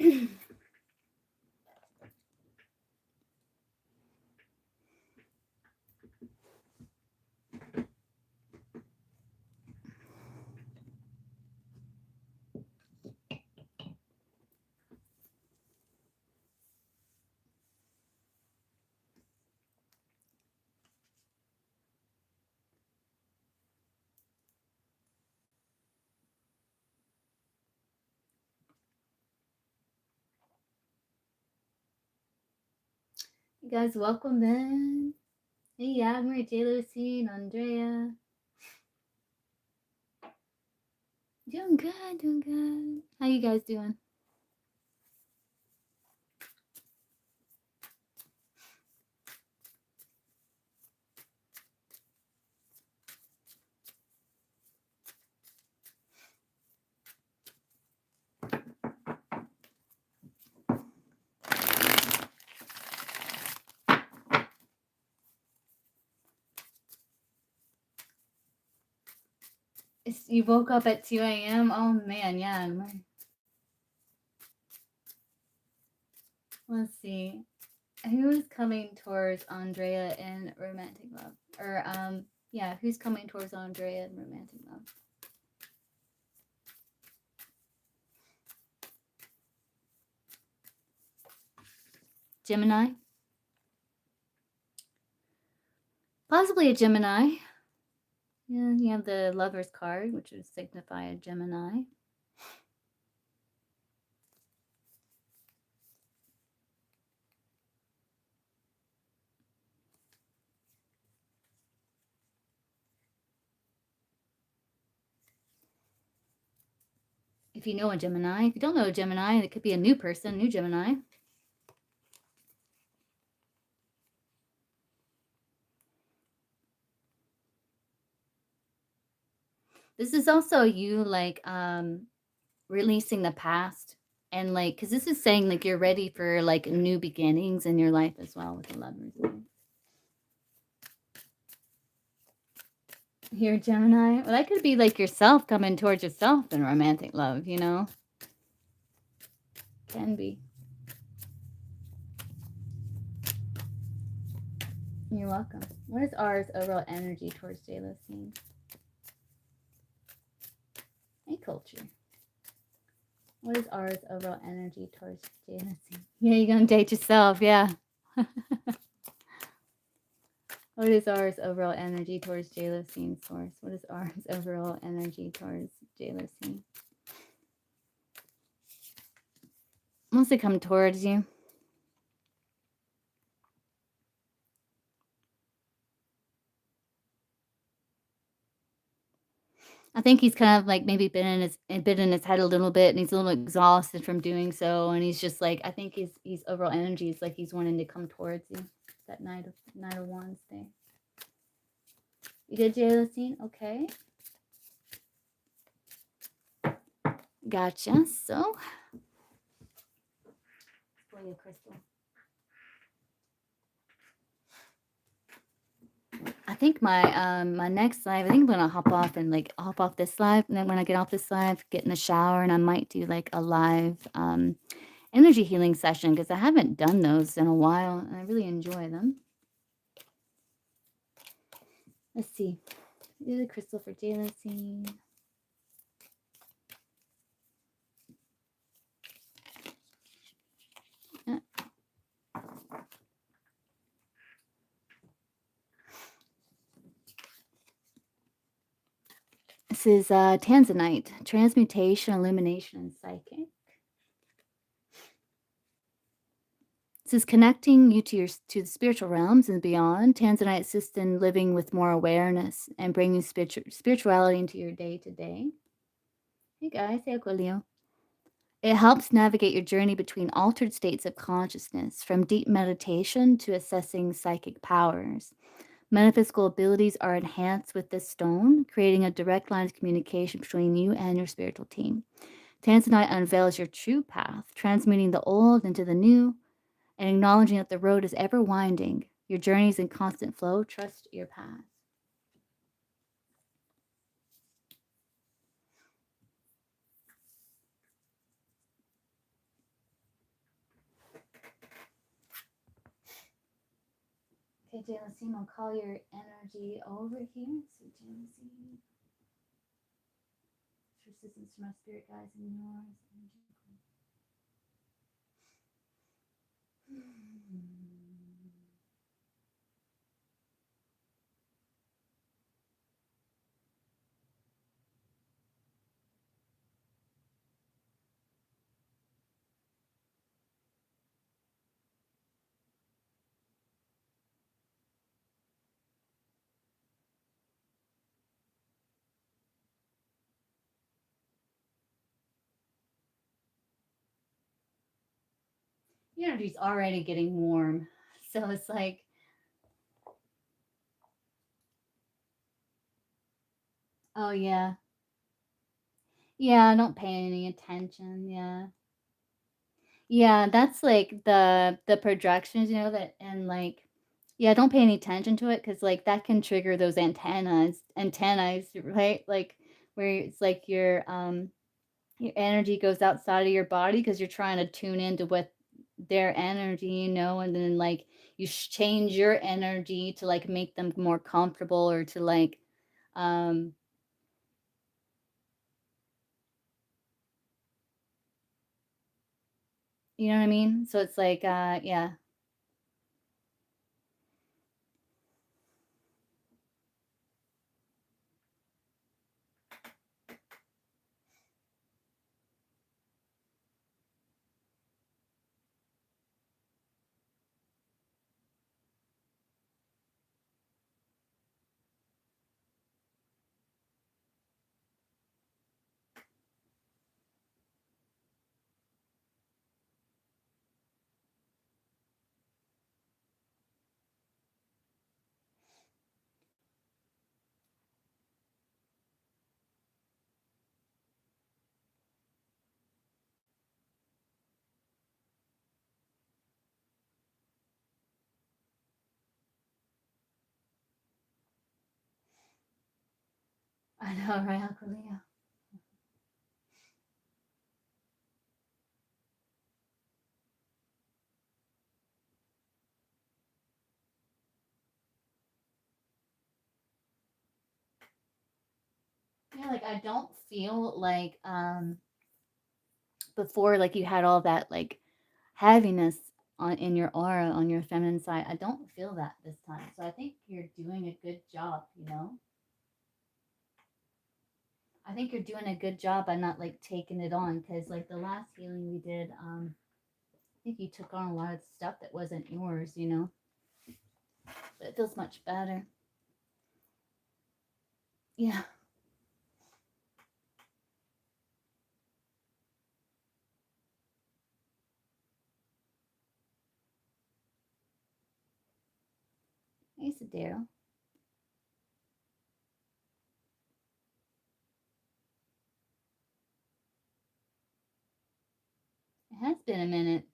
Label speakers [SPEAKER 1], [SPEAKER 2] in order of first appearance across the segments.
[SPEAKER 1] You guys, welcome in. Hey, Yagmar, J. Lucine, Andrea. Doing good, doing good. How you guys doing? You woke up at 2 a.m.? Oh, man, yeah. Let's see. Who is coming towards Andrea in romantic love? Or, yeah, who's coming towards Andrea in romantic love? Gemini? Possibly a Gemini. Yeah, you have the Lover's card, which would signify a Gemini. If you know a Gemini. If you don't know a Gemini, it could be a new person, new Gemini. This is also you, like, releasing the past. And, like, because this is saying, like, you're ready for, like, new beginnings in your life as well with the Lovers. You're a Gemini? Well, that could be, like, yourself coming towards yourself in romantic love, you know? Can be. You're welcome. What is ours overall energy towards J-Lo-Scene? Hey, culture. What is ours overall energy towards J-Lo-Scene? Yeah, you're going to date yourself, yeah. What is ours overall energy towards J-Lo-Scene source? What is ours overall energy towards J-Lo-Scene? Wants to come towards you. I think he's kind of like maybe been in his head a little bit, and he's a little exhausted from doing so, and he's just like, I think he's overall energy is like he's wanting to come towards you. That Knight of Wands thing. You good, J-Lo-Scene? Okay. Gotcha. So, for you, Crystal. I think my next live, I think I'm gonna hop off this live, and then when I get off this live, get in the shower, and I might do like a live energy healing session because I haven't done those in a while, and I really enjoy them. Let's see. Do the crystal for J-Lo-Scene. This is Tanzanite, Transmutation, Illumination, and Psychic. This is connecting you to the spiritual realms and beyond. Tanzanite assists in living with more awareness and bringing spirituality into your day-to-day. Hey guys, hey Aquilio. It helps navigate your journey between altered states of consciousness, from deep meditation to assessing psychic powers. Metaphysical abilities are enhanced with this stone, creating a direct line of communication between you and your spiritual team. Tanzanite unveils your true path, transmuting the old into the new, and acknowledging that the road is ever winding. Your journey is in constant flow. Trust your path. Okay, Janice, I'll call your energy over here. So, Janice, persistence from my spirit guides and yours. Energy. Your energy's already getting warm. So it's like, oh yeah. Yeah, don't pay any attention. Yeah. Yeah, that's like the projections, that and like yeah, don't pay any attention to it because like that can trigger those antennas, right? Like where it's like your energy goes outside of your body because you're trying to tune into what their energy, and then like you change your energy to like make them more comfortable or to like um you know what I mean? So it's like yeah. I know, right, Uncle Leo? Yeah, like I don't feel like before like you had all that like heaviness on in your aura on your feminine side. I don't feel that this time. So I think you're doing a good job. I think you're doing a good job by not like taking it on because like the last healing we did, I think you took on a lot of stuff that wasn't yours. But it feels much better. Yeah. Hey, Daryl. It has been a minute.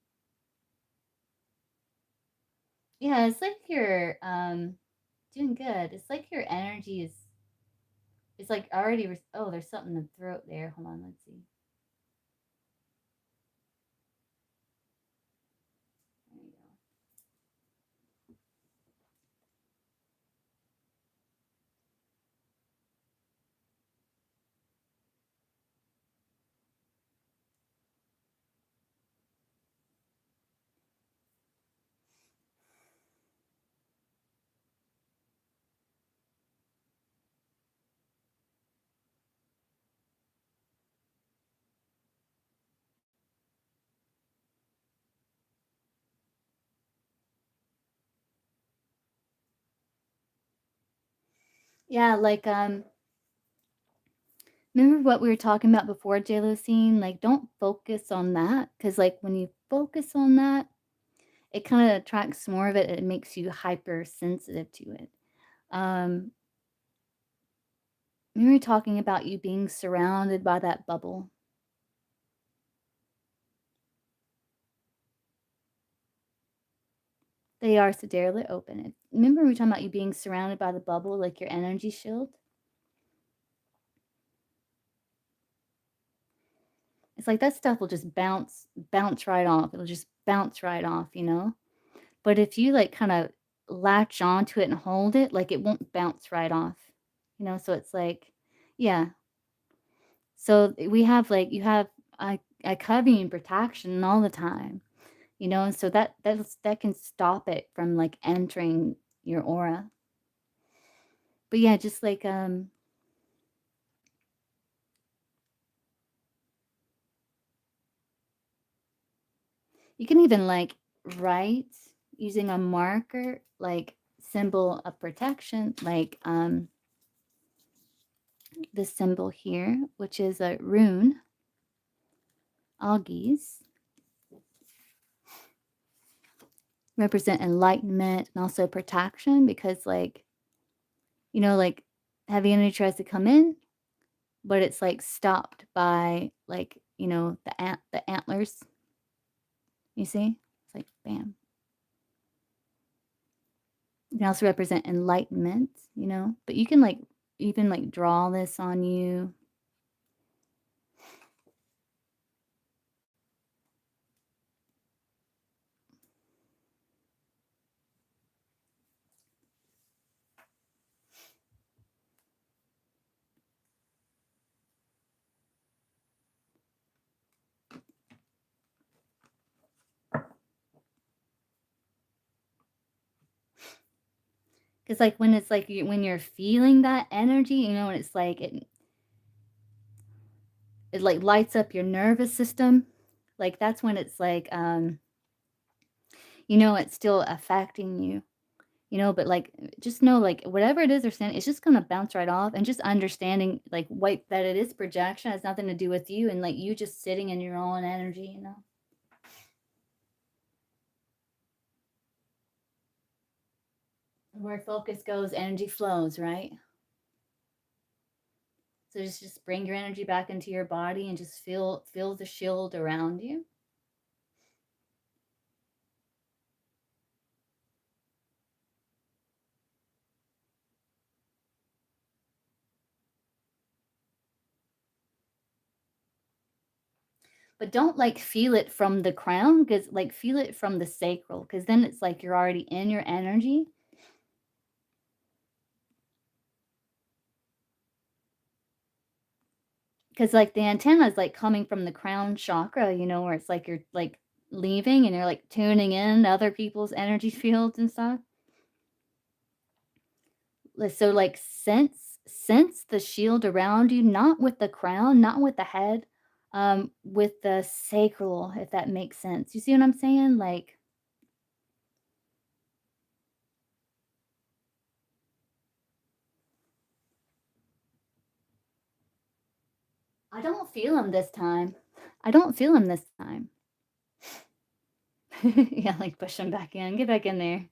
[SPEAKER 1] Yeah, it's like you're doing good. It's like your energy is it's like already oh, there's something in the throat there. Hold on, let's see. There you go. Yeah, like remember what we were talking about before, Jalocene? Like don't focus on that because like when you focus on that, it kind of attracts more of it. It makes you hypersensitive to it. Um remember talking about you being surrounded by that bubble. They are sedarely open. Remember we were talking about you being surrounded by the bubble, like your energy shield? It's like that stuff will just bounce right off. It'll just bounce right off. But if you like kind of latch onto it and hold it, like, it won't bounce right off, so it's like yeah. So, we have, like you have a covering and protection all the time, and so that can stop it from, like, entering your aura. But yeah, just like, you can even, like, write using a marker, like, symbol of protection, like, this symbol here, which is a rune, Augis, represent enlightenment and also protection because, like, heavy energy tries to come in, but it's, like, stopped by, like, the antlers, you see? It's like, bam. It can also represent enlightenment, but you can, like, even, like, draw this on you. Because like, when it's, like, when you're feeling that energy, and it's, like, it, like, lights up your nervous system, like, that's when it's, like, it's still affecting you. But, like, just know, like, whatever it is they're saying, it's just gonna bounce right off, and just understanding, like, what that it is projection, has nothing to do with you, and, like, you just sitting in your own energy. Where focus goes, energy flows, right? So just bring your energy back into your body and just feel the shield around you. But don't, like, feel it from the crown, because, like, feel it from the sacral, because then it's like you're already in your energy. Because, like, the antenna is, like, coming from the crown chakra, where it's like you're, like, leaving and you're, like, tuning in to other people's energy fields and stuff. So, like, sense the shield around you, not with the crown, not with the head, with the sacral, if that makes sense. You see what I'm saying? Like, I don't feel him this time. I don't feel him this time. Yeah, like, push him back in. Get back in there.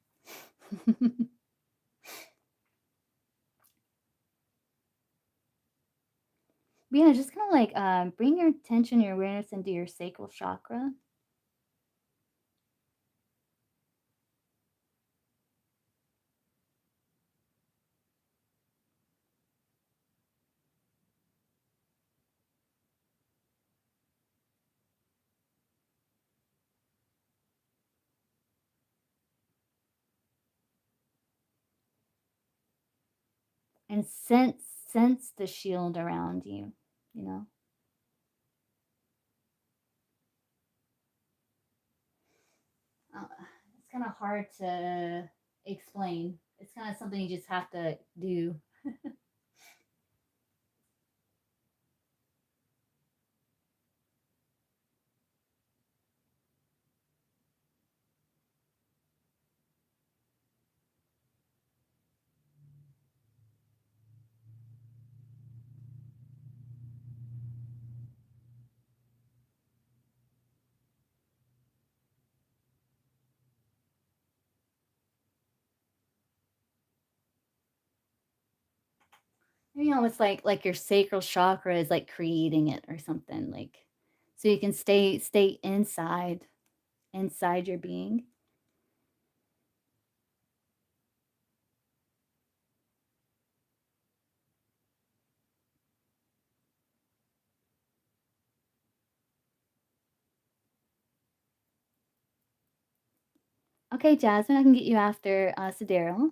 [SPEAKER 1] But yeah, just kinda, like, bring your attention, your awareness into your sacral chakra, and sense the shield around you, you know? Uh, it's kinda hard to explain. It's kinda something you just have to do. It's like your sacral chakra is, like, creating it or something, like, so you can stay inside your being. Okay, Jasmine, I can get you after Sidereal.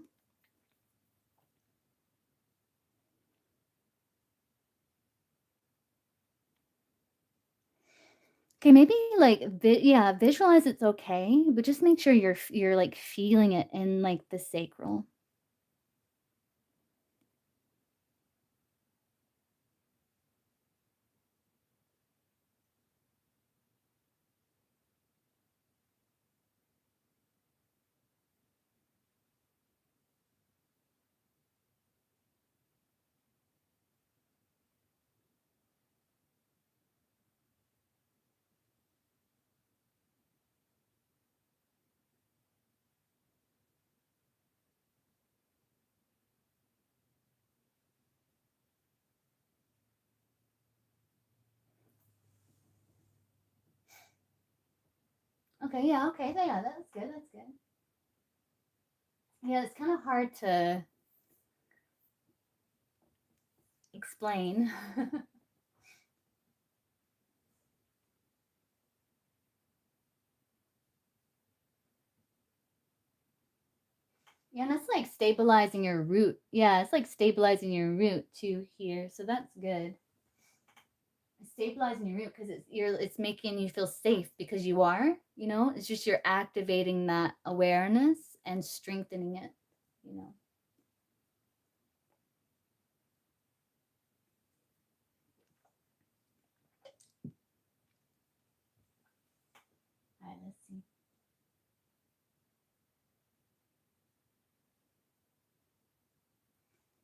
[SPEAKER 1] Okay, maybe like yeah, visualize it's okay, but just make sure you're like feeling it in like the sacral. Okay, yeah, okay, yeah, that's good. That's good. Yeah, it's kind of hard to explain. Yeah, and it's like stabilizing your root. Yeah, it's like stabilizing your root too here. So that's good. Stabilizing your root because it's making you feel safe because you are, it's just you're activating that awareness and strengthening it, you know. All right, let's see.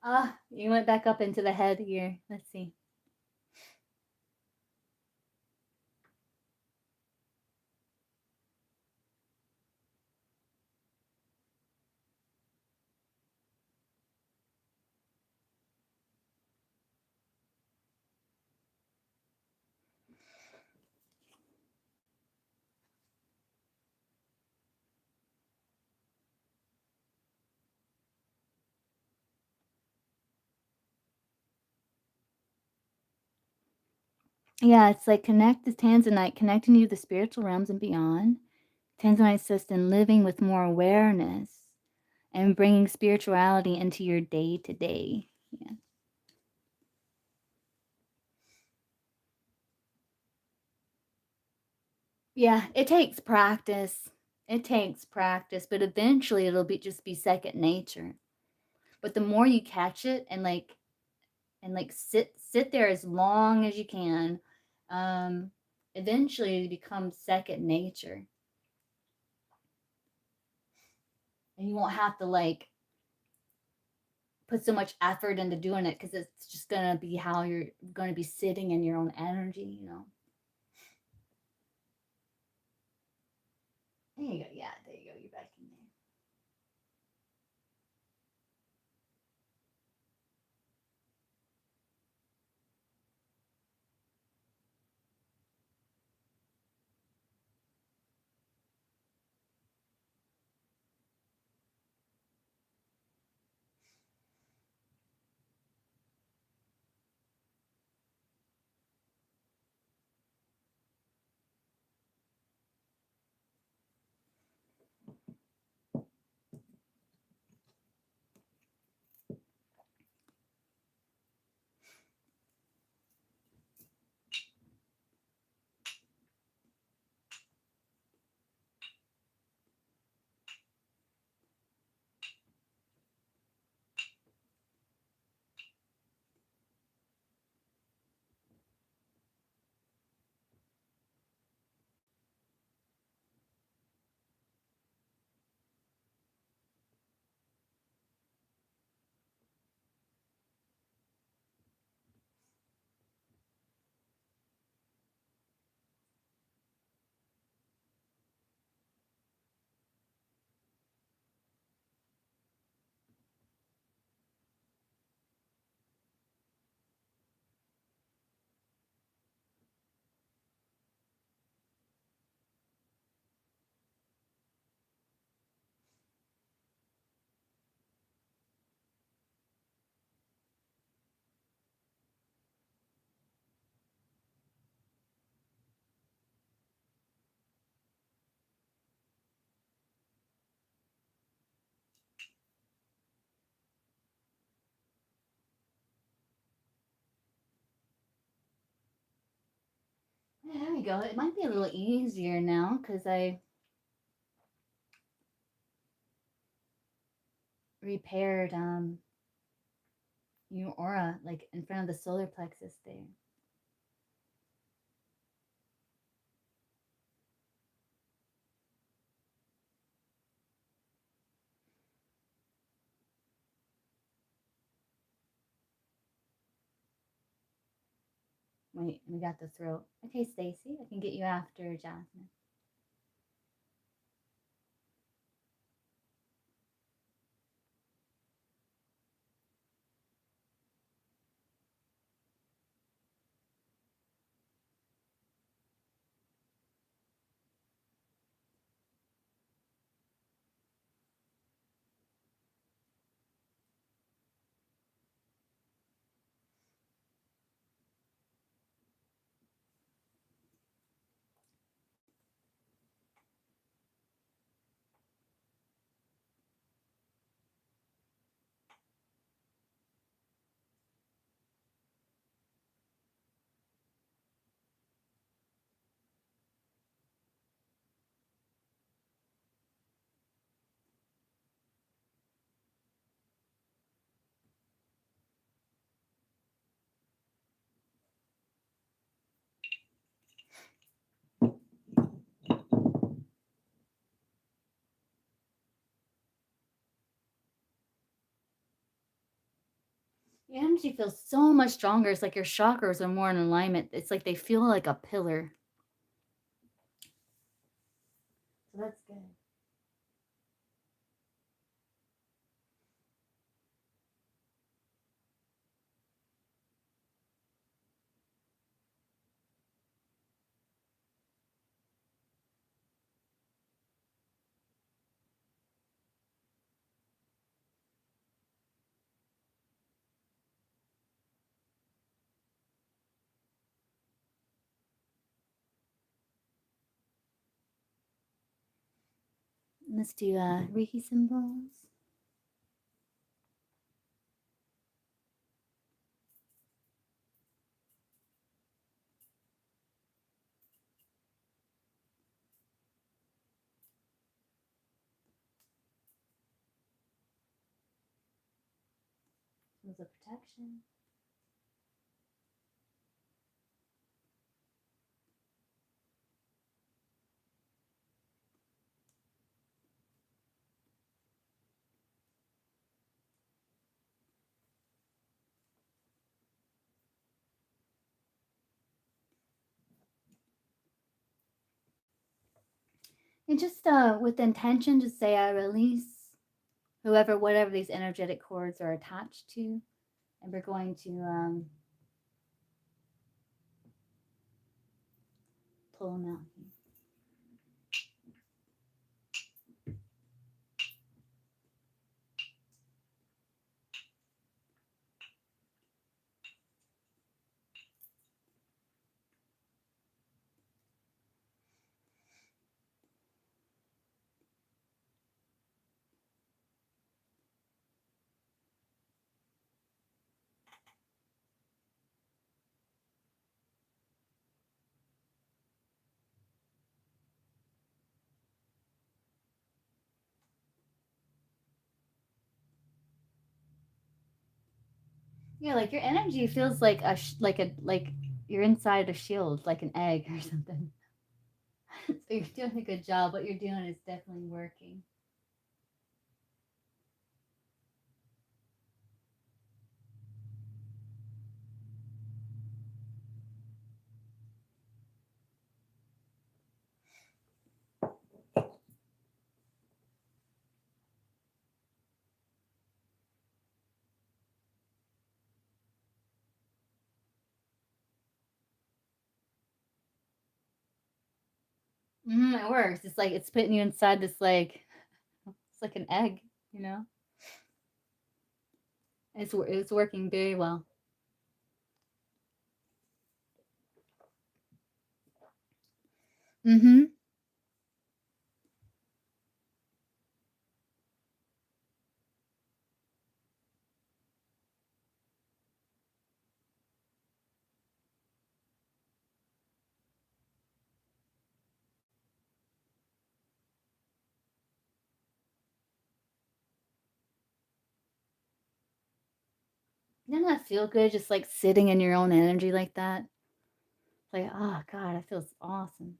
[SPEAKER 1] Ah, you went back up into the head here. Let's see. Yeah, it's like connect the Tanzanite, connecting you to the spiritual realms and beyond. Tanzanite system, living with more awareness and bringing spirituality into your day to day. Yeah. Yeah, it takes practice. It takes practice, but eventually it'll be second nature. But the more you catch it and sit there as long as you can, um, eventually it becomes second nature. And you won't have to like put so much effort into doing it because it's just gonna be how you're gonna be sitting in your own energy. There you go. Yeah, there you go. You're back in there. you go. It might be a little easier now because I repaired your aura, like in front of the solar plexus there. Wait, we got the throat. Okay, Stacy, I can get you after Jasmine. Your energy feels so much stronger. It's like your chakras are more in alignment. It's like they feel like a pillar. So that's good. Let's do Reiki symbols. Symbols of protection. And just with intention, just say, I release whatever these energetic cords are attached to. And we're going to pull them out here. Yeah, like your energy feels like like you're inside a shield, like an egg or something. So you're doing a good job. What you're doing is definitely working. It works. It's like it's putting you inside this like it's like an egg, you know. It's working very well. Mm-hmm. Doesn't that feel good, just like sitting in your own energy like that? Like, oh God, that feels awesome.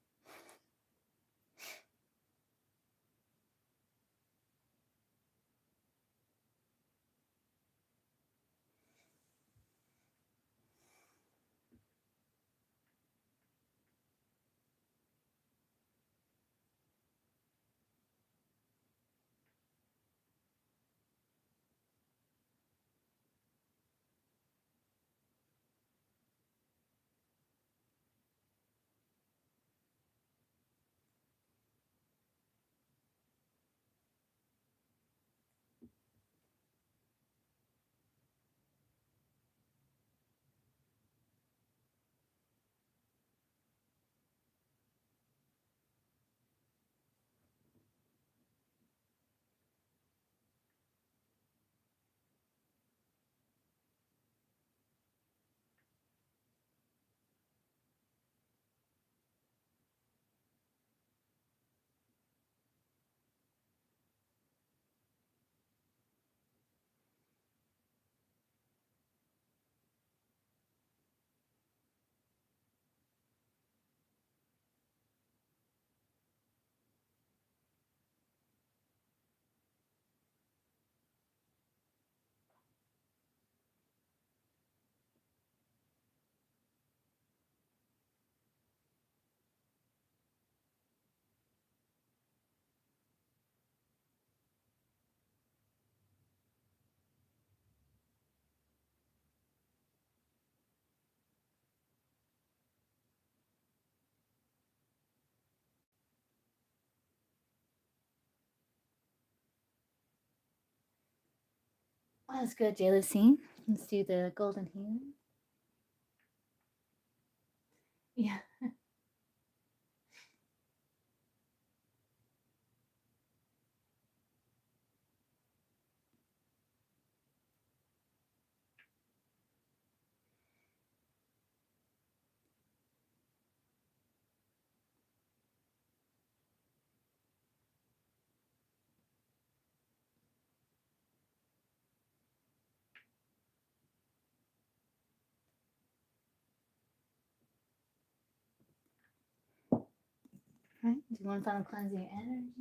[SPEAKER 1] Oh, that's good, Jaylacine. Let's do the golden healing. Yeah. All right. Do one final cleanse your energy.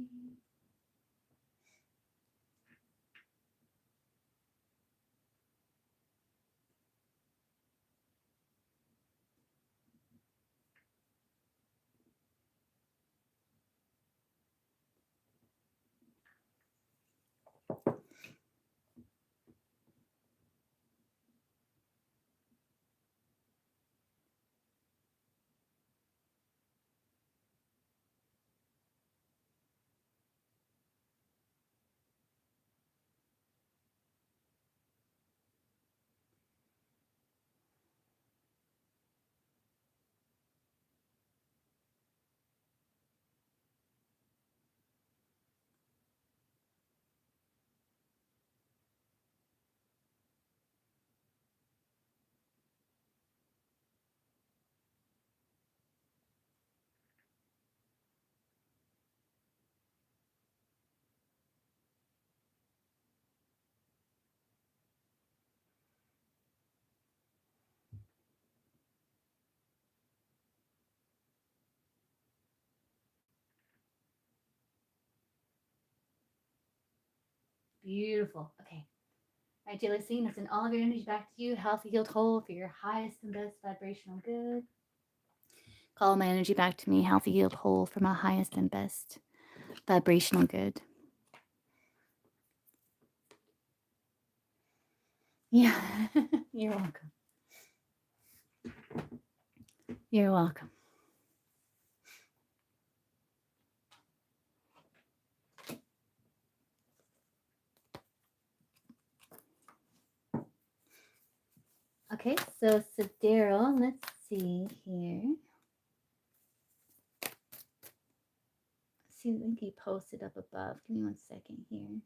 [SPEAKER 1] Beautiful. Okay. All right, Jaylacine, let's send all of your energy back to you, healthy, healed, whole, for your highest and best vibrational good. Call my energy back to me, healthy, healed, whole, for my highest and best vibrational good. Yeah. You're welcome. You're welcome. Okay, so Daryl, let's see here. See, I think he posted up above. Give me 1 second here.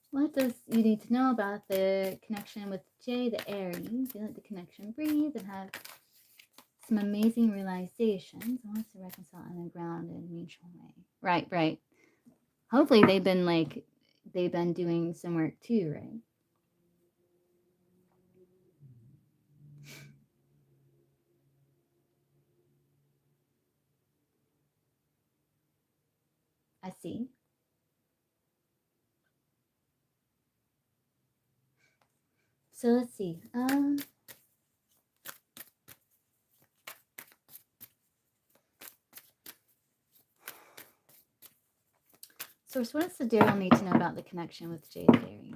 [SPEAKER 1] What does you need to know about the connection with Jay, the Aries? You let the connection breathe and have some amazing realizations. I want to reconcile on a grounded mutual way. Right, right. Hopefully they've been doing some work too, right? I see. So let's see. Source, what does Daryl need to know about the connection with Jade Aries?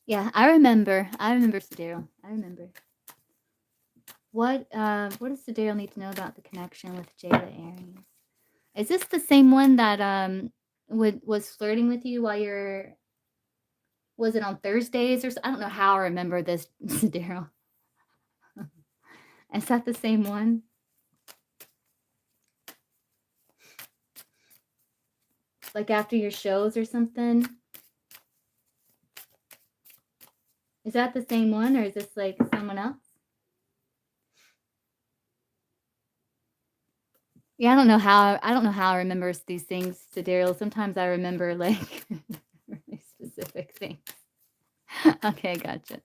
[SPEAKER 1] Yeah, I remember. Daryl. I remember. What does Daryl need to know about the connection with Jada Aries? Is this the same one that was flirting with you while you're was it on Thursdays or I don't know how I remember this, Daryl. Is that the same one? Like after your shows or something? Is that the same one or is this like someone else? Yeah, I don't know how I remember these things, Daryl. Sometimes I remember like really specific things. Okay, gotcha.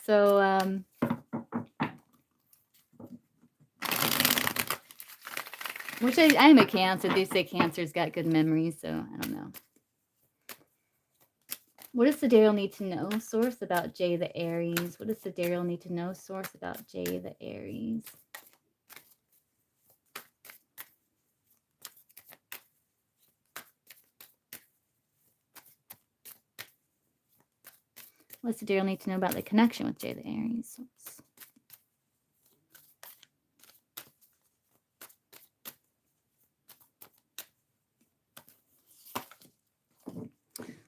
[SPEAKER 1] So which I'm a Cancer. They say Cancer's got good memory, so I don't know. What does Daryl need to know, Source, about Jay the Aries? What does Daryl need to know, Source, about Jay the Aries? What's Daryl need to know about the connection with Jay the Aries? Source.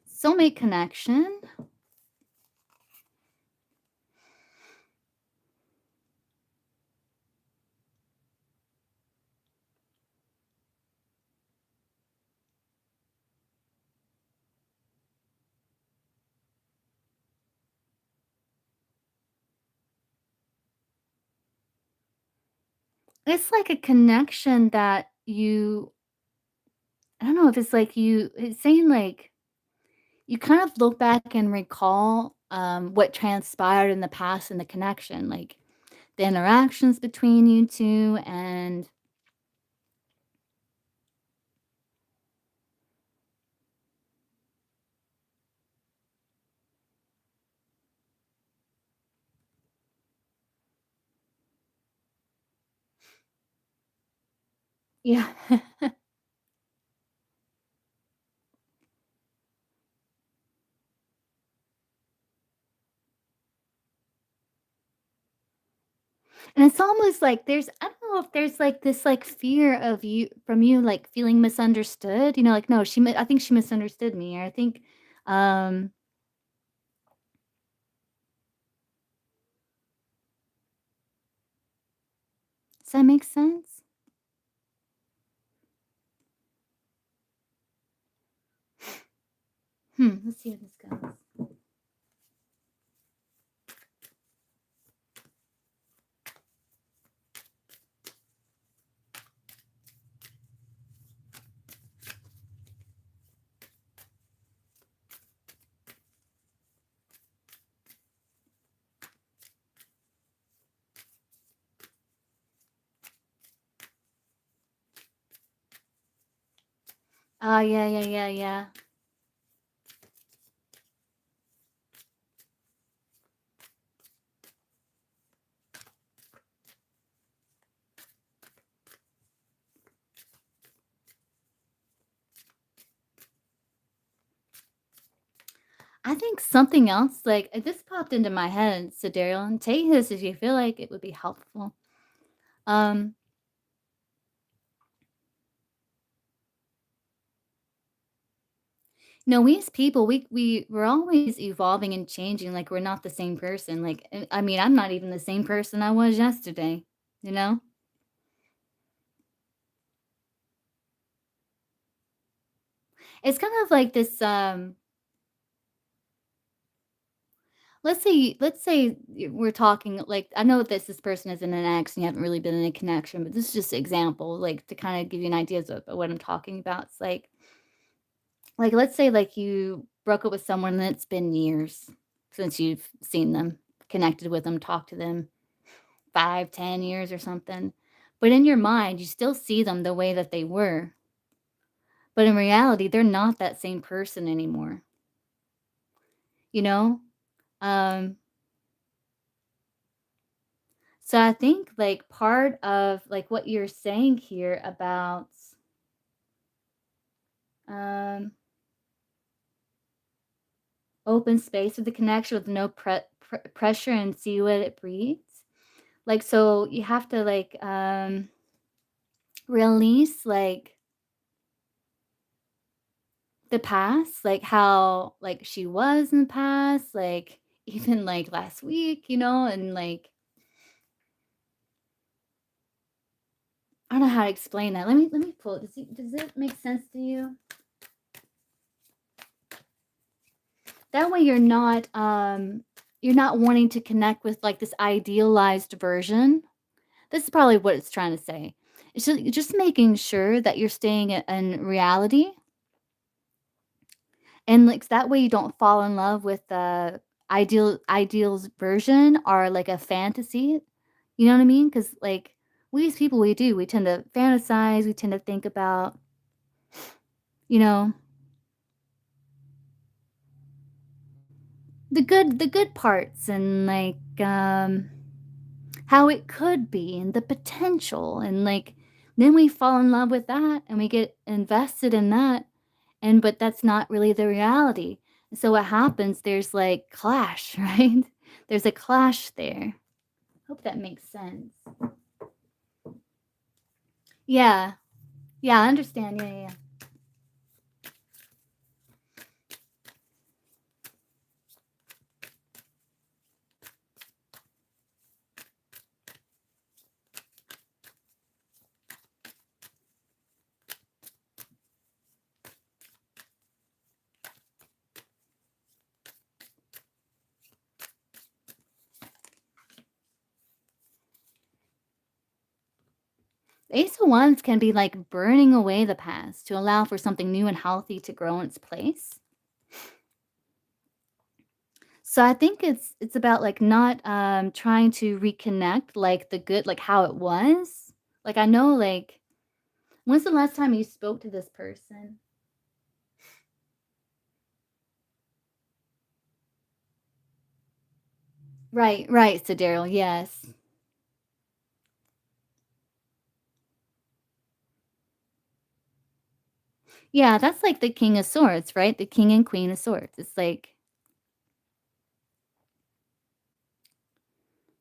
[SPEAKER 1] Soulmate connection. It's like a connection that I don't know if it's like it's saying like you kind of look back and recall what transpired in the past in the connection, like the interactions between you two and yeah. And it's almost like I don't know if there's like this like fear of you from you like feeling misunderstood, like no, I think she misunderstood me or I think um does that make sense? Let's see how this goes. Oh, yeah, yeah, yeah, yeah. I think something else, like this popped into my head, so Daryl, and take this if you feel like it would be helpful. Um, No, we as people, we're always evolving and changing, like, we're not the same person, like, I mean, I'm not even the same person I was yesterday, you know? It's kind of like this, let's say we're talking, like, I know this person is in an ex and you haven't really been in a connection, but this is just an example, like, to kinda give you an idea of what I'm talking about. It's like, let's say, like, you broke up with someone and it's been years since you've seen them, connected with them, talked to them, 5, 10 years or something. But in your mind, you still see them the way that they were. But in reality, they're not that same person anymore, you know? Um, so I think like part of like what you're saying here about um open space with the connection with no pressure and see what it breeds. Like so you have to like release like the past, like how like she was in the past, like even like last week, and like I don't know how to explain that. Let me pull it. Does it make sense to you? That way you're not wanting to connect with like this idealized version. This is probably what it's trying to say. It's just making sure that you're staying in reality, and like that way you don't fall in love with the ideals version or like a fantasy. You know what I mean? Because like we as people, we tend to fantasize. We tend to think about you know the good parts and like how it could be and the potential, and like then we fall in love with that and we get invested in that, and but that's not really the reality. And so what happens, there's like clash, right? There's a clash there. Hope that makes sense. Yeah. Yeah, I understand. Yeah, yeah, yeah. Ace of Wands can be like burning away the past to allow for something new and healthy to grow in its place. So I think it's about like not trying to reconnect like the good, like how it was. Like I know like when's the last time you spoke to this person? Right, right, so Daryl, yes. Yeah, that's like the King of Swords, right? The King and Queen of Swords. It's like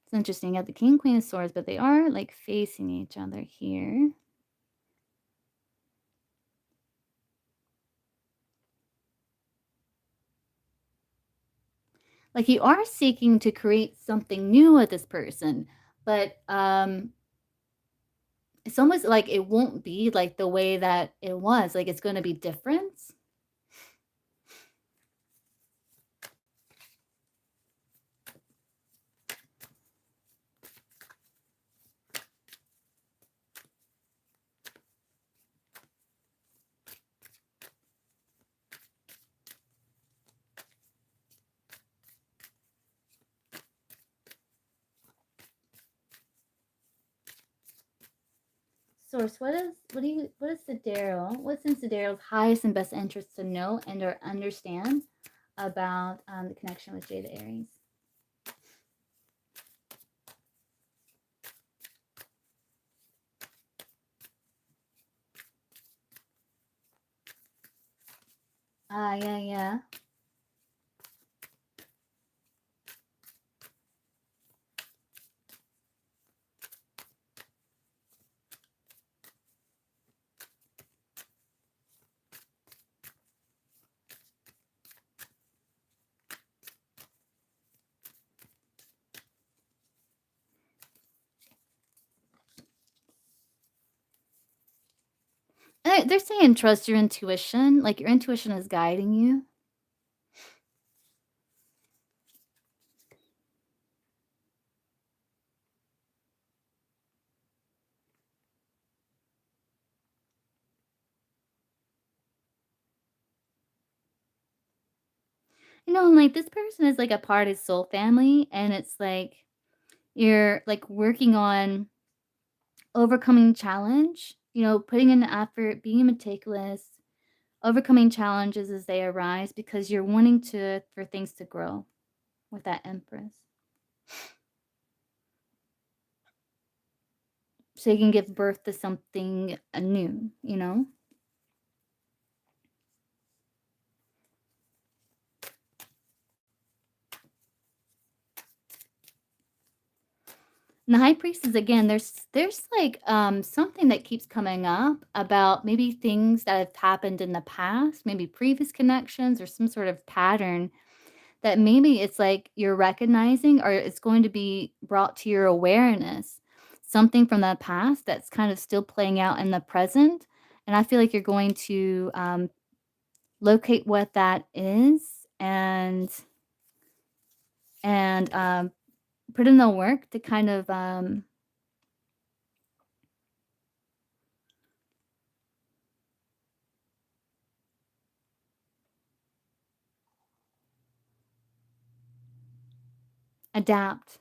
[SPEAKER 1] it's interesting. You have the King and Queen of Swords, but they are like facing each other here. Like you are seeking to create something new with this person, but it's almost like it won't be like the way that it was. Like it's going to be different. Source, what is the Daryl? What's in Daryl's highest and best interest to know and or understand about the connection with Jada Aries? Ah, yeah, yeah. They're saying trust your intuition, like, your intuition is guiding you. Like, this person is, like, a part of soul family, and it's like you're, like, working on overcoming challenge, putting in the effort, being meticulous, overcoming challenges as they arise because you're wanting for things to grow with that Empress. So you can give birth to something new. And the High Priestess, again, there's, like, something that keeps coming up about maybe things that have happened in the past, maybe previous connections or some sort of pattern that maybe it's like you're recognizing or it's going to be brought to your awareness, something from the past that's kind of still playing out in the present, and I feel like you're going to, locate what that is and put in the work to kind of, adapt.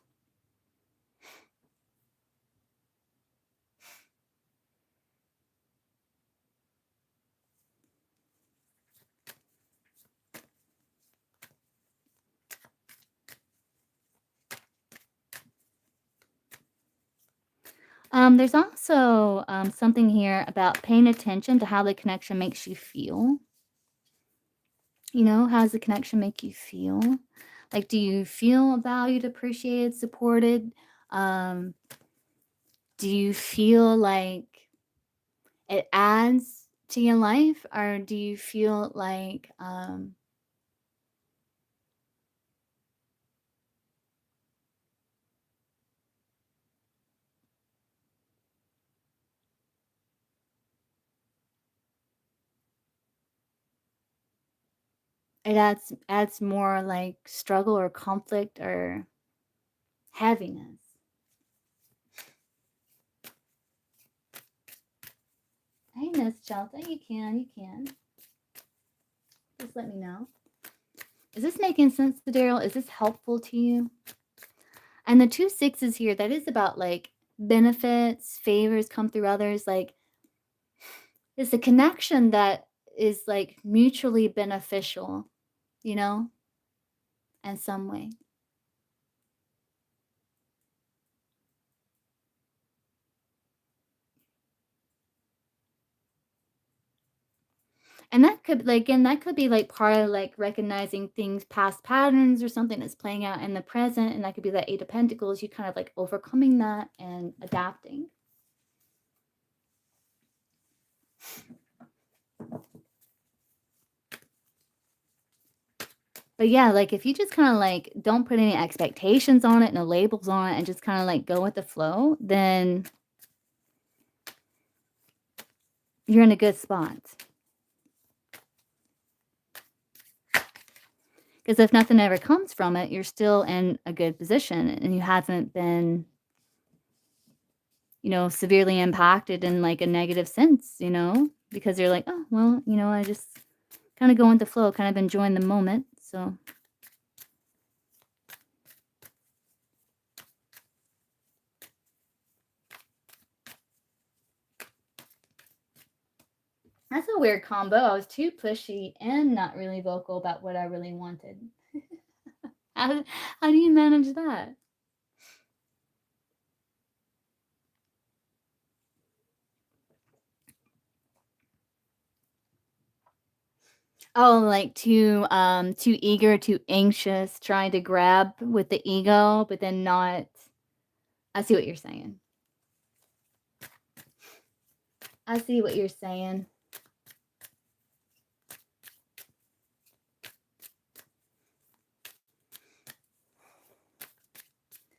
[SPEAKER 1] There's also, something here about paying attention to how the connection makes you feel. How does the connection make you feel? Like, do you feel valued, appreciated, supported? Um, do you feel like it adds to your life, or do you feel like it adds more like struggle or conflict or heaviness? Hey, Miss Shelton, you can. Just let me know. Is this making sense to Daryl? Is this helpful to you? And the two sixes here, that is about like benefits, favors come through others. Like, it's a connection that is like mutually beneficial, you know, in some way. And that could like again, that could be like part of like recognizing things, past patterns or something that's playing out in the present. And that could be that Eight of Pentacles, you kind of like overcoming that and adapting. But yeah, like if you just kind of like don't put any expectations on it, no labels on it, and just kind of like go with the flow, then you're in a good spot. Because if nothing ever comes from it, you're still in a good position and you haven't been, severely impacted in like a negative sense, because you're like, oh, well, I just kind of go with the flow, kind of enjoying the moment. So that's a weird combo. I was too pushy and not really vocal about what I really wanted. How do you manage that? Oh, like too eager, too anxious, trying to grab with the ego, but then not. I see what you're saying. I see what you're saying.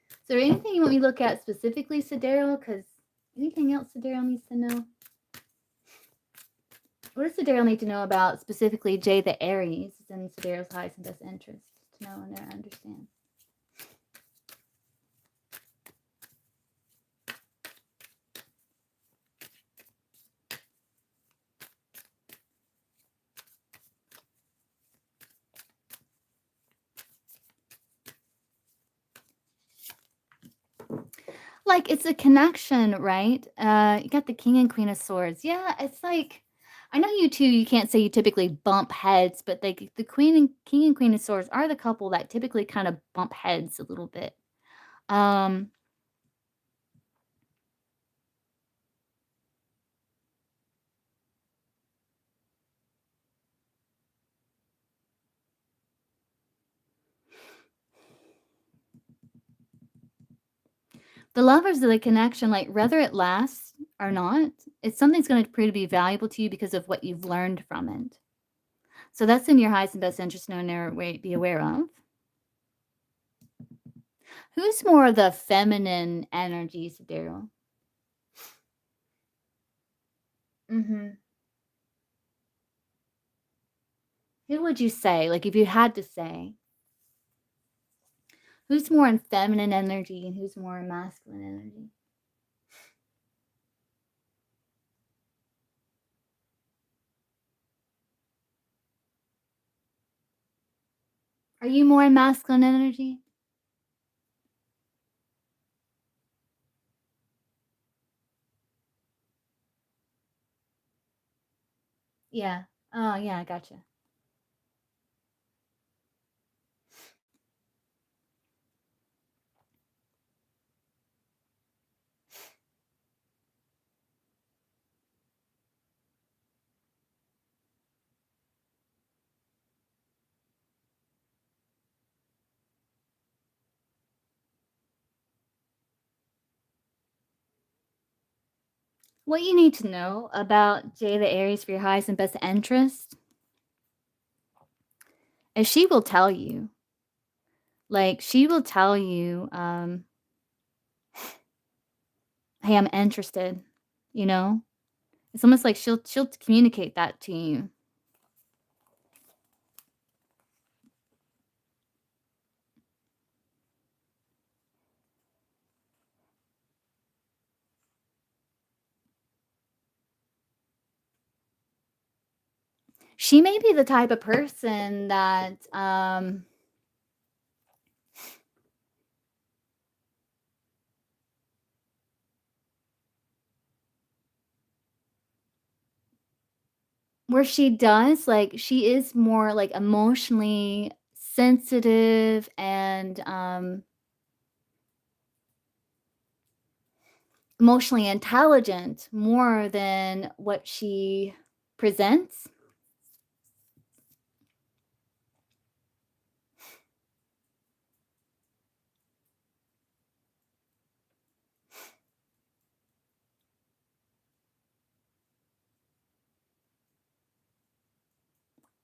[SPEAKER 1] Is there anything you want me to look at specifically, Sidaryl? Because anything else Sidaryl needs to know? What does Sidereal need to know about specifically Jay the Aries? It's in Sidereal's highest and best interest to know and understand. Like, it's a connection, right? You got the King and Queen of Swords. Yeah, it's like, I know you two, you can't say you typically bump heads, but like the King and Queen of Swords are the couple that typically kind of bump heads a little bit. Um, the lovers of the connection, like whether it lasts or not, it's something's going to prove to be valuable to you because of what you've learned from it. So that's in your highest and best interest to know and be aware of. Who's more of the feminine energies, Daryl? Mm-hmm. Who would you say, like, if you had to say, who's more in feminine energy and who's more in masculine energy? Are you more in masculine energy? Yeah. Oh, yeah, I gotcha. What you need to know about Jay the Aries for your highest and best interest is she will tell you. Like, she will tell you, hey, I'm interested, you know? It's almost like she'll communicate that to you. She may be the type of person that where she does, like, she is more, like, emotionally sensitive and, emotionally intelligent more than what she presents.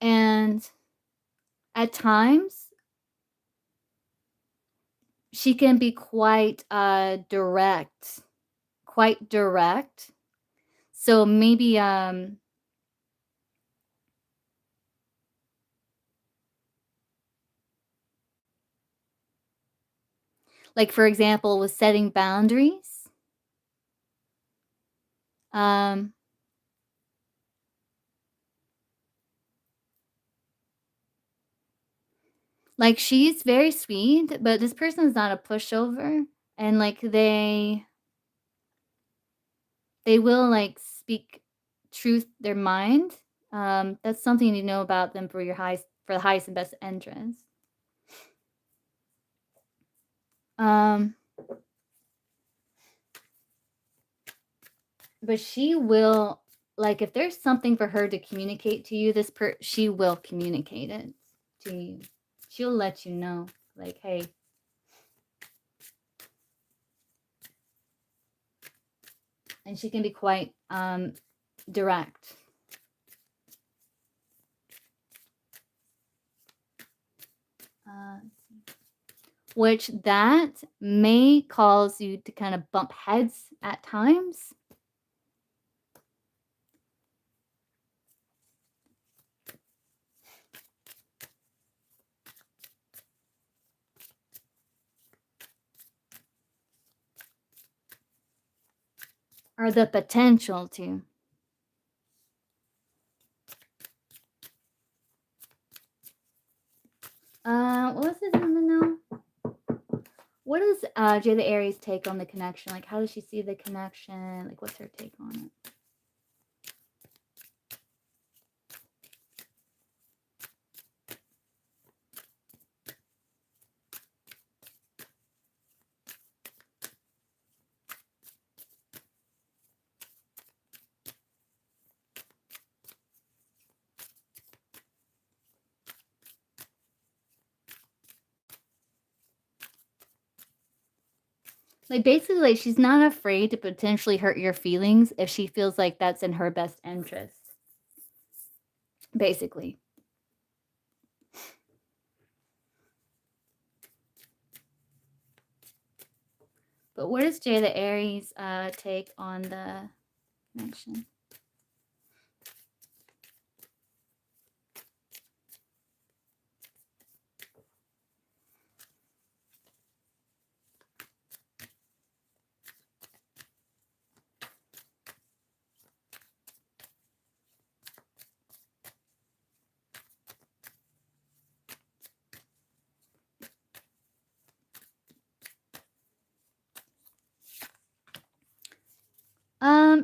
[SPEAKER 1] And at times, she can be quite, direct, quite direct. So maybe, like, for example, with setting boundaries, um, like, she's very sweet, but this person is not a pushover, and, like, they will, like, speak truth their mind. That's something you know about them for the highest and best interest. Um, but she will, like, if there's something for her to communicate to you, she will communicate it to you. She'll let you know, like, hey. And she can be quite direct. Which that may cause you to kind of bump heads at times. or the potential to. What was this one to know? What does Jay the Aries take on the connection? Like, how does she see the connection? Like, what's her take on it? Like, basically, like, she's not afraid to potentially hurt your feelings if she feels like that's in her best interest. Basically. But what does Jay the Aries take on the connection?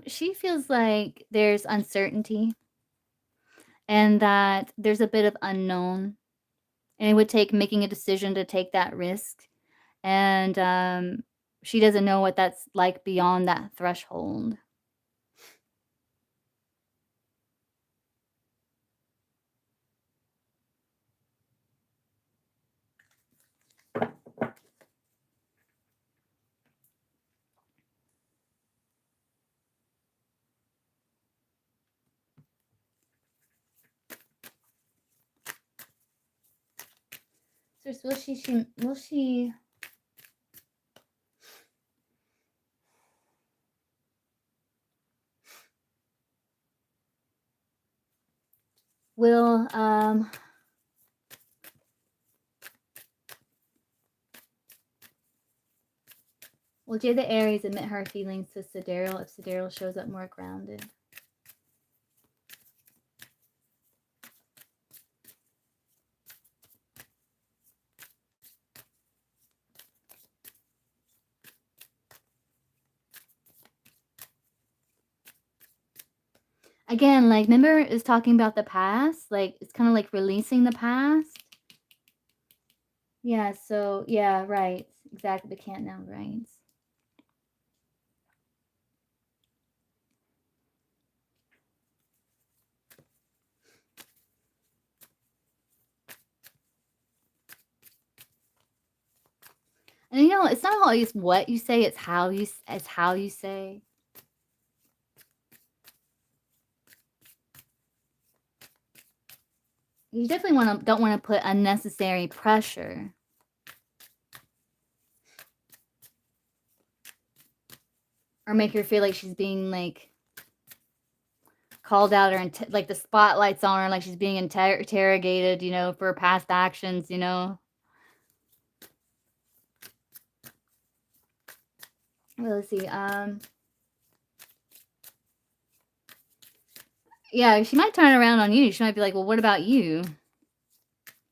[SPEAKER 1] She feels like there's uncertainty and that there's a bit of unknown, and it would take making a decision to take that risk. And she doesn't know what that's like beyond that threshold. So will she will will Jay the Aries admit her feelings to Sidereal if Sidereal shows up more grounded? Again, like, remember it's talking about the past? Like, it's kinda like releasing the past? Yeah, so yeah, right. Exactly, the can't now, right. And, it's not always what you say, it's how you say. You definitely don't wanna put unnecessary pressure. Or make her feel like she's being, like, called out or like, the spotlight's on her, like she's being interrogated, for past actions, Well, let's see, yeah, she might turn around on you. She might be like, "Well, what about you?"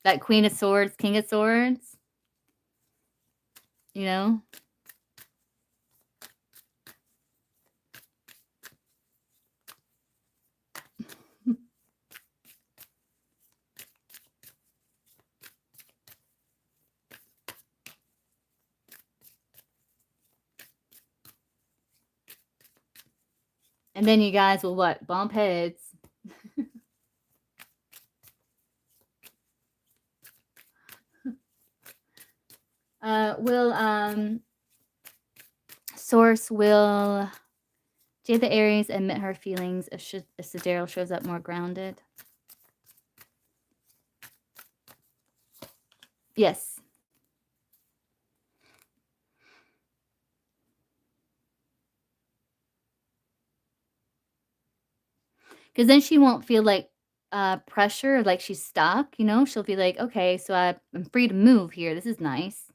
[SPEAKER 1] That Queen of Swords, King of Swords, you know? And then you guys will what? Bump heads. Source will Jade the Aries admit her feelings if Sidereal shows up more grounded? Yes. Because then she won't feel like pressure, like she's stuck, She'll be like, okay, so I'm free to move here. This is nice.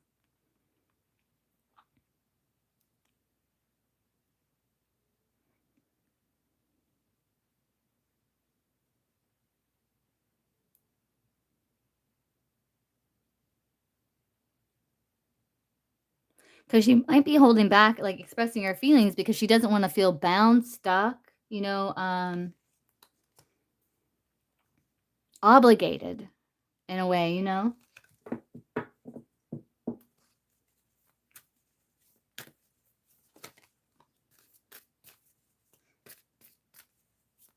[SPEAKER 1] Because she might be holding back, like, expressing her feelings because she doesn't wanna feel bound, stuck, obligated in a way,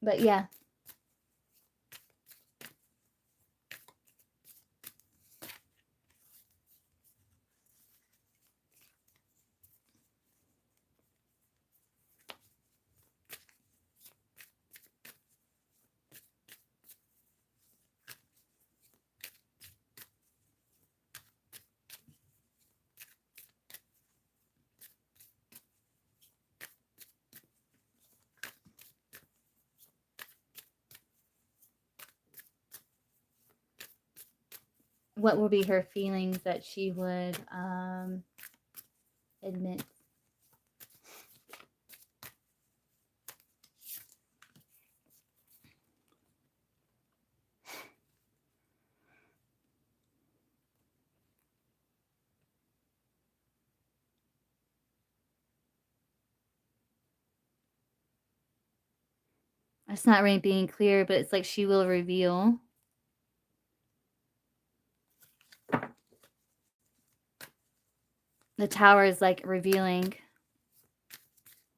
[SPEAKER 1] But yeah. What would be her feelings that she would, admit? It's not really being clear, but it's like she will reveal. The Tower is like revealing,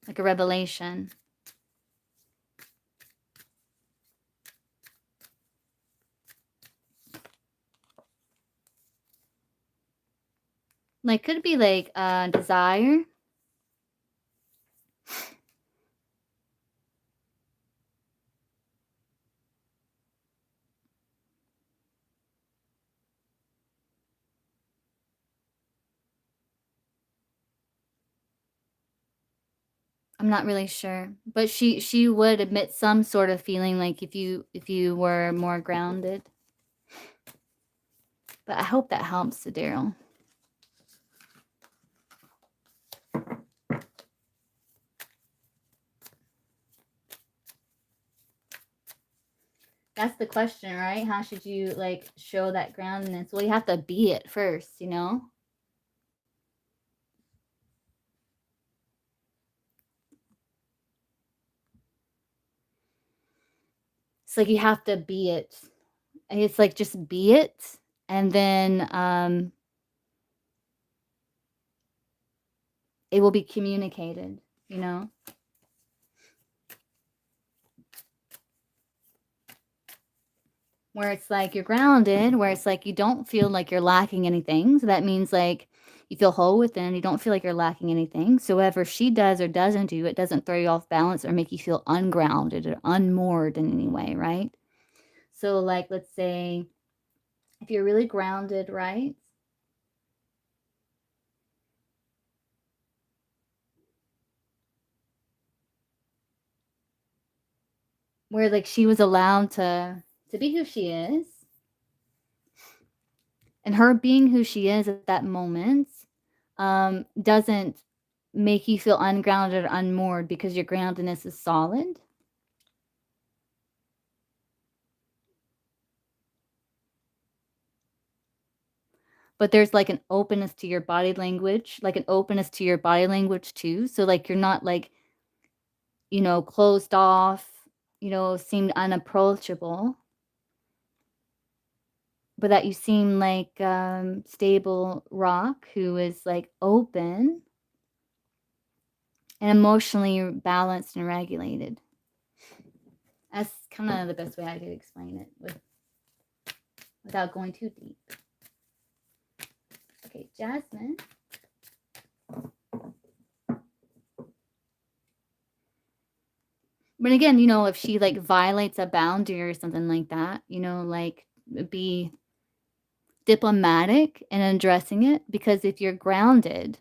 [SPEAKER 1] like a revelation. Like, could it be like desire? I'm not really sure, but she would admit some sort of feeling like if you were more grounded. But I hope that helps, Daryl. That's the question, right? How should you like show that groundedness? Well, you have to be it first, It's like you have to be it. It's like just be it, and then it will be communicated, Where it's like you're grounded, where it's like you don't feel like you're lacking anything. So that means like you feel whole within, you don't feel like you're lacking anything. So whatever she does or doesn't do, it doesn't throw you off balance or make you feel ungrounded or unmoored in any way, right? So like let's say if you're really grounded, right? Where like she was allowed to be who she is. And her being who she is at that moment doesn't make you feel ungrounded or unmoored because your groundedness is solid. But there's like an openness to your body language, like an openness to your body language too. So like you're not like, closed off, seemed unapproachable, but that you seem like stable rock who is like open and emotionally balanced and regulated. That's kind of the best way I could explain it without going too deep. Okay, Jasmine. But again, if she like violates a boundary or something like that, like be diplomatic in addressing it, because if you're grounded,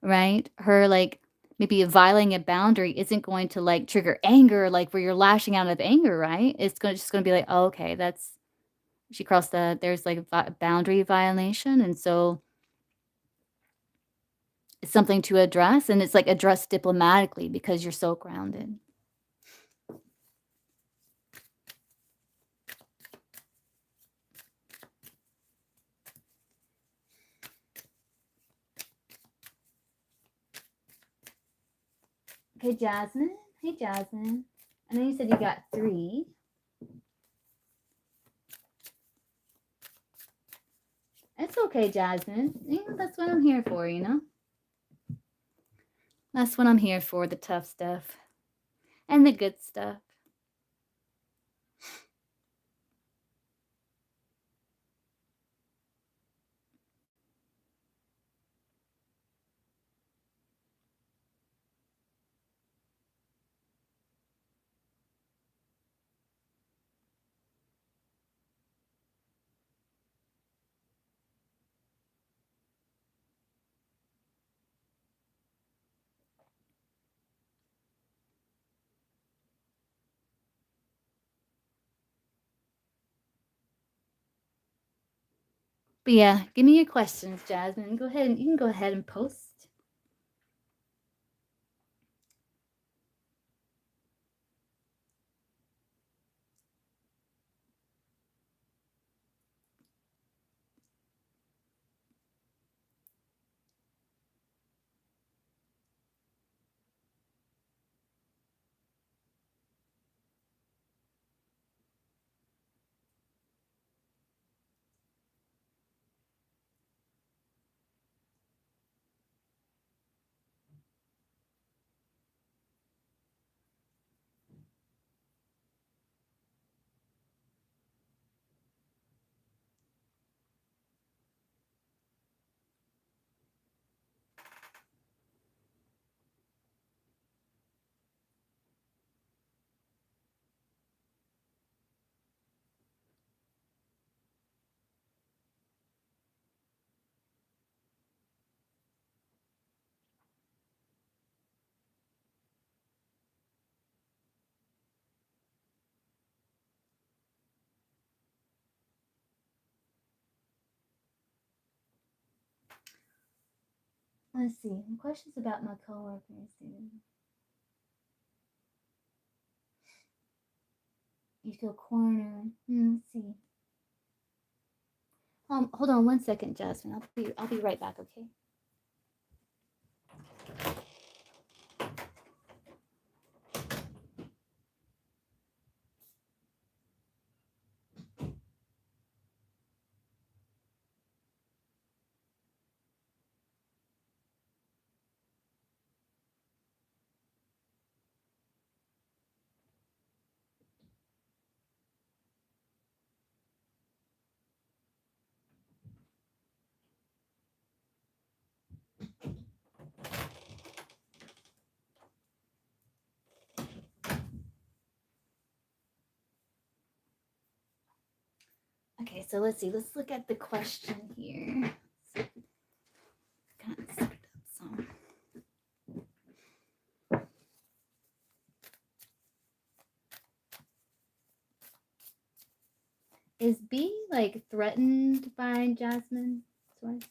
[SPEAKER 1] right, her like maybe violating a boundary isn't going to like trigger anger, like where you're lashing out of anger, right? It's just going to be like, oh, okay, she crossed there's like a boundary violation. And so it's something to address, and it's like addressed diplomatically because you're so grounded. Hey, Jasmine. Hey, Jasmine. I know you said you got 3. It's okay, Jasmine. That's what I'm here for, That's what I'm here for, the tough stuff and the good stuff. But yeah, give me your questions, Jasmine. Go ahead and you can go ahead and post. Let's see. Questions about my coworkers. You feel cornered. Let's see. Hold on 1 second, Jasmine. I'll be right back, okay? Okay, so let's see. Let's look at the question here. Kind of screwed up some. Is B like threatened by Jasmine twice?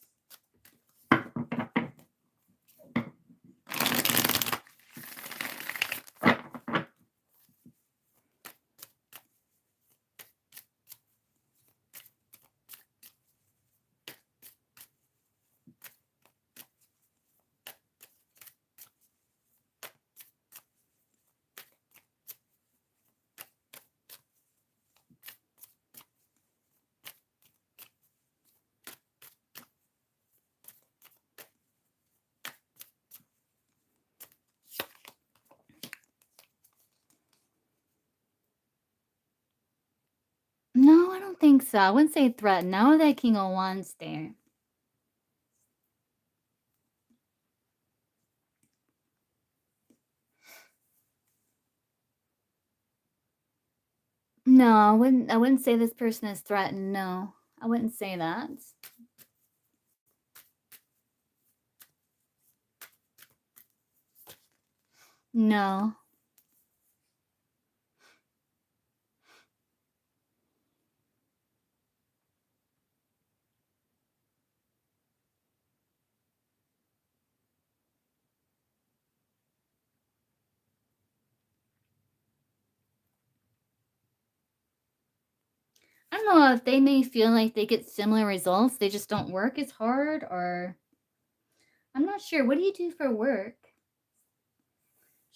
[SPEAKER 1] No, I don't think so. I wouldn't say threatened. Now that King of Wands there. No, I wouldn't say this person is threatened. No. I wouldn't say that. No. I don't know if they may feel like they get similar results. They just don't work as hard, or I'm not sure. What do you do for work?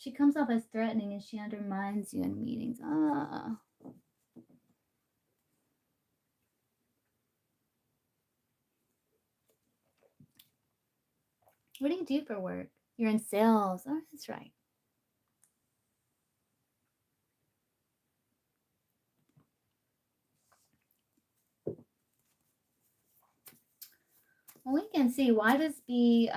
[SPEAKER 1] She comes off as threatening and she undermines you in meetings. Ah. What do you do for work? You're in sales. Oh, that's right. Well, we can see why does B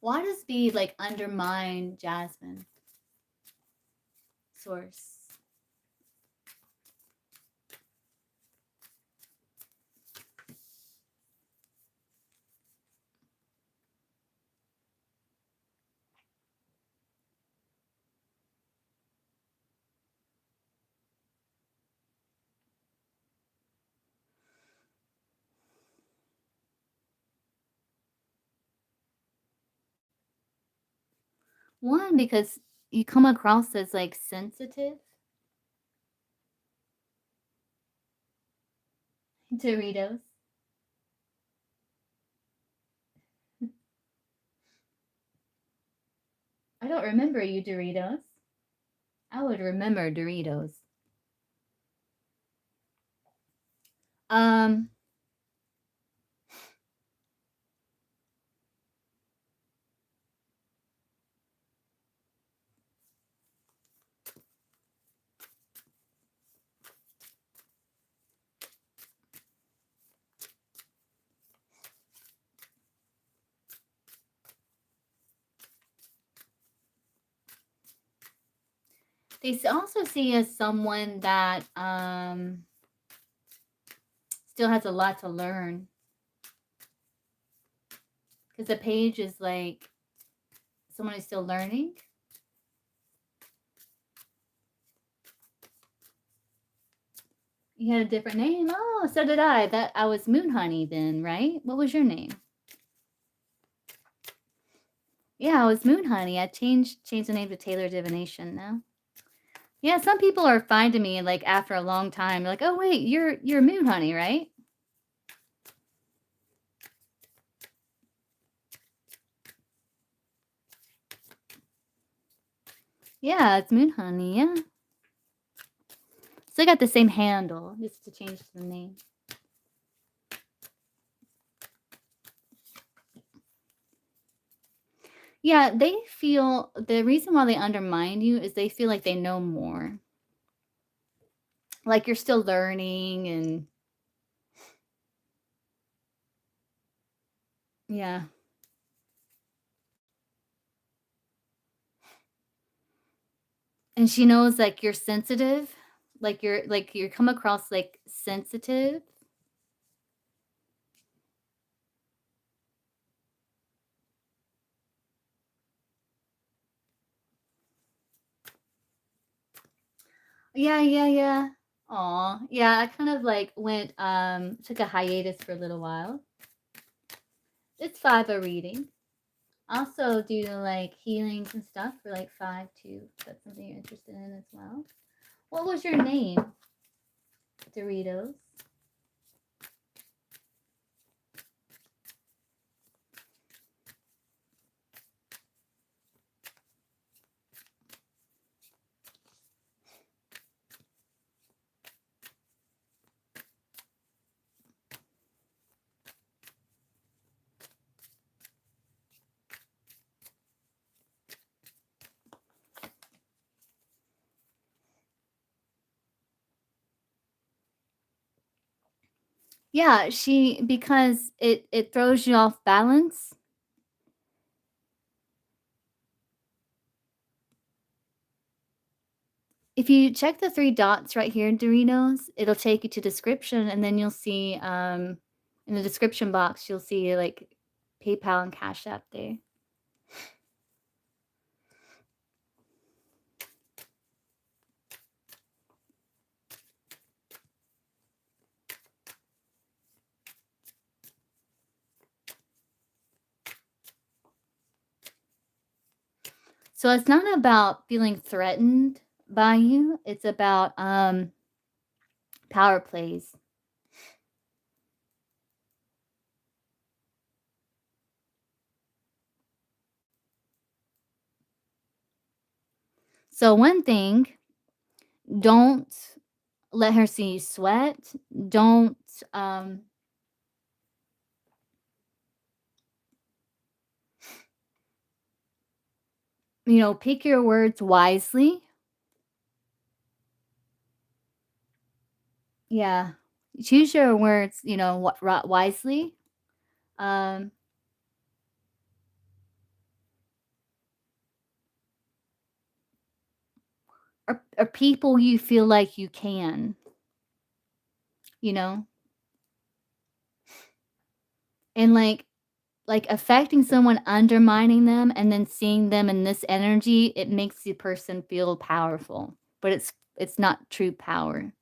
[SPEAKER 1] why does B like undermine Jasmine? Source. One, because you come across as like sensitive. Doritos. I don't remember you, Doritos. I would remember Doritos. Um, they also see as someone that still has a lot to learn. Because the page is like someone who's still learning. You had a different name? Oh, so did I. That I was Moon Honey then, right? What was your name? Yeah, I was Moon Honey. I changed the name to Taylor Divination now. Yeah, some people are finding me like after a long time. Like, oh wait, you're Moon Honey, right? Yeah, it's Moon Honey. Yeah. Still got the same handle, just to change the name. Yeah, they feel the reason why they undermine you is they feel like they know more. Like you're still learning and yeah. And she knows like you're sensitive. Like you come across like sensitive. Yeah, yeah, yeah. Aw. Yeah, I kind of like went took a hiatus for a little while. It's 5 a reading. Also do like healings and stuff for like 5 too. If that's something you're interested in as well. What was your name? Doritos. Yeah, because it throws you off balance. If you check the 3 dots right here in Doritos, it'll take you to description, and then you'll see, in the description box, you'll see, like, PayPal and Cash App there. So it's not about feeling threatened by you, it's about, power plays. So one thing, don't let her see you sweat. Don't, um, pick your words wisely. Yeah. Choose your words, wisely. Um, or people you feel like you can, you know? And like affecting someone, undermining them, and then seeing them in this energy, it makes the person feel powerful, but it's not true power.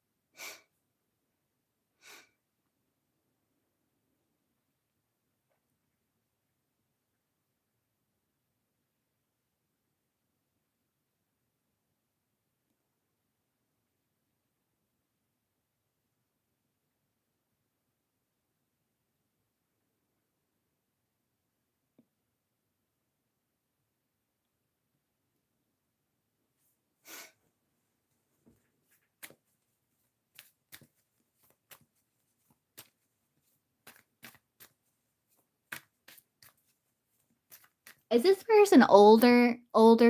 [SPEAKER 1] Is this person older,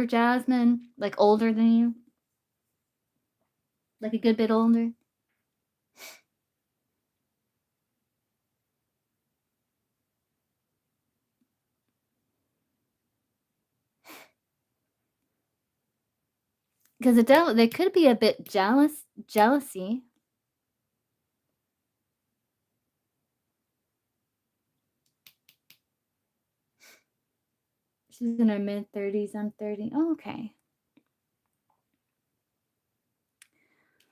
[SPEAKER 1] Jasmine? Like older than you? Like a good bit older? Because the devil, there could be a bit jealousy. She's in her mid-30s, I'm 30. Oh, okay.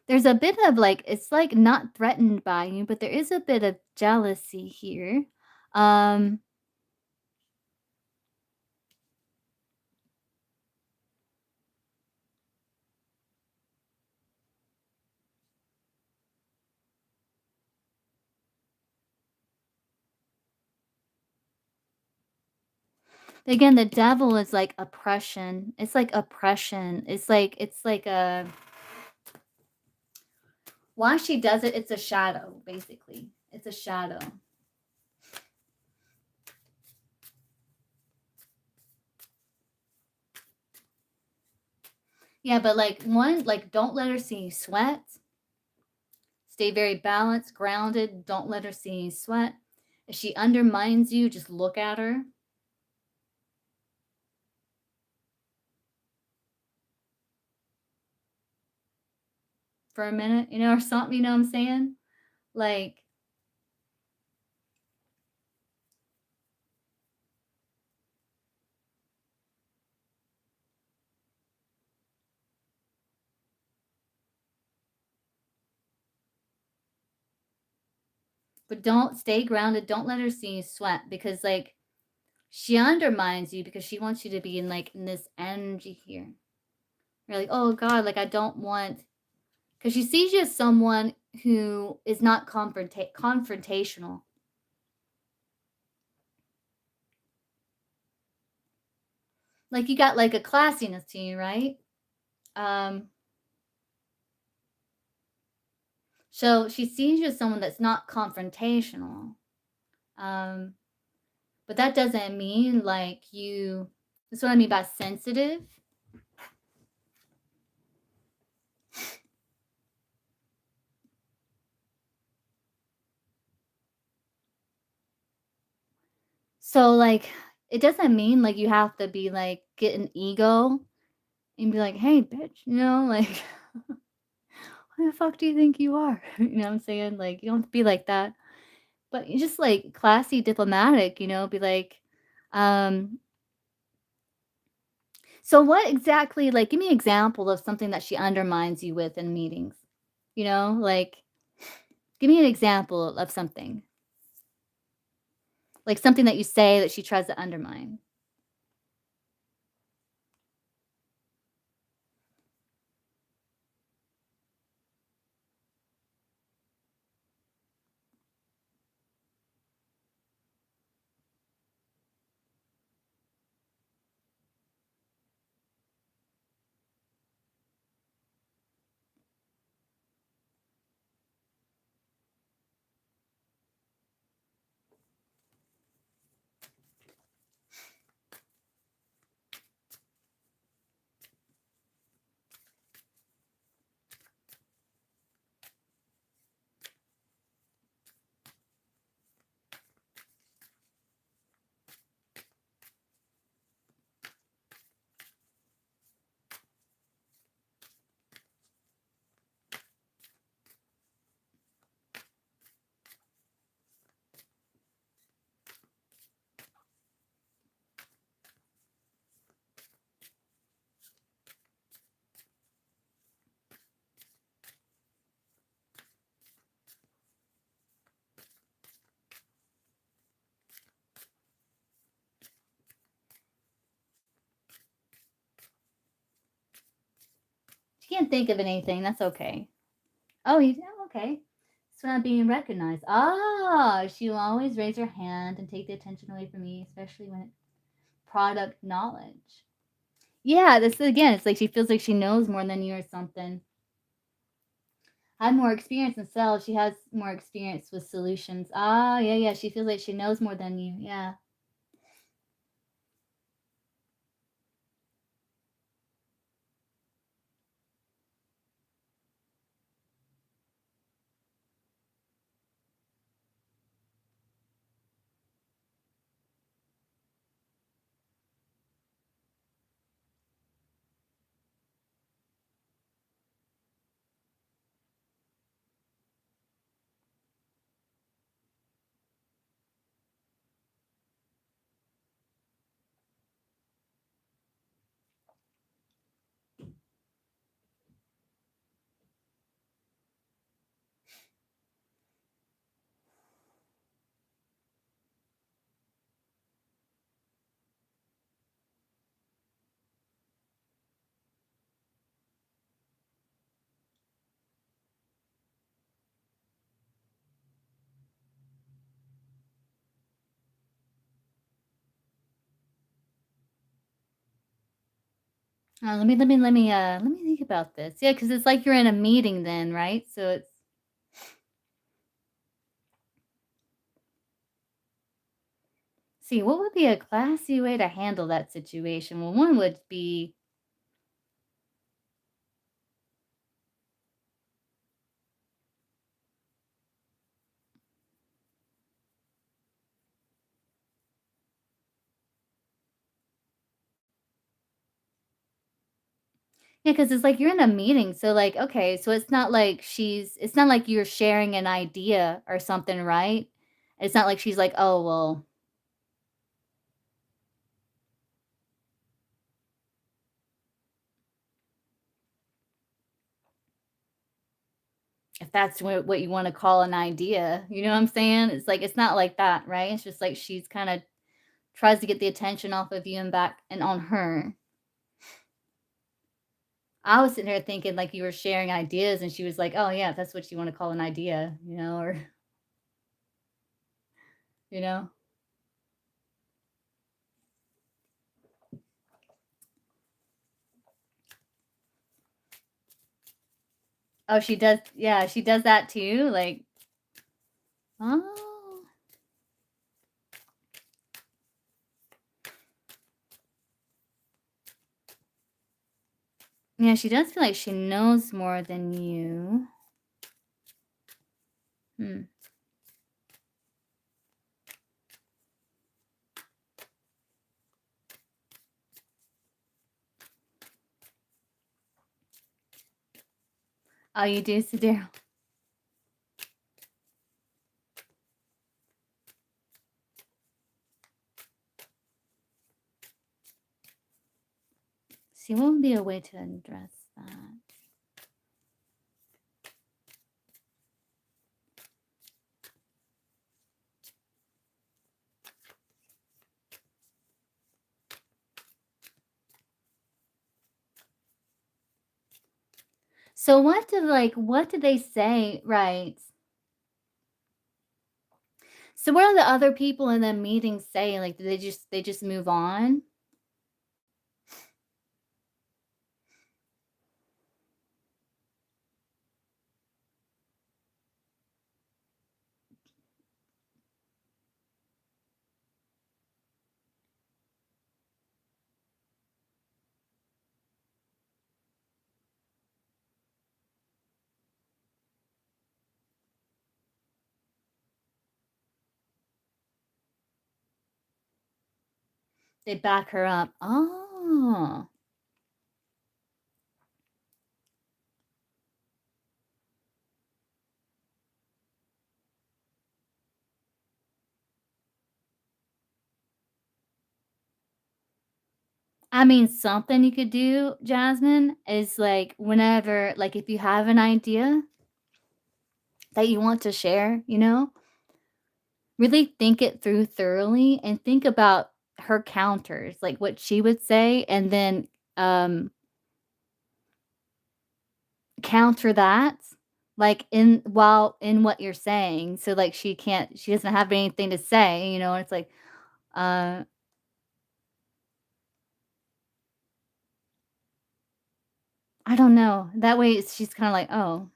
[SPEAKER 1] There's a bit of, like, it's, like, not threatened by you, but there is a bit of jealousy here. Um, Again, the devil is, like, oppression. It's like oppression. It's like a why she does it, it's a shadow, basically. It's a shadow. Yeah, but, like, don't let her see you sweat. Stay very balanced, grounded. Don't let her see you sweat. If she undermines you, just look at her for a minute, or something, you know what I'm saying? Like, but don't stay grounded. Don't let her see you sweat because, like, she undermines you because she wants you to be in this energy here. You're like, oh God, like I don't want, because she sees you as someone who is not confrontational. Like you got like a classiness to you, right? Um, so she sees you as someone that's not confrontational. Um, but that doesn't mean like you. That's what I mean by sensitive. So like, it doesn't mean like you have to be like get an ego and be like, hey, bitch, like, who the fuck do you think you are? You know what I'm saying? Like, you don't have to be like that. But you just like classy, diplomatic, be like, um, so what exactly, like, give me an example of something that she undermines you with in meetings. Like, give me an example of something. Like something that you say that she tries to undermine. can't think of anything. That's okay. Oh, you okay. It's not being recognized. Ah, she will always raise her hand and take the attention away from me, especially when it's product knowledge. Yeah, this again, it's like she feels like she knows more than you or something. Had more experience in sales. She has more experience with solutions. Ah, yeah, yeah. She feels like she knows more than you. Yeah. Let me think about this. Yeah, because it's like you're in a meeting then, right? So it's see, what would be a classy way to handle that situation? Well, one would be yeah, because it's like you're in a meeting. So like, okay, so it's not like you're sharing an idea or something, right? It's not like she's like, oh well, if that's what you want to call an idea, you know what I'm saying? It's like it's not like that, right? It's just like she's kind of tries to get the attention off of you and back and on her. I was sitting there thinking like you were sharing ideas and she was like, "Oh, yeah, that's what you wanna call an idea," or you know? Oh, she does yeah, she does that too? Like, oh. Yeah, she does feel like she knows more than you. Hmm. Oh, you do, Daryl. See, what would be a way to address that? So what did they say right. So what are the other people in the meeting saying? Like, did they just move on? They back her up. Oh. I mean, something you could do, Jasmine, is like whenever, like if you have an idea that you want to share, really think it through thoroughly and think about her counters, like what she would say, and then um counter that, like, in what you're saying, so, like, she doesn't have anything to say, it's like, uh, I don't know. That way, she's kinda like, "Oh."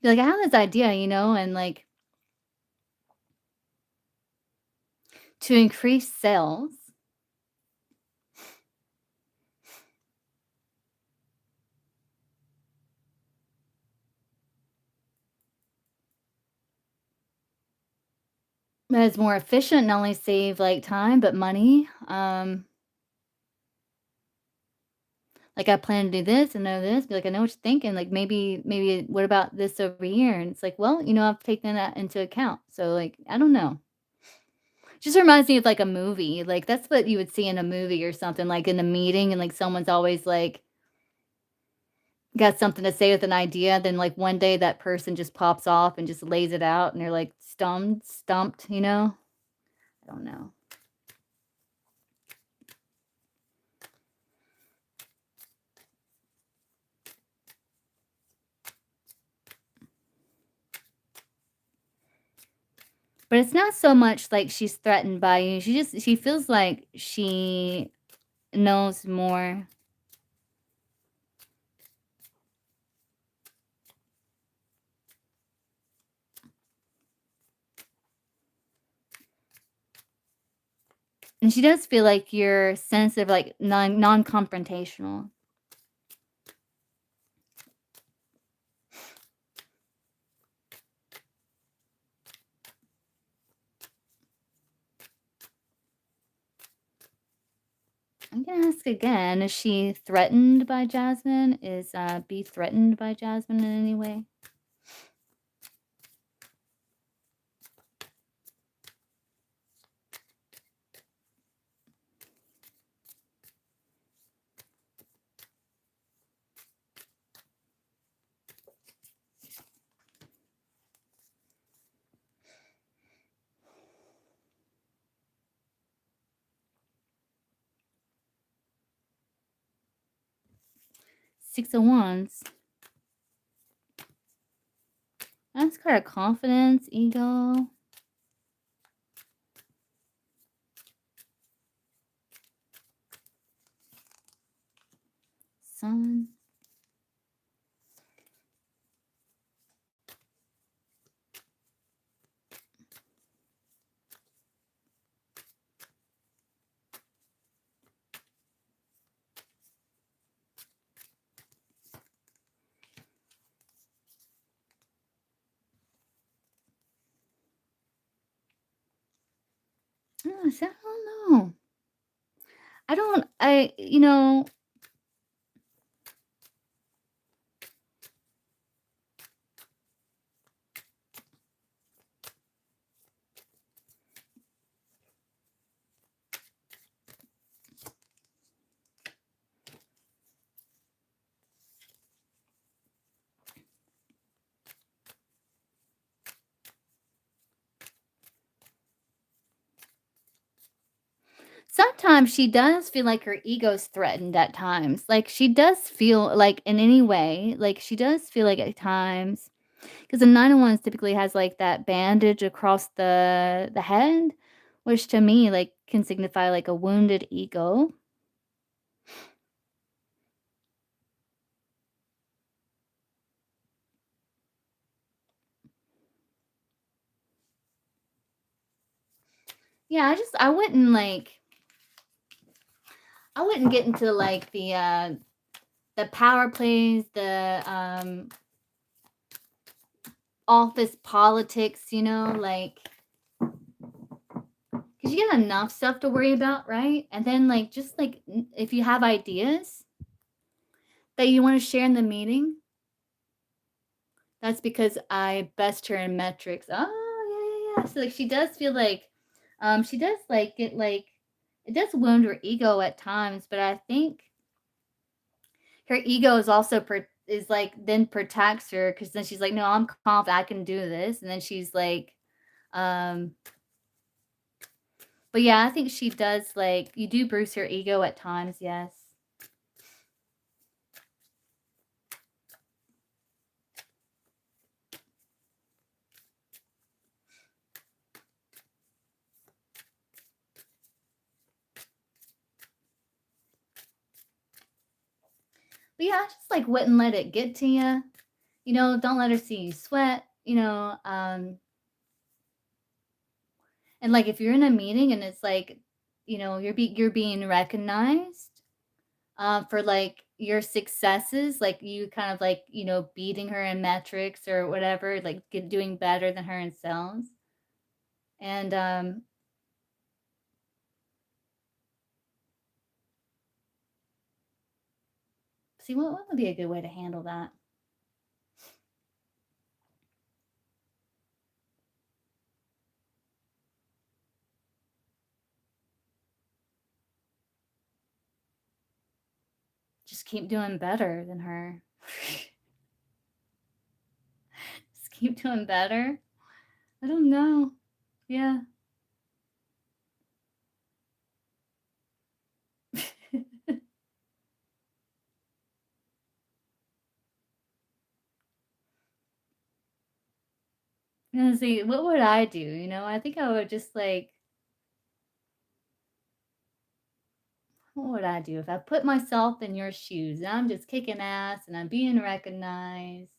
[SPEAKER 1] Be like, "I have this idea," and, like, to increase sales, that is more efficient, not only save, like, time, but money, like, "I plan to do this and know this," be like, "I know what you're thinking, like, maybe what about this over here?" And it's like, "Well, I've taken that into account." So, like, I don't know. Just reminds me of, like, a movie, like, that's what you would see in a movie or something, like, in a meeting, and, like, someone's always, like, got something to say with an idea, then, like, one day that person just pops off and just lays it out, and they're, like, stumped, you know? I don't know. But it's not so much like she's threatened by you, she feels like she knows more. And she does feel like you're sensitive, like, non-confrontational. I'm gonna ask again, is she threatened by Jasmine? Is, be threatened by Jasmine in any way? 6 of Wands. That's kind of confidence, ego, Sun. I don't know. I don't I you know, sometimes she does feel like her ego's threatened at times. Like, she does feel like in any way, like, she does feel like at times, because the 9 of Wands typically has, like, that bandage across the head, which to me, like, can signify, like, a wounded ego. Yeah, I wouldn't get into, like, the power plays, the, office politics, like, 'cause you got enough stuff to worry about, right? And then, like, just, like, if you have ideas that you wanna share in the meeting, that's because I best her in metrics. Oh, yeah, yeah, yeah. So, like, she does feel like, she does, like, get, like, it does wound her ego at times, but I think her ego is also is, like, then protects her, because then she's like, "No, I'm confident I can do this," and then she's like, um But yeah, I think she does, like, you do bruise her ego at times, yes. But yeah, I just, like, wouldn't let it get to you. You know, don't let her see you sweat, you know, and, like, if you're in a meeting and it's, like, you know, you're being recognized, for, like, your successes, like, you kind of, like, you know, beating her in metrics or whatever, like, doing better than her in sales, and, see, what would be a good way to handle that? Just keep doing better than her. Just keep doing better? I don't know. Yeah. And see, what would I do, you know? I think I would just, like, what would I do if I put myself in your shoes and I'm just kicking ass and I'm being recognized?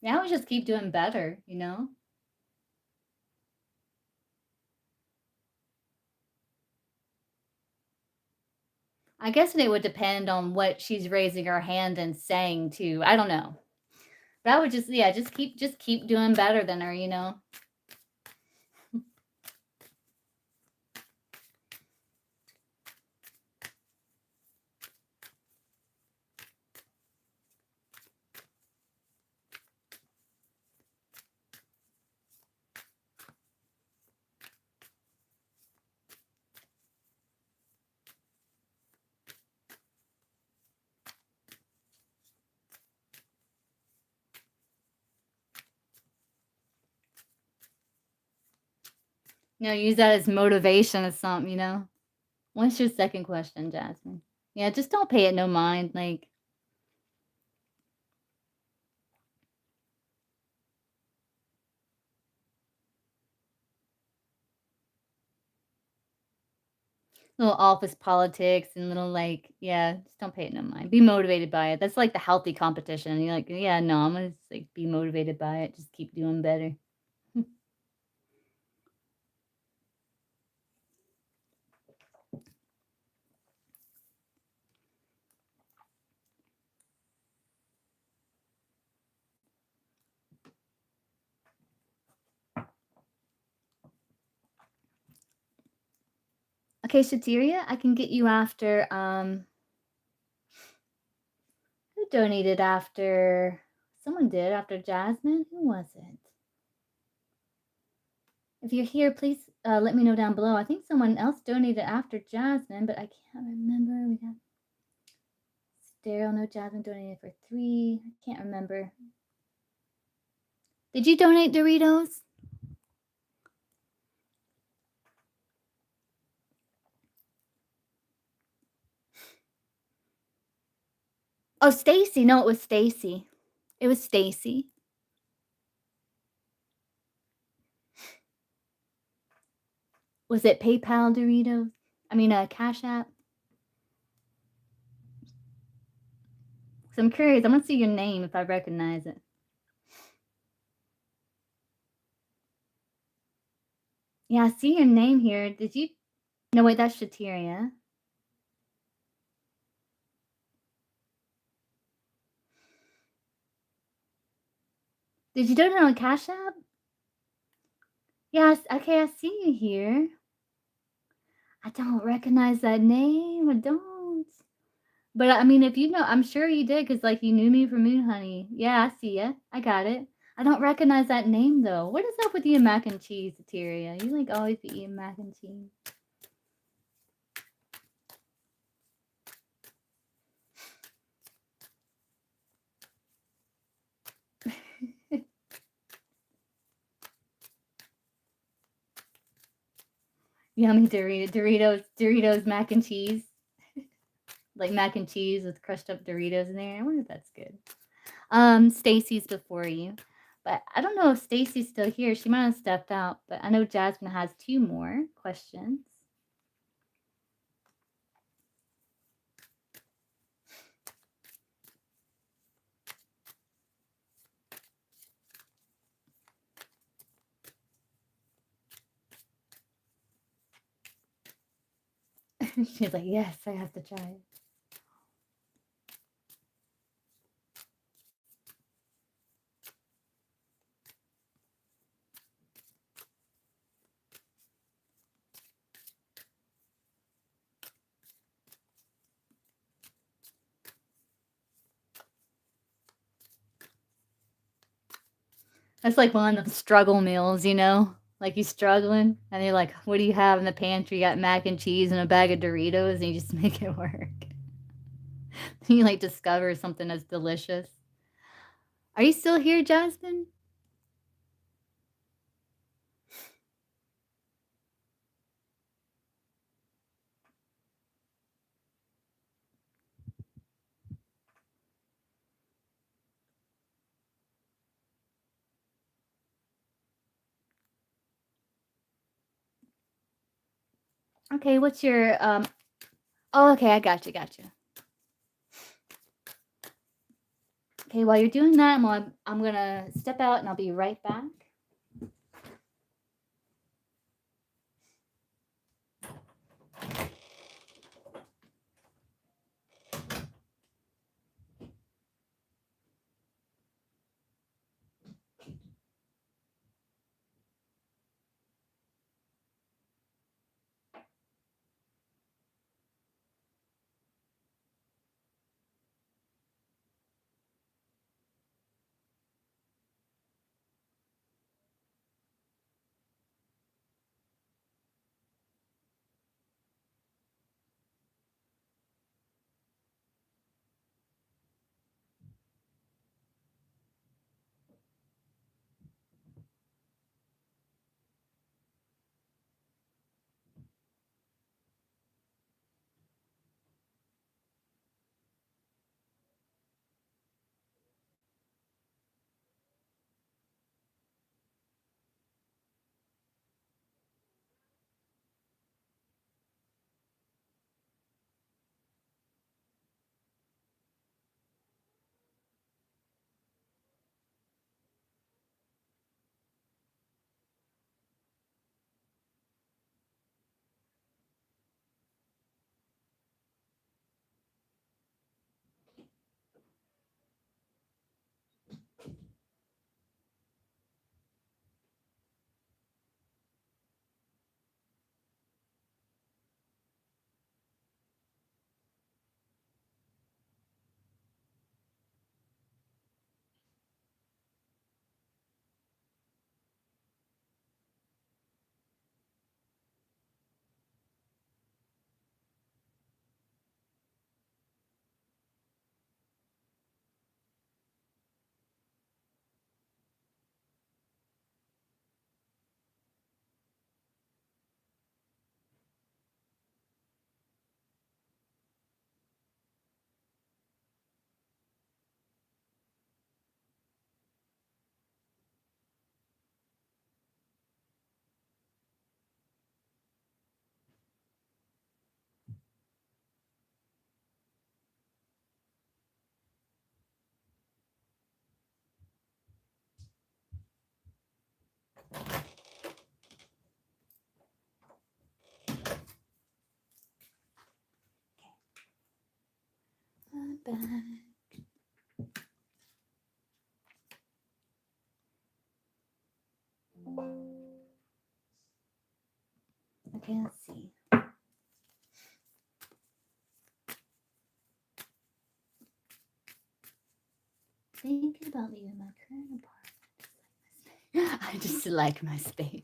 [SPEAKER 1] Yeah, I would just keep doing better, you know? I guess it would depend on what she's raising her hand and saying too. I don't know. But I would just, yeah, just keep doing better than her, you know? You know, use that as motivation or something, you know? What's your second question, Jasmine? Yeah, just don't pay it no mind. Like, little office politics and little, like, yeah, just don't pay it no mind. Be motivated by it. That's like the healthy competition. You're like, yeah, no, I'm gonna just, like, be motivated by it. Just keep doing better. Okay, Shateria, I can get you after, who donated after, someone did after Jasmine? Who was it? If you're here, please, let me know down below. I think someone else donated after Jasmine, but I can't remember. We got Daryl, no, Jasmine donated for 3. I can't remember. Did you donate Doritos? Oh, Stacy. No, it was Stacy. It was Stacy. Was it PayPal Doritos? I mean, Cash App? 'Cause I'm curious. I wanna see your name if I recognize it. Yeah, I see your name here. Did you, no, wait, that's Shateria. Did you donate on Cash App? Yes, okay, I see you here. I don't recognize that name, I don't. But, I mean, if you know, I'm sure you did, cause like, you knew me from Moon Honey. Yeah, I see ya. I got it. I don't recognize that name though. What is up with you and mac and cheese, Eteria? You like always be eating mac and cheese. Yummy Doritos mac and cheese. Like mac and cheese with crushed up Doritos in there. I wonder if that's good. Stacy's before you. But I don't know if Stacy's still here. She might have stepped out, but I know Jasmine has 2 more questions. She's like, yes, I have to try it. That's like one of the struggle meals, you know? Like you're struggling, and you're like, what do you have in the pantry? You got mac and cheese and a bag of Doritos, and you just make it work. You like discover something that's delicious. Are you still here, Jasmine? Okay, what's your oh, okay, I got you, got you. Okay, while you're doing that, I'm gonna step out and I'll be right back. to like my space.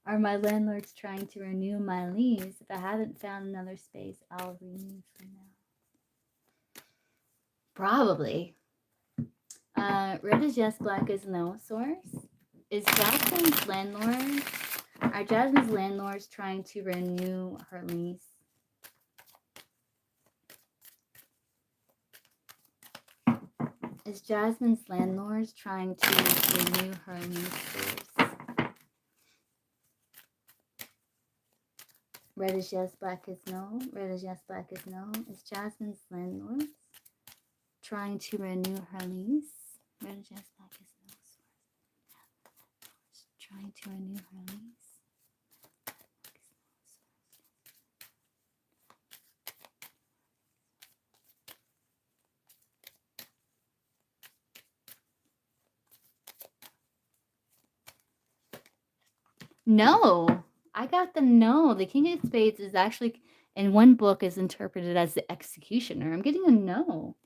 [SPEAKER 1] Are my landlords trying to renew my lease? If I haven't found another space, I'll renew for now. Probably. Red is yes, black is no source. Is Jasmine's landlord, are Jasmine's landlords trying to renew her lease? Is Jasmine's landlords trying to renew her lease? Red is yes, black is no. Red is yes, black is no. Is Jasmine's landlords trying to renew her lease? Red is yes, black is no. Trying to renew her lease. No, I got the no. The King of Spades is actually, in one book, is interpreted as the executioner. I'm getting a no.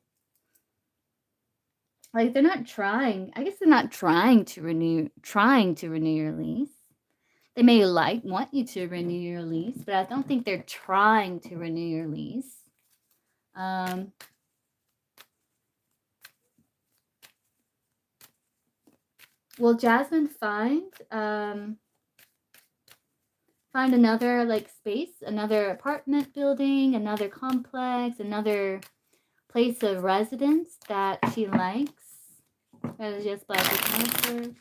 [SPEAKER 1] Like, they're not trying. I guess they're not trying to renew your lease. They may want you to renew your lease, but I don't think they're trying to renew your lease. Will Jasmine find another like space, another apartment building, another complex, another place of residence that she likes? That is just black is no source.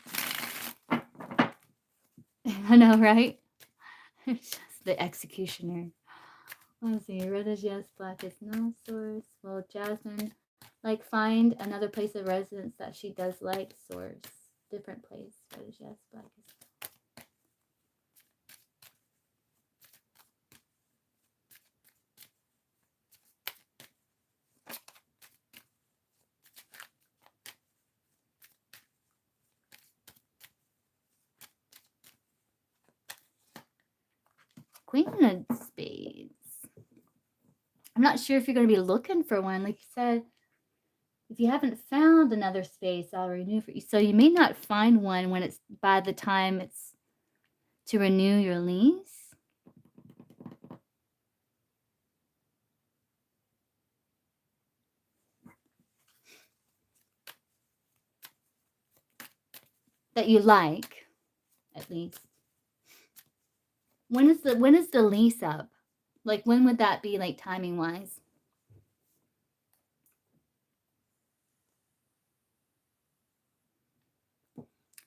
[SPEAKER 1] I know, right? It's just the executioner. Let's see. Red is yes, black is no source. Will Jasmine like find another place of residence that she does like? Source. Different place. Red is yes, black is no. Queen of Spades. I'm not sure if you're going to be looking for one. Like you said, if you haven't found another space, I'll renew for you. So you may not find one when it's by the time it's to renew your lease. That you like, at least. When is the lease up? Like, when would that be, like, timing wise?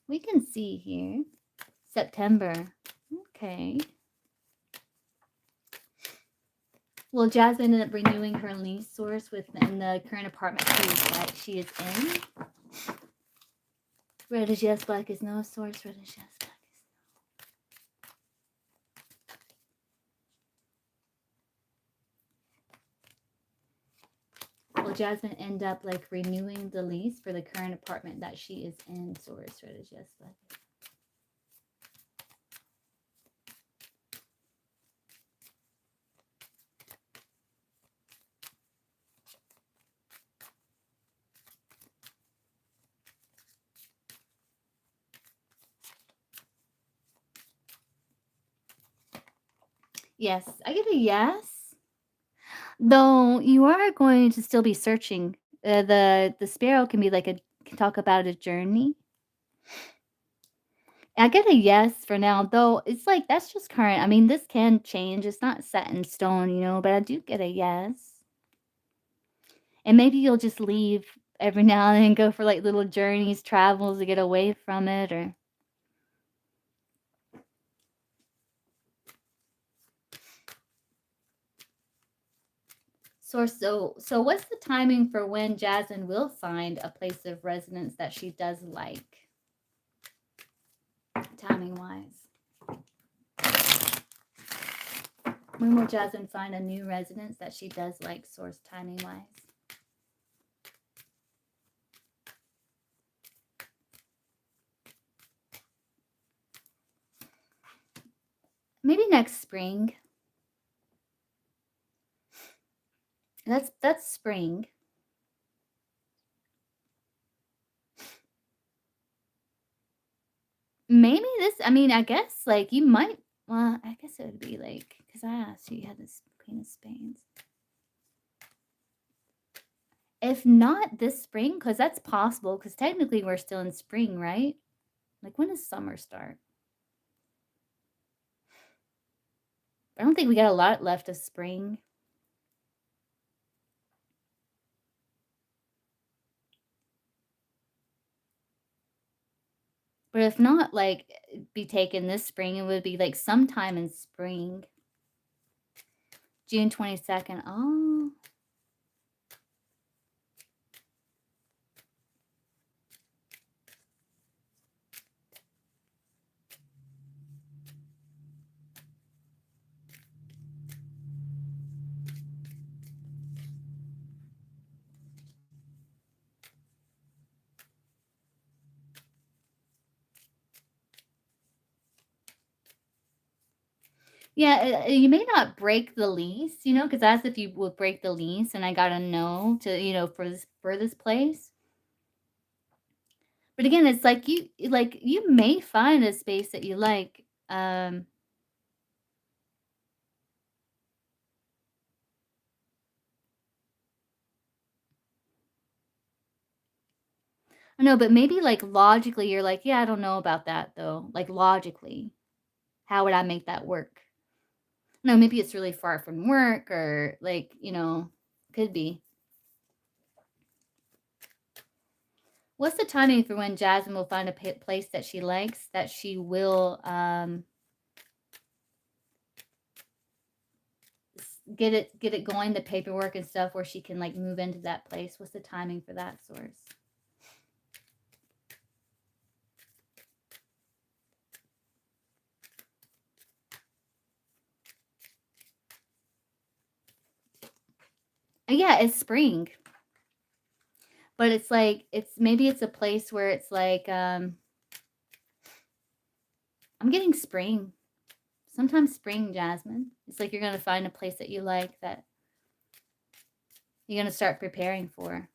[SPEAKER 1] We can see here. September. Okay. Will Jasmine end up renewing her lease source within the current apartment she is in? Red is yes, black is no source. Red is yes, black is no. Will Jasmine end up like renewing the lease for the current apartment that she is in? Source. Red is yes, black is no. Yes, I get a yes. Though you are going to still be searching. The sparrow can be like can talk about a journey. I get a yes for now, though it's like that's just current. I mean, this can change. It's not set in stone, but I do get a yes. And maybe you'll just leave every now and then, go for like little journeys, travels to get away from it, or source. So what's the timing for when Jasmine will find a place of residence that she does like? Timing wise. When will Jasmine find a new residence that she does like, source, timing wise? Maybe next spring. That's spring. Maybe this, I mean, I guess, like, you might, well, I guess it would be like, because I asked you, you had this Queen of Spades. If not this spring, because that's possible, because technically we're still in spring, right? Like, when does summer start? I don't think we got a lot left of spring. But if not, like, be taken this spring, it would be, like, sometime in spring. June 22nd. Oh. Yeah, you may not break the lease, because as if you would break the lease, and I got a no to, for this place. But again, it's like you may find a space that you like. I know, but maybe like logically, you're like, yeah, I don't know about that though. Like logically, how would I make that work? No, maybe it's really far from work, or like, could be. What's the timing for when Jasmine will find a place that she likes, that she will get it going, the paperwork and stuff, where she can like move into that place? What's the timing for that, source? Yeah, it's spring. But it's like, it's a place where it's like, I'm getting spring. Sometimes spring, Jasmine. It's like you're gonna find a place that you like, that you're gonna start preparing for.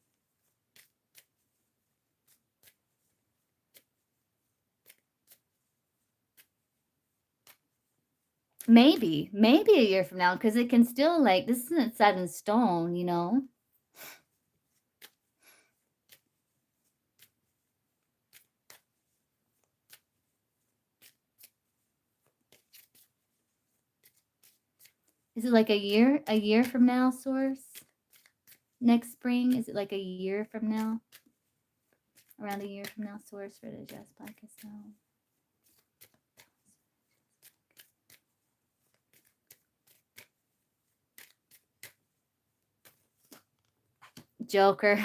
[SPEAKER 1] Maybe a year from now, because it can still, like, this isn't set in stone. Is it like a year from now, source? Next spring? Is it like a year from now? Around a year from now, source, for the Jazz Podcast now. Joker.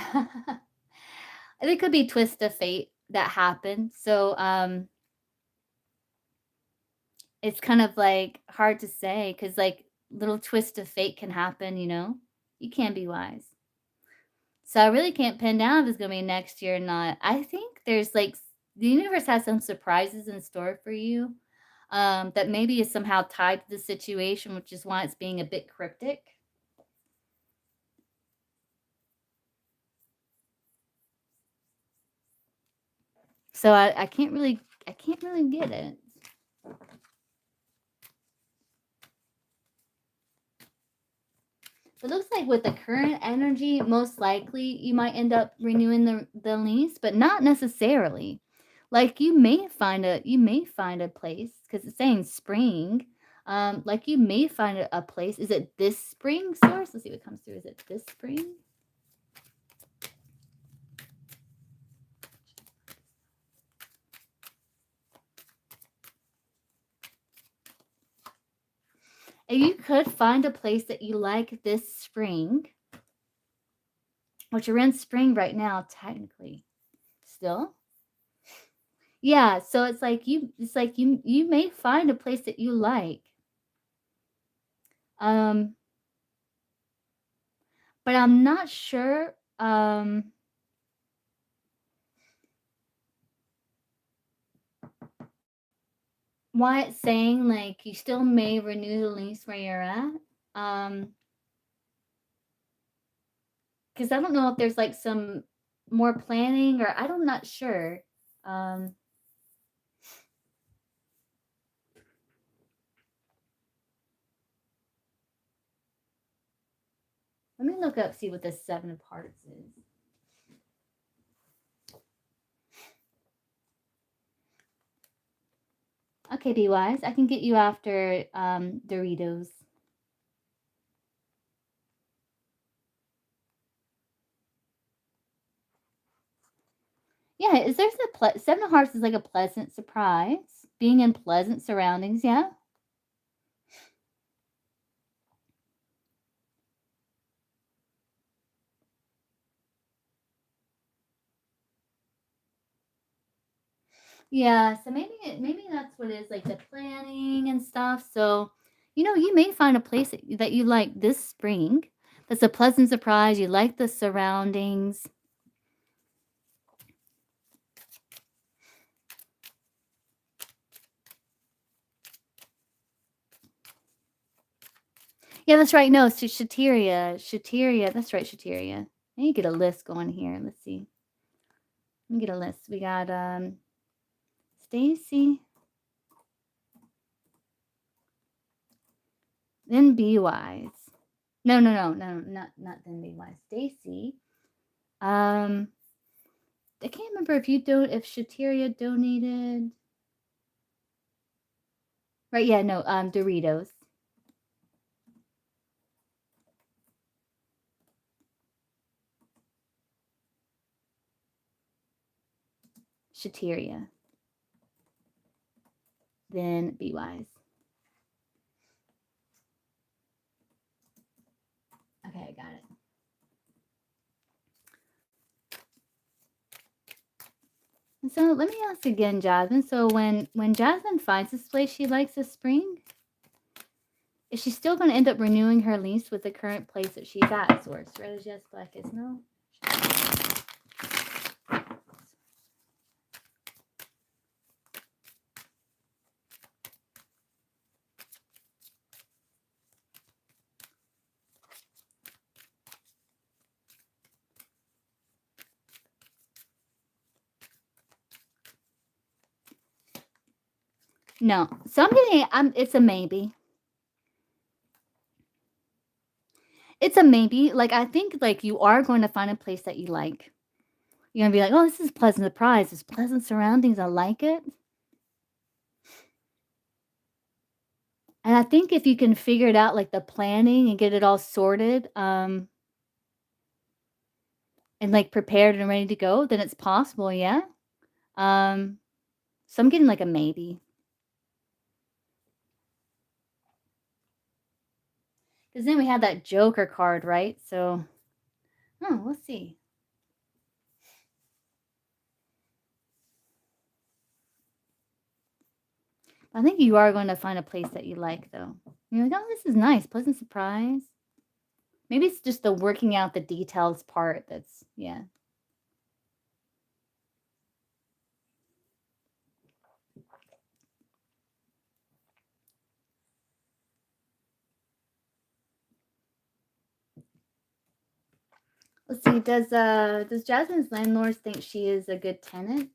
[SPEAKER 1] It could be twist of fate that happened. So it's kind of like hard to say, because like little twist of fate can happen. You can't be wise. So I really can't pin down if it's gonna be next year or not. I think there's like the universe has some surprises in store for you, that maybe is somehow tied to the situation, which is why it's being a bit cryptic. So I can't really get it. It looks like with the current energy, most likely you might end up renewing the lease, but not necessarily. Like you may find a place, because it's saying spring. Like you may find a place. Is it this spring, source? Let's see what comes through. Is it this spring? And you could find a place that you like this spring, which you're in spring right now, technically. Still? Yeah, so it's like you may find a place that you like. Um, but I'm not sure why it's saying like you still may renew the lease where you're at. Because I don't know if there's like some more planning, or I'm not sure. Um, Let me look up, see what the 7 of Hearts is. Okay, Be Wise. I can get you after Doritos. Yeah, is there's a 7 of Hearts is like a pleasant surprise. Being in pleasant surroundings, yeah. Yeah, so maybe that's what it is, like the planning and stuff. So, you may find a place that you like this spring. That's a pleasant surprise. You like the surroundings. Yeah, that's right. No, it's Shateria. Shateria. That's right, Shateria. I need to get a list going here. Let's see. Let me get a list. We got Stacy. Then Be Wise. No, not then Be Wise. Stacy. I can't remember if Shateria donated. Right, yeah, no, Doritos. Shateria. Then Be Wise. Okay, I got it. And so let me ask again, Jasmine. So when Jasmine finds this place she likes this spring, is she still going to end up renewing her lease with the current place that she's at? Source. Red is yes, black is no. No. So it's a maybe. It's a maybe. Like, I think, like, you are going to find a place that you like. You're going to be like, oh, this is a pleasant surprise. There's pleasant surroundings. I like it. And I think if you can figure it out, like the planning and get it all sorted, and like prepared and ready to go, then it's possible, yeah. So I'm getting like a maybe. Because then we have that Joker card, right? So, we'll see. I think you are going to find a place that you like, though. You're like, oh, this is nice, pleasant surprise. Maybe it's just the working out the details part that's, yeah. Let's see. Does Jasmine's landlord think she is a good tenant?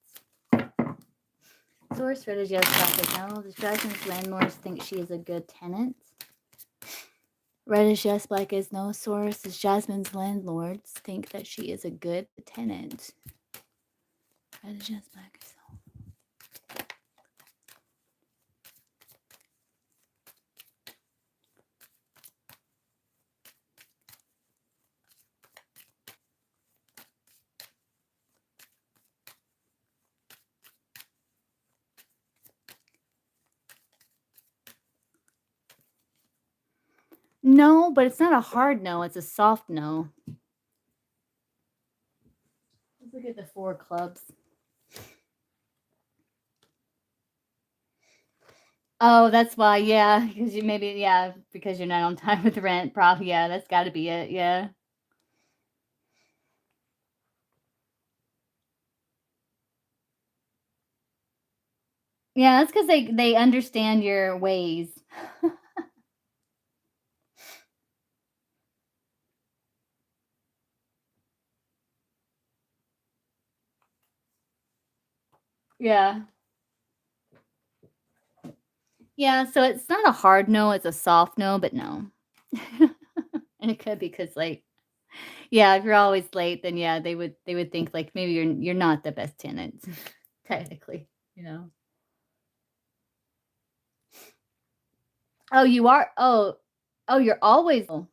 [SPEAKER 1] Source, red is yes, black is no. Does Jasmine's landlord think she is a good tenant? Red is yes, black is no. Source, does Jasmine's landlords think that she is a good tenant? Red is yes, black is no. No, but it's not a hard no. It's a soft no. Let's look at the 4 clubs. Oh, that's why, yeah. Because you're not on time with rent. Probably, yeah. That's got to be it. Yeah. Yeah, that's because they understand your ways. Yeah. Yeah, so it's not a hard no, it's a soft no, but no. And it could be because, like, Yeah, if you're always late, then yeah, they would think like maybe you're not the best tenant, technically, you know? Oh, you are? Oh, you're always oh,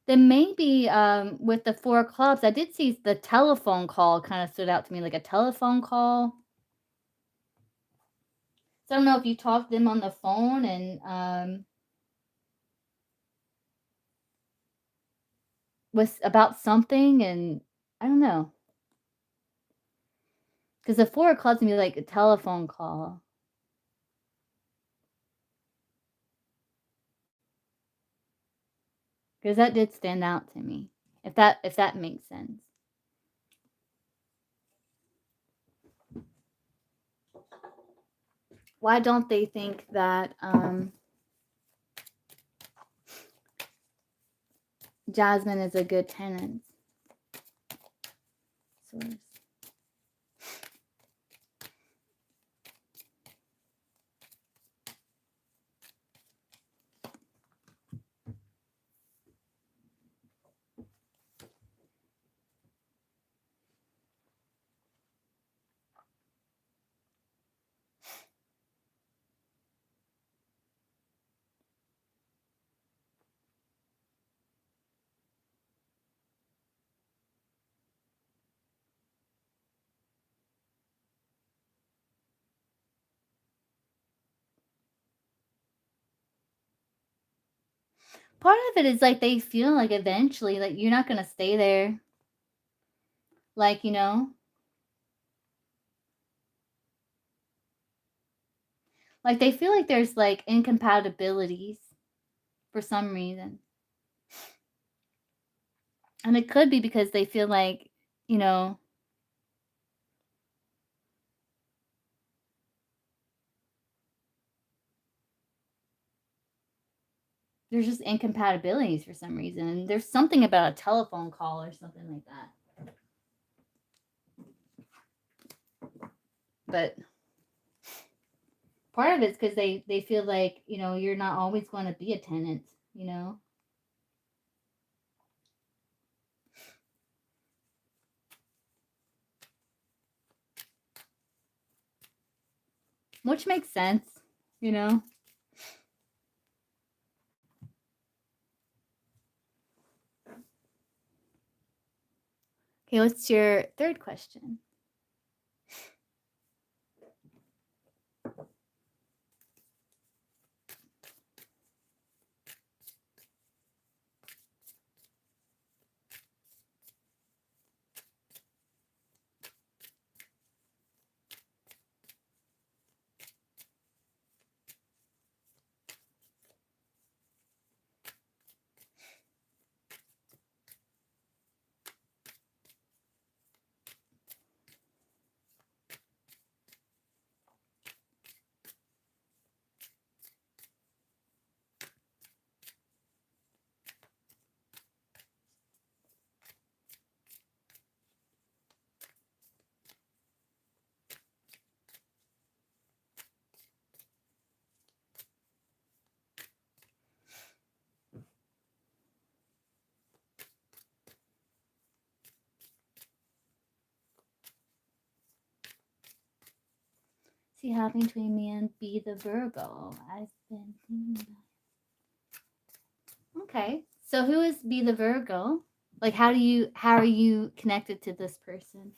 [SPEAKER 1] then maybe, with the 4 clubs, I did see the telephone call kinda stood out to me, like a telephone call. So I don't know if you talked to them on the phone and, was about something and I don't know, because the 4 clubs can be like a telephone call, because that did stand out to me, if that makes sense. Why don't they think that, Jasmine is a good tenant source? Part of it is, like, they feel like eventually, like, you're not gonna stay there, like, like, they feel like there's, like, incompatibilities for some reason, and it could be because they feel like, you know, there's just incompatibilities for some reason, and there's something about a telephone call or something like that, but part of it's because they feel like, you're not always gonna be a tenant, you know? Which makes sense, you know? Okay, what's your 3rd question? See happening between me and be the Virgo. I've been thinking about. Okay. So who is be the Virgo? Like how are you connected to this person?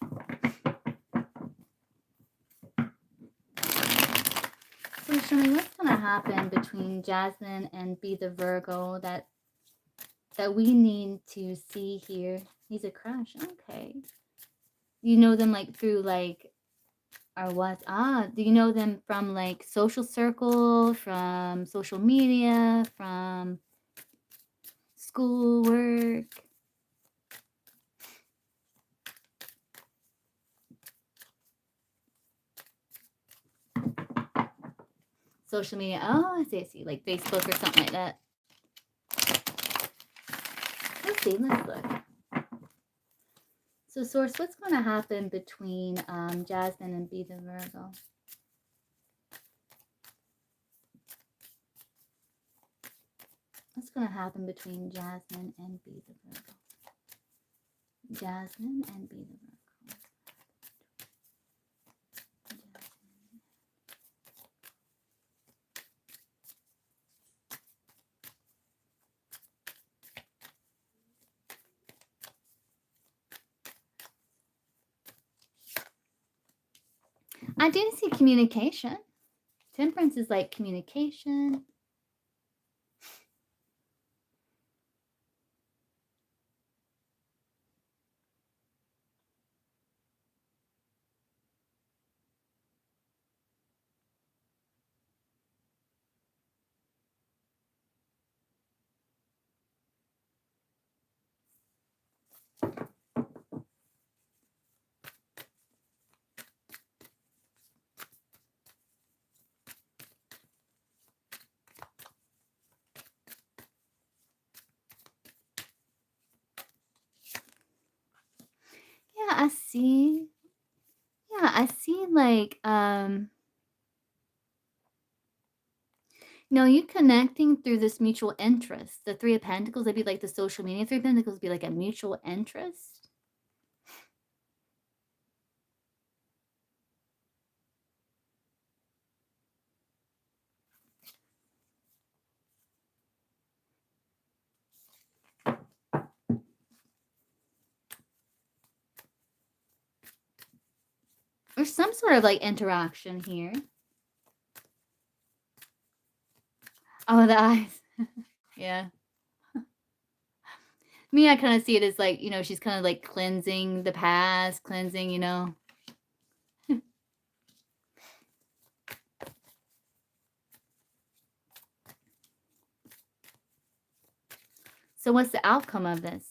[SPEAKER 1] So show me what's gonna happen between Jasmine and be the Virgo that we need to see here. He's a crush. Okay. You know them like through like or what? Do you know them from like social circle, from social media, from school work? Social media. Oh, I see, I see. Like Facebook or something like that. Let's see, let's look. So, Source, what's going to happen between Jasmine and Be the Virgo? What's going to happen between Jasmine and Be the Virgo? Jasmine and Be the Virgo. I do see communication. Temperance is like communication. Yeah, I see. Yeah, I see like you connecting through this mutual interest. The Three of Pentacles, they'd be like the social media. Three of Pentacles would be like a mutual interest. There's some sort of like interaction here. Oh, the eyes. Yeah. Me, I kind of see it as like, she's kind of like cleansing the past, cleansing. So what's the outcome of this?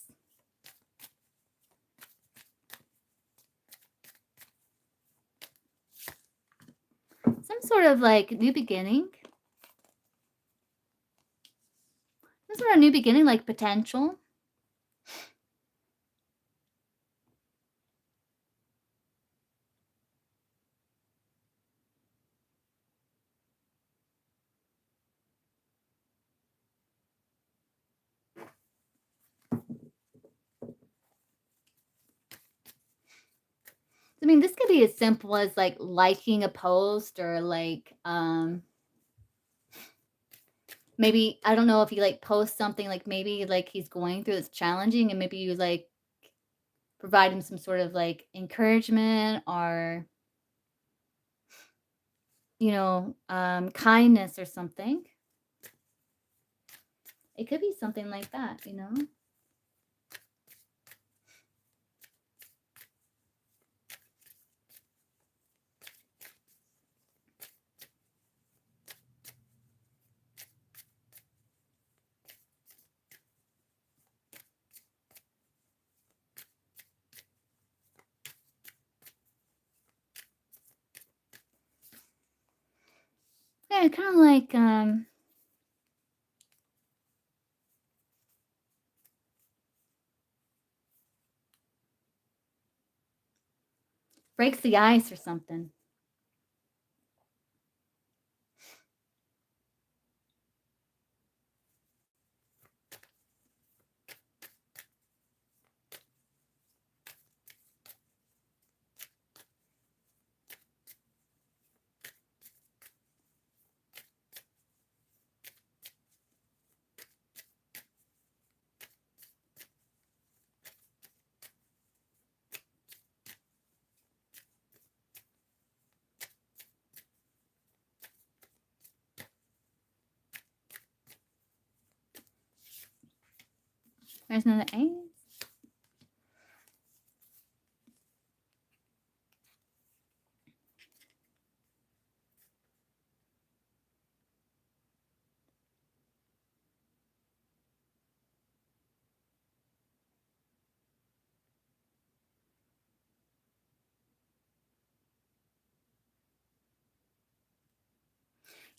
[SPEAKER 1] Some sort of like new beginning. Some sort of new beginning, like potential. I mean, this could be as simple as like liking a post or like maybe, I don't know if you like post something like maybe like he's going through it's challenging and maybe you like provide him some sort of like encouragement or kindness or something. It could be something like that. Yeah, kind of like breaks the ice or something. There's another ace.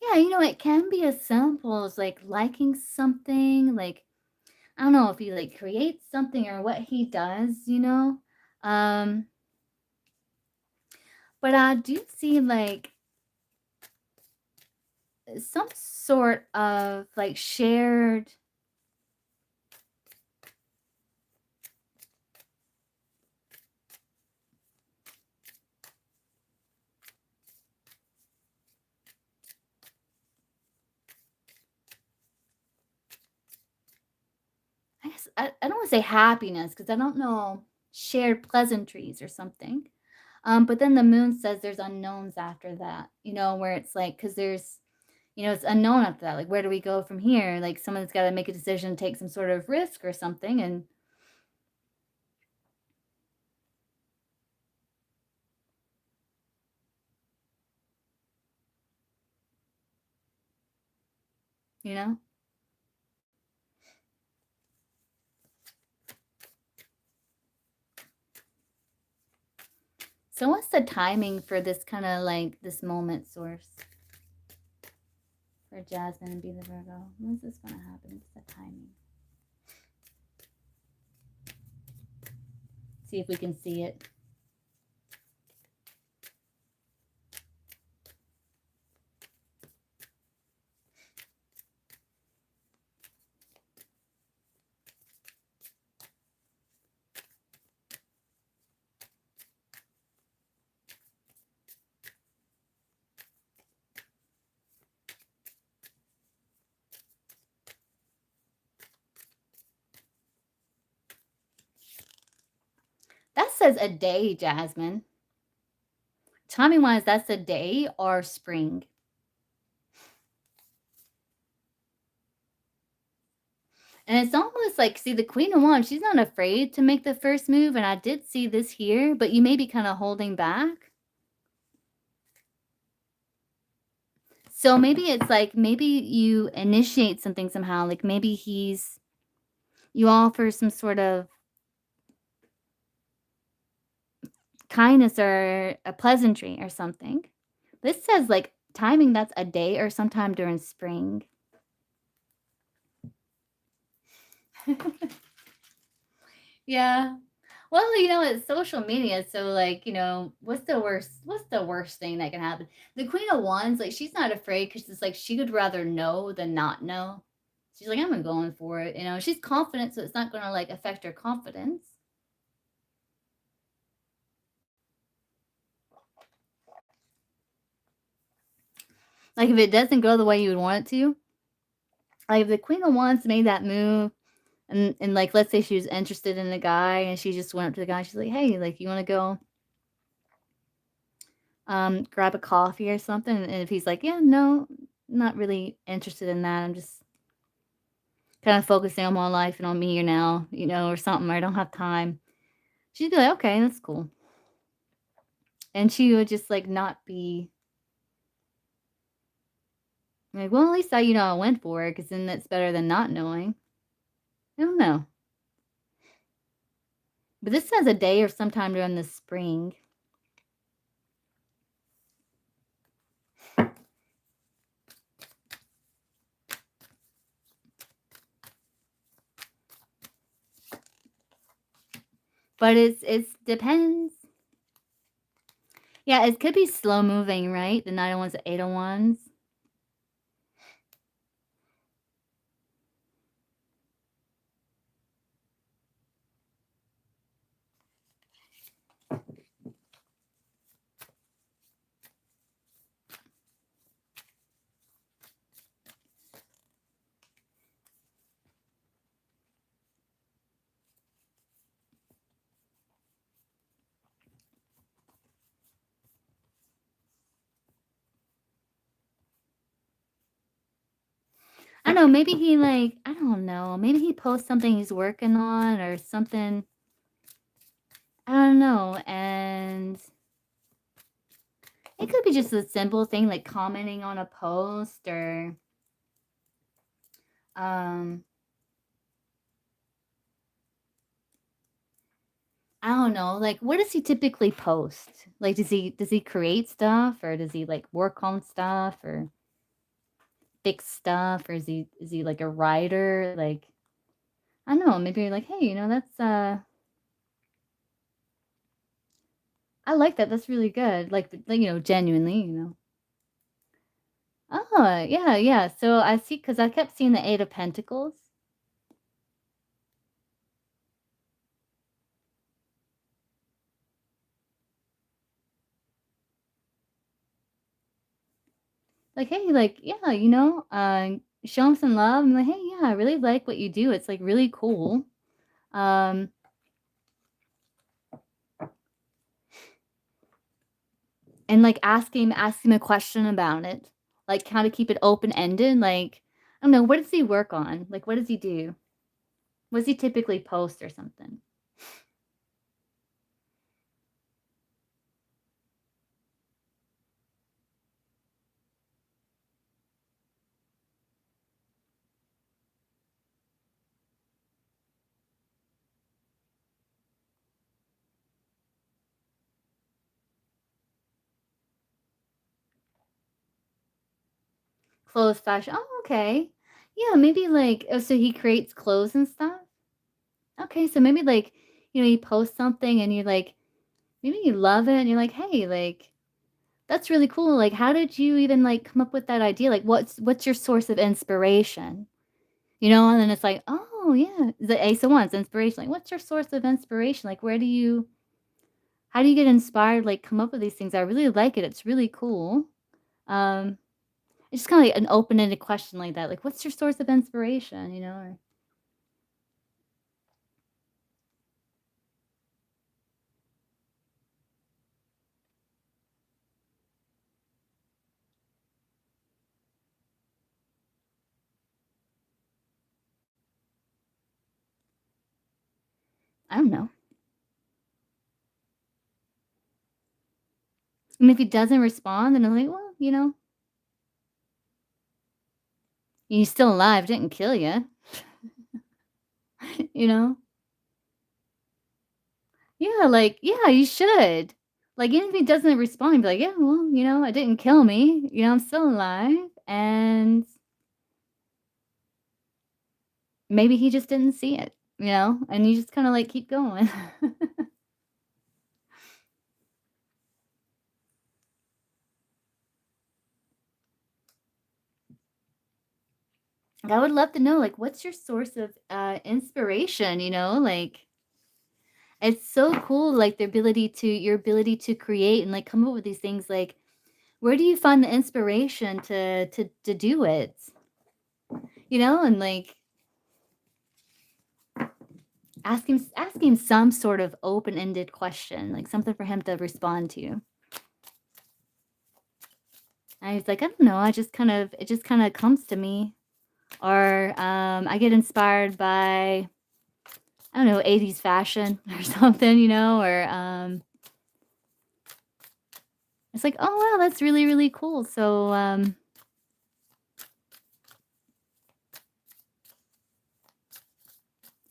[SPEAKER 1] Yeah, it can be as simple as like liking something, like I don't know if he like creates something or what he does. Um, but I do see like some sort of like shared I don't wanna say happiness because I don't know, shared pleasantries or something. But then the moon says there's unknowns after that, where it's like, because it's unknown after that. Like, where do we go from here? Like, someone's got to make a decision, take some sort of risk or something. And, you know? So, what's the timing for this kind of like this moment source for Jasmine and Be the Virgo? When's this going to happen? What's the timing? See if we can see it. That says a day, Jasmine. Timing wise, that's a day or spring. And it's almost like, see, the Queen of Wands, she's not afraid to make the first move. And I did see this here, but you may be kind of holding back. So maybe it's like, maybe you initiate something somehow. Like maybe you offer some sort of kindness or a pleasantry or something. This says like timing, that's a day or sometime during spring. Yeah. Well, it's social media, so like, what's the worst thing that can happen? The Queen of Wands, like she's not afraid because it's like she would rather know than not know. She's like, I'm going for it. She's confident, so it's not gonna like affect her confidence. Like if it doesn't go the way you would want it to, like if the Queen of Wands made that move and like let's say she was interested in a guy and she just went up to the guy, she's like, hey, like you wanna go grab a coffee or something? And if he's like, yeah, no, not really interested in that. I'm just kind of focusing on my life and on me now, or something. I don't have time. She'd be like, okay, that's cool. And she would just like not be like, well, at least I went for it because then that's better than not knowing. I don't know. But this says a day or sometime during the spring. But it's depends. Yeah, it could be slow moving, right? The 9 of Wands, the 8 of Wands. I don't know, maybe he like, I don't know, maybe he posts something he's working on or something. I don't know. And it could be just a simple thing like commenting on a post or um I don't know, like what does he typically post? Like does he create stuff or does he like work on stuff or fix stuff or is he like a writer? Like I don't know, maybe you're like, hey, that's I like that. That's really good. Like genuinely. Oh, yeah, yeah. So I see because I kept seeing the 8 of Pentacles. Like, hey, like, yeah, show him some love. I'm like, hey, yeah, I really like what you do. It's like really cool. Um, and like ask him a question about it, like kind of keep it open ended. Like, I don't know, what does he work on? Like, what does he do? What does he typically post or something? Clothes fashion. Oh, okay. Yeah, maybe like, oh, so he creates clothes and stuff. Okay, so maybe like, you post something and you're like, maybe you love it and you're like, hey, like, that's really cool. Like, how did you even like come up with that idea? Like, what's your source of inspiration? And then it's like, oh yeah, the Ace of Wands, inspiration. Like, what's your source of inspiration? Like, how do you get inspired? Like, come up with these things. I really like it. It's really cool. Um, it's just kind of like an open-ended question like that. Like, what's your source of inspiration? Or I don't know. And if he doesn't respond, then I'm like, well, you're still alive. It didn't kill you. you know? Yeah, like, yeah, you should. Like, even if he doesn't respond, be like, yeah, well, it didn't kill me. I'm still alive. And maybe he just didn't see it, and you just kind of like keep going. I would love to know, like, what's your source of inspiration? Like, it's so cool, like your ability to create and like come up with these things. Like, where do you find the inspiration to do it? And like asking some sort of open-ended question, like something for him to respond to. And he's like, I don't know, it just kind of comes to me, or I get inspired by, I don't know, 80s fashion or something, or it's like, oh wow, that's really really cool. So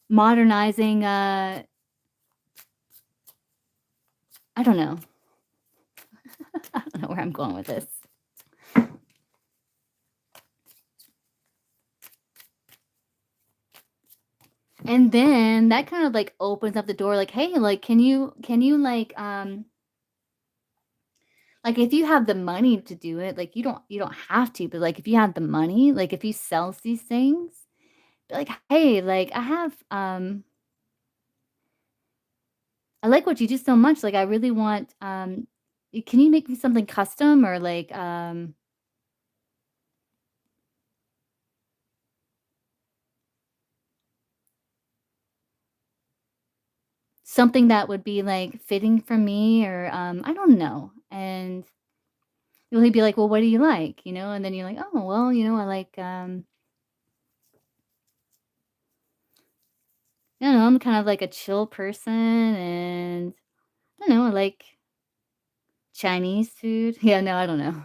[SPEAKER 1] modernizing, I don't know. I don't know where I'm going with this. And then that kind of like opens up the door, like, hey, like, can you like, if you have the money to do it, like, you don't have to, but, like, if you have the money, like, if he sells these things, be like, "Hey, like, I like what you do so much, like, I really want, can you make me something custom or, like, something that would be, like, fitting for me?" Or, I don't know, and he'll be like, "Well, what do you like?" And then you're like, "Oh, well, I like, I don't know, I'm kind of like a chill person, and I don't know, I like Chinese food." Yeah, no, I don't know.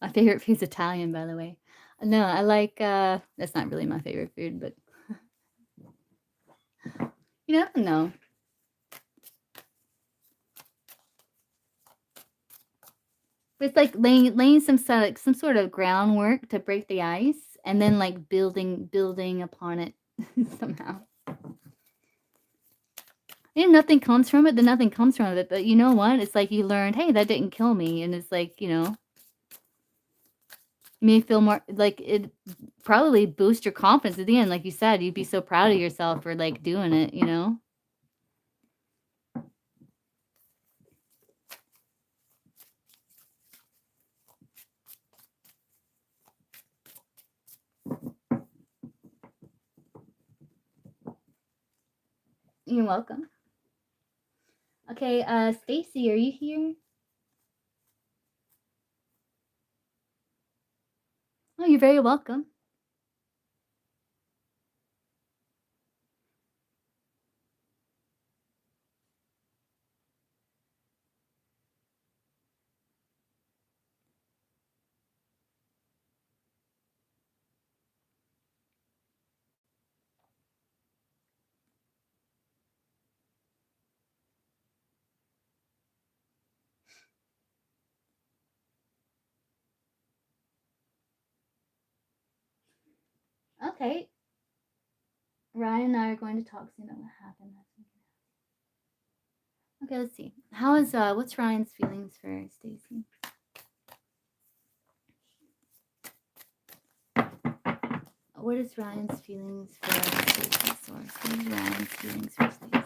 [SPEAKER 1] My favorite food's Italian, by the way. No, I like, that's not really my favorite food, but, I don't know. But it's like laying some sort of groundwork to break the ice, and then, like, building upon it somehow. Nothing comes from it, then nothing comes from it, but you know what? It's like you learned, "Hey, that didn't kill me," and it's like, may feel more like it probably boost your confidence at the end, like you said, you'd be so proud of yourself for, like, doing it. You're welcome. Okay, Stacy, are you here? Oh, you're very welcome. Okay. Ryan and I are going to talk soon about what happened. Okay, let's see. How is what's Ryan's feelings for Stacy? What is Ryan's feelings for Stacy source? What is Ryan's feelings for Stacy?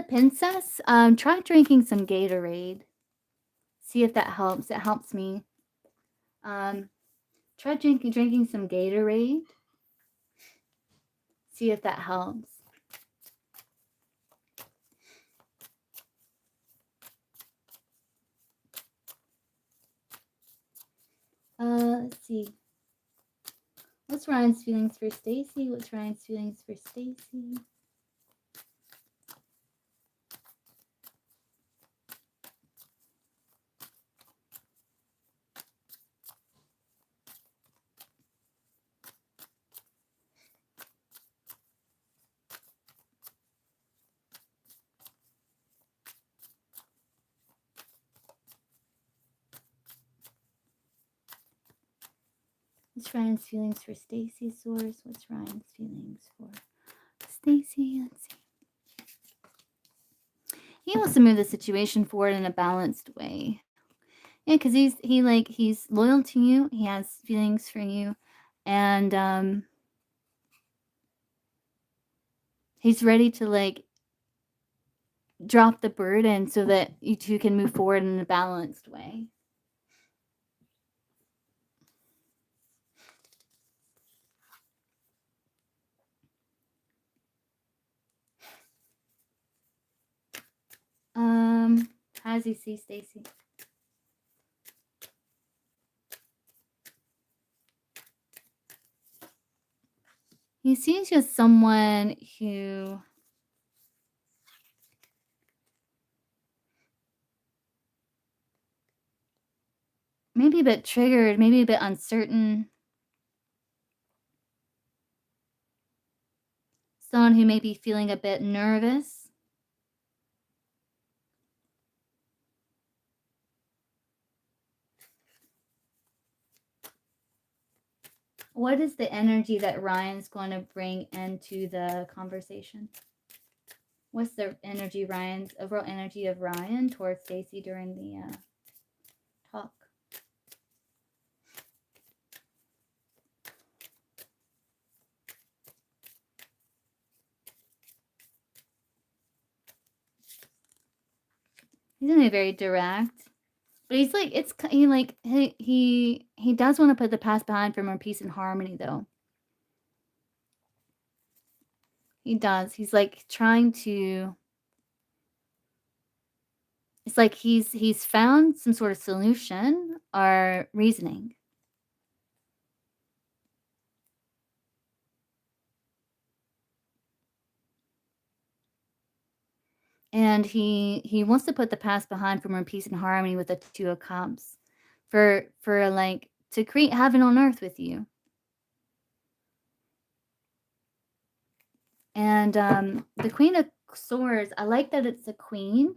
[SPEAKER 1] Princess, try drinking some Gatorade. See if that helps. It helps me. Try drinking some Gatorade. See if that helps. Let's see. What's Ryan's feelings for Stacy? What's Ryan's feelings for Stacy? What's Ryan's feelings for Stacy source? What's Ryan's feelings for Stacy? Let's see. He wants to move the situation forward in a balanced way. Yeah, because he's loyal to you. He has feelings for you, and he's ready to drop the burden so that you two can move forward in a balanced way. How does he see Stacy? He sees you as someone who maybe a bit triggered, maybe a bit uncertain. Someone who may be feeling a bit nervous. What is the energy that Ryan's going to bring into the conversation? What's the overall energy of Ryan towards Stacy during the talk? He's gonna be very direct, but he's like he does want to put the past behind for more peace and harmony, though. He does. He's like trying to. It's like he's found some sort of solution or reasoning. And he wants to put the past behind for more peace and harmony with the Two of Cups, for like to create heaven on earth with you. And the Queen of Swords, I like that it's a queen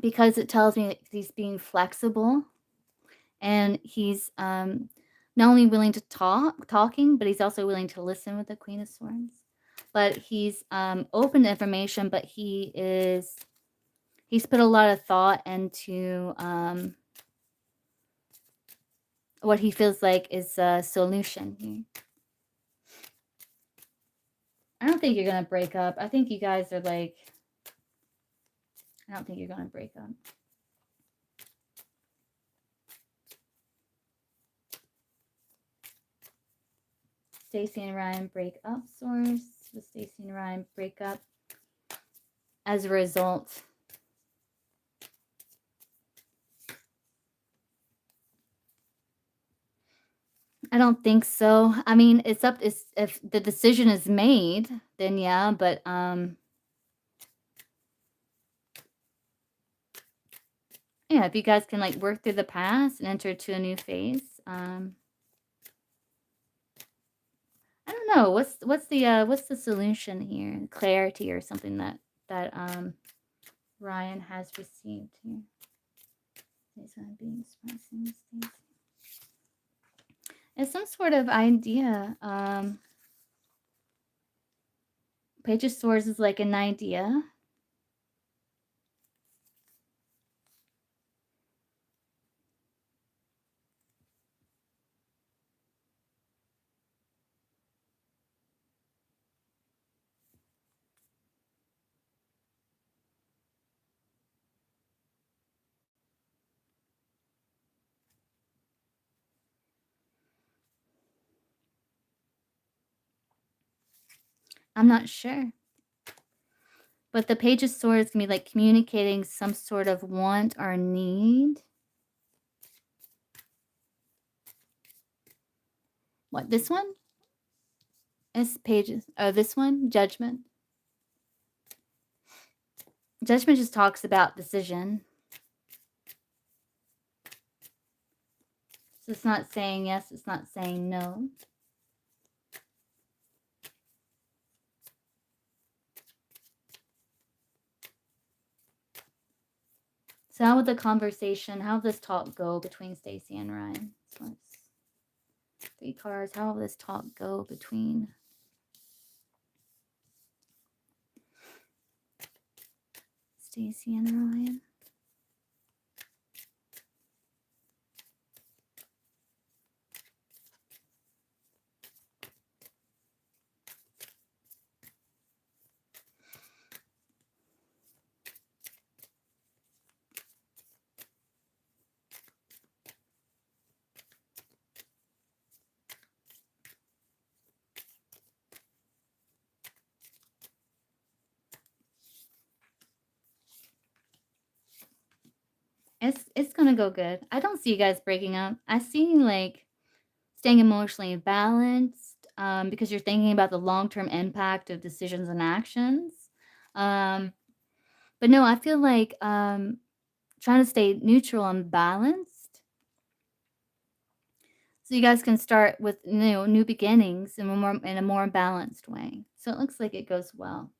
[SPEAKER 1] because it tells me that he's being flexible, and he's not only willing to talking, but he's also willing to listen with the Queen of Swords. But he's open to information, but he's put a lot of thought into what he feels like is a solution here. I don't think you're going to break up. I think you guys are like, I don't think you're going to break up. Stacy and Ryan break up, Source. With Stacy and Ryan break up as a result. I don't think so. I mean, it's up, if the decision is made, then yeah, but yeah, if you guys can like work through the past and enter to a new phase. I don't know. What's the solution here? Clarity or something that Ryan has received here. He's gonna be expressing Stacy. It's some sort of idea. Page of Swords is like an idea. I'm not sure. But the Page of Swords can be like communicating some sort of want or need. What, this one? It's pages. Oh, this one? Judgment. Judgment just talks about decision. So it's not saying yes, it's not saying no. So how would the conversation, how would this talk go between Stacy and Ryan? So it's 3 cards. How will this talk go between Stacy and Ryan? It's gonna go good. I don't see you guys breaking up. I see like staying emotionally balanced, because you're thinking about the long-term impact of decisions and actions. But no, I feel like trying to stay neutral and balanced, so you guys can start with new beginnings in a more balanced way. So it looks like it goes well.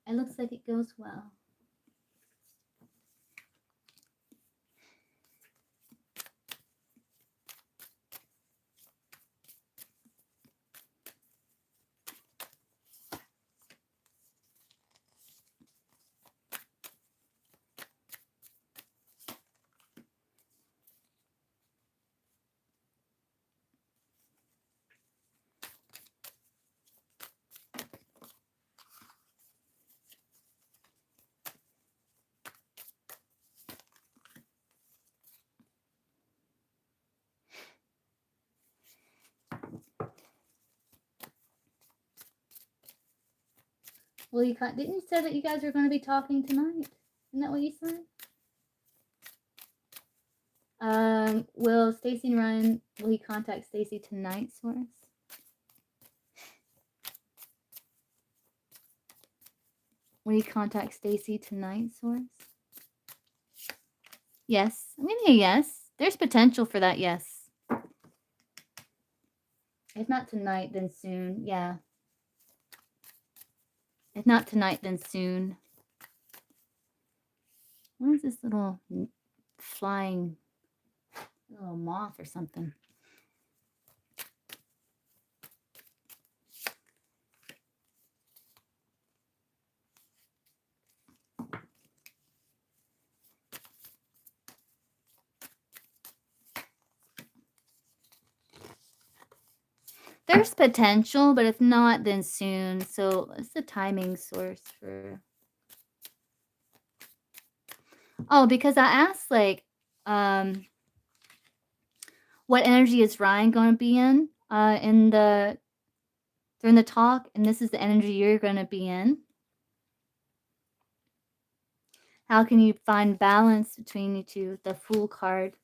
[SPEAKER 1] It looks like it goes well. Well, didn't you say that you guys are going to be talking tonight? Isn't that what you said? Will Stacy and Ryan, will he contact Stacy tonight, Source? Will he contact Stacy tonight, Source? Yes. I'm gonna hear yes. There's potential for that, yes. If not tonight, then soon. Yeah. If not tonight, then soon. What is this little flying little moth or something? There's potential, but if not, then soon. So it's the timing source for. Oh, because I asked like, what energy is Ryan going to be in during the talk, and this is the energy you're going to be in. How can you find balance between you two? The Fool card.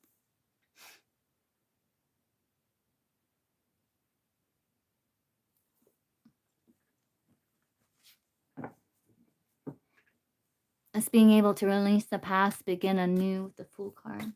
[SPEAKER 1] Us being able to release the past, begin anew with the Fool card.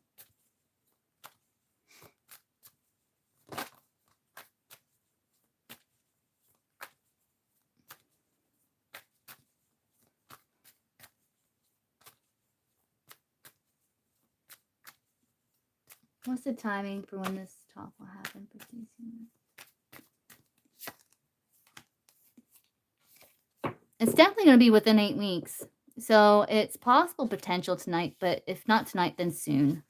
[SPEAKER 1] What's the timing for when this talk will happen? It's definitely going to be within 8 weeks. So it's possible potential tonight, but if not tonight, then soon.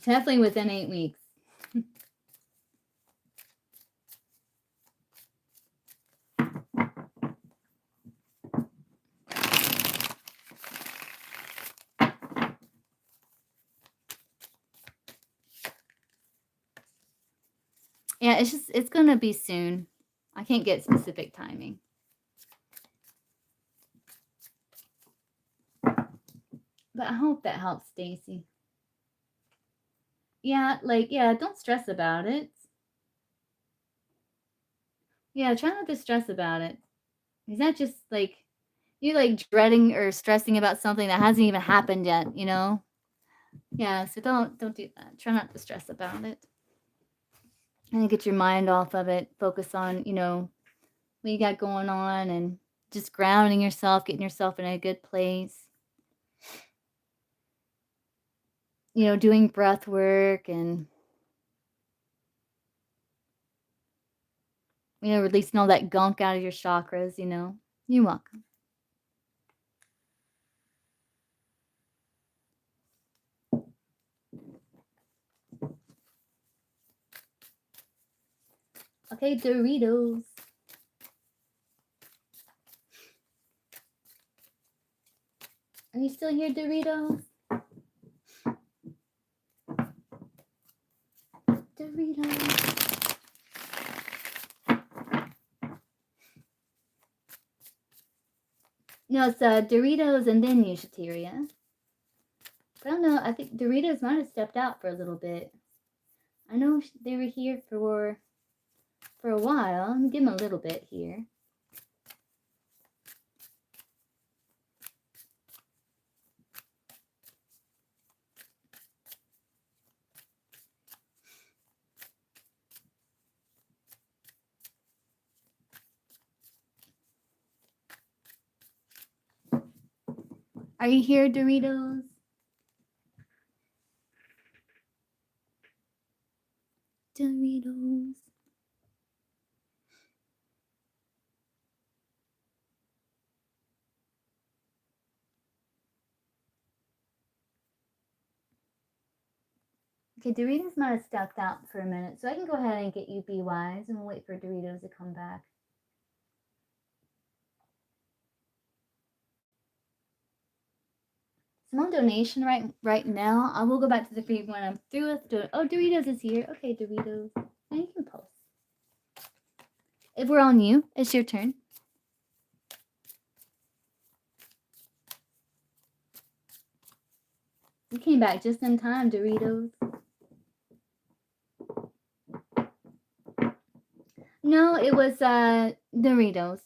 [SPEAKER 1] Definitely within 8 weeks. Yeah, it's going to be soon. I can't get specific timing. But I hope that helps, Stacy. Yeah, don't stress about it. Yeah, try not to stress about it. Is that just like you like dreading or stressing about something that hasn't even happened yet, you know? Yeah, so don't do that. Try not to stress about it. And get your mind off of it. Focus on, what you got going on and just grounding yourself, getting yourself in a good place. Doing breath work and releasing all that gunk out of your chakras, You're welcome. Okay, Doritos. Are you still here, Doritos? Doritos. No, it's Doritos and then Yushateria. I don't know. I think Doritos might have stepped out for a little bit. I know they were here for a while. Let me give them a little bit here. Are you here, Doritos? Doritos. Okay, Doritos might have stepped out for a minute, so I can go ahead and get you Be Wise and we'll wait for Doritos to come back. I'm on donation right now. I will go back to the feed when I'm through with doing. Oh, Doritos is here. Okay, Doritos. Now you can post. If we're on you, it's your turn. You came back just in time, Doritos. No, it was Doritos.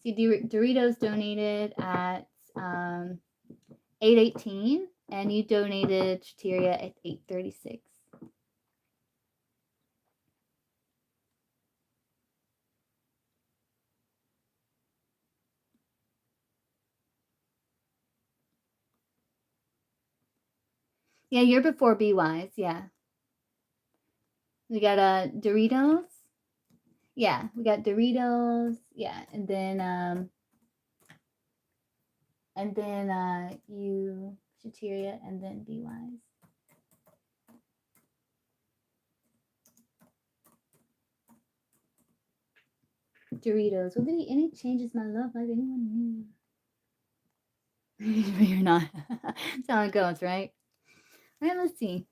[SPEAKER 1] See, Doritos donated at 8:18, and you donated Chateria at 8:36. Yeah, you're before Be Wise. Yeah, we got Doritos. Yeah, we got Doritos. Yeah, and then you Chateria, and then Be Wise. Doritos. Will there be any changes in my love life? Anyone new? You're not. That's how it goes, right? All right, let's see.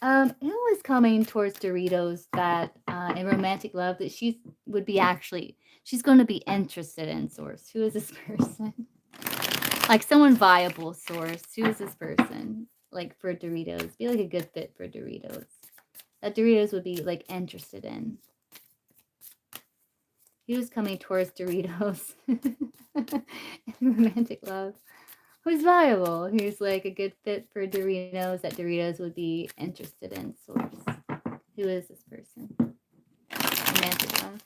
[SPEAKER 1] It was coming towards Doritos that in romantic love that she's going to be interested in Source. Who is this person? Like someone viable, Source. Who is this person? Like for Doritos. Be like a good fit for Doritos. That Doritos would be like interested in. He was coming towards Doritos in romantic love. Who's viable? Who's like a good fit for Doritos that Doritos would be interested in Source. Who is this person? Romantic love.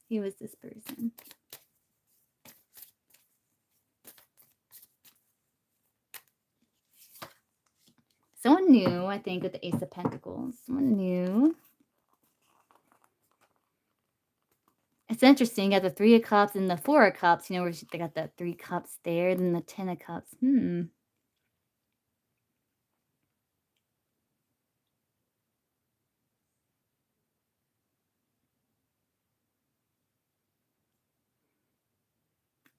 [SPEAKER 1] Who is this person? Someone new, I think, with the Ace of Pentacles. Someone new. It's interesting. You got the 3 of Cups and the 4 of Cups. You know, where they got the 3 Cups there, then the 10 of Cups.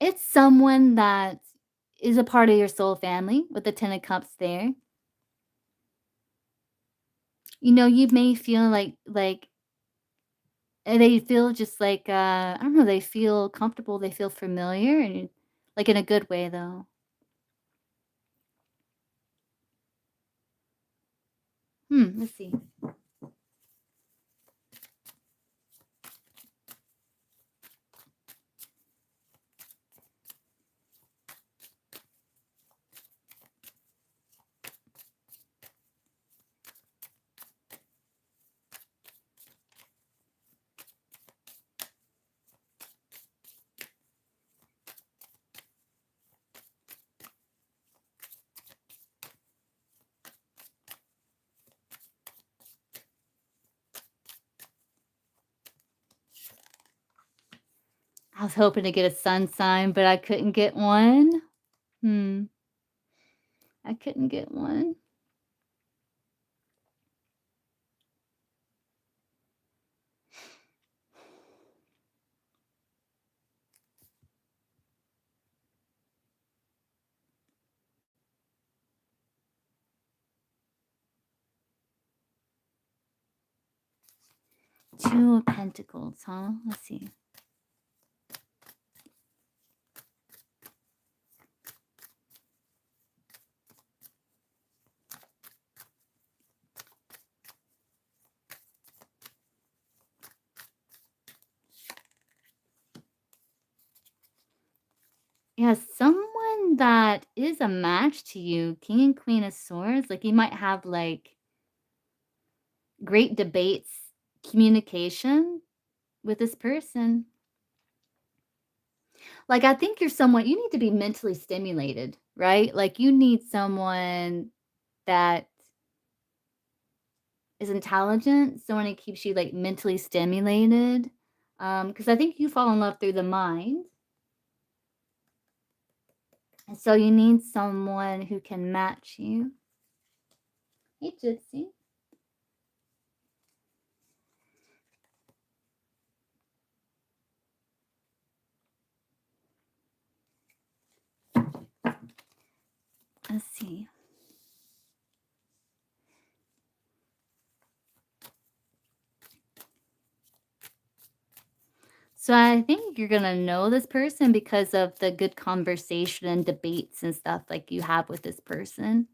[SPEAKER 1] It's someone that is a part of your soul family with the 10 of Cups there. You know, you may feel like they feel just like, I don't know, they feel comfortable, they feel familiar, and like in a good way, though. Let's see. I was hoping to get a sun sign, but I couldn't get one. I couldn't get one. Two of Pentacles, huh? Let's see. Yeah, someone that is a match to you, King and Queen of Swords. Like you might have like great debates, communication with this person. Like I think you're someone you need to be mentally stimulated, right? Like you need someone that is intelligent, someone that keeps you like mentally stimulated. Because I think you fall in love through the mind. And so you need someone who can match you. Hey, Gypsy. Let's see. So I think you're going to know this person because of the good conversation and debates and stuff like you have with this person.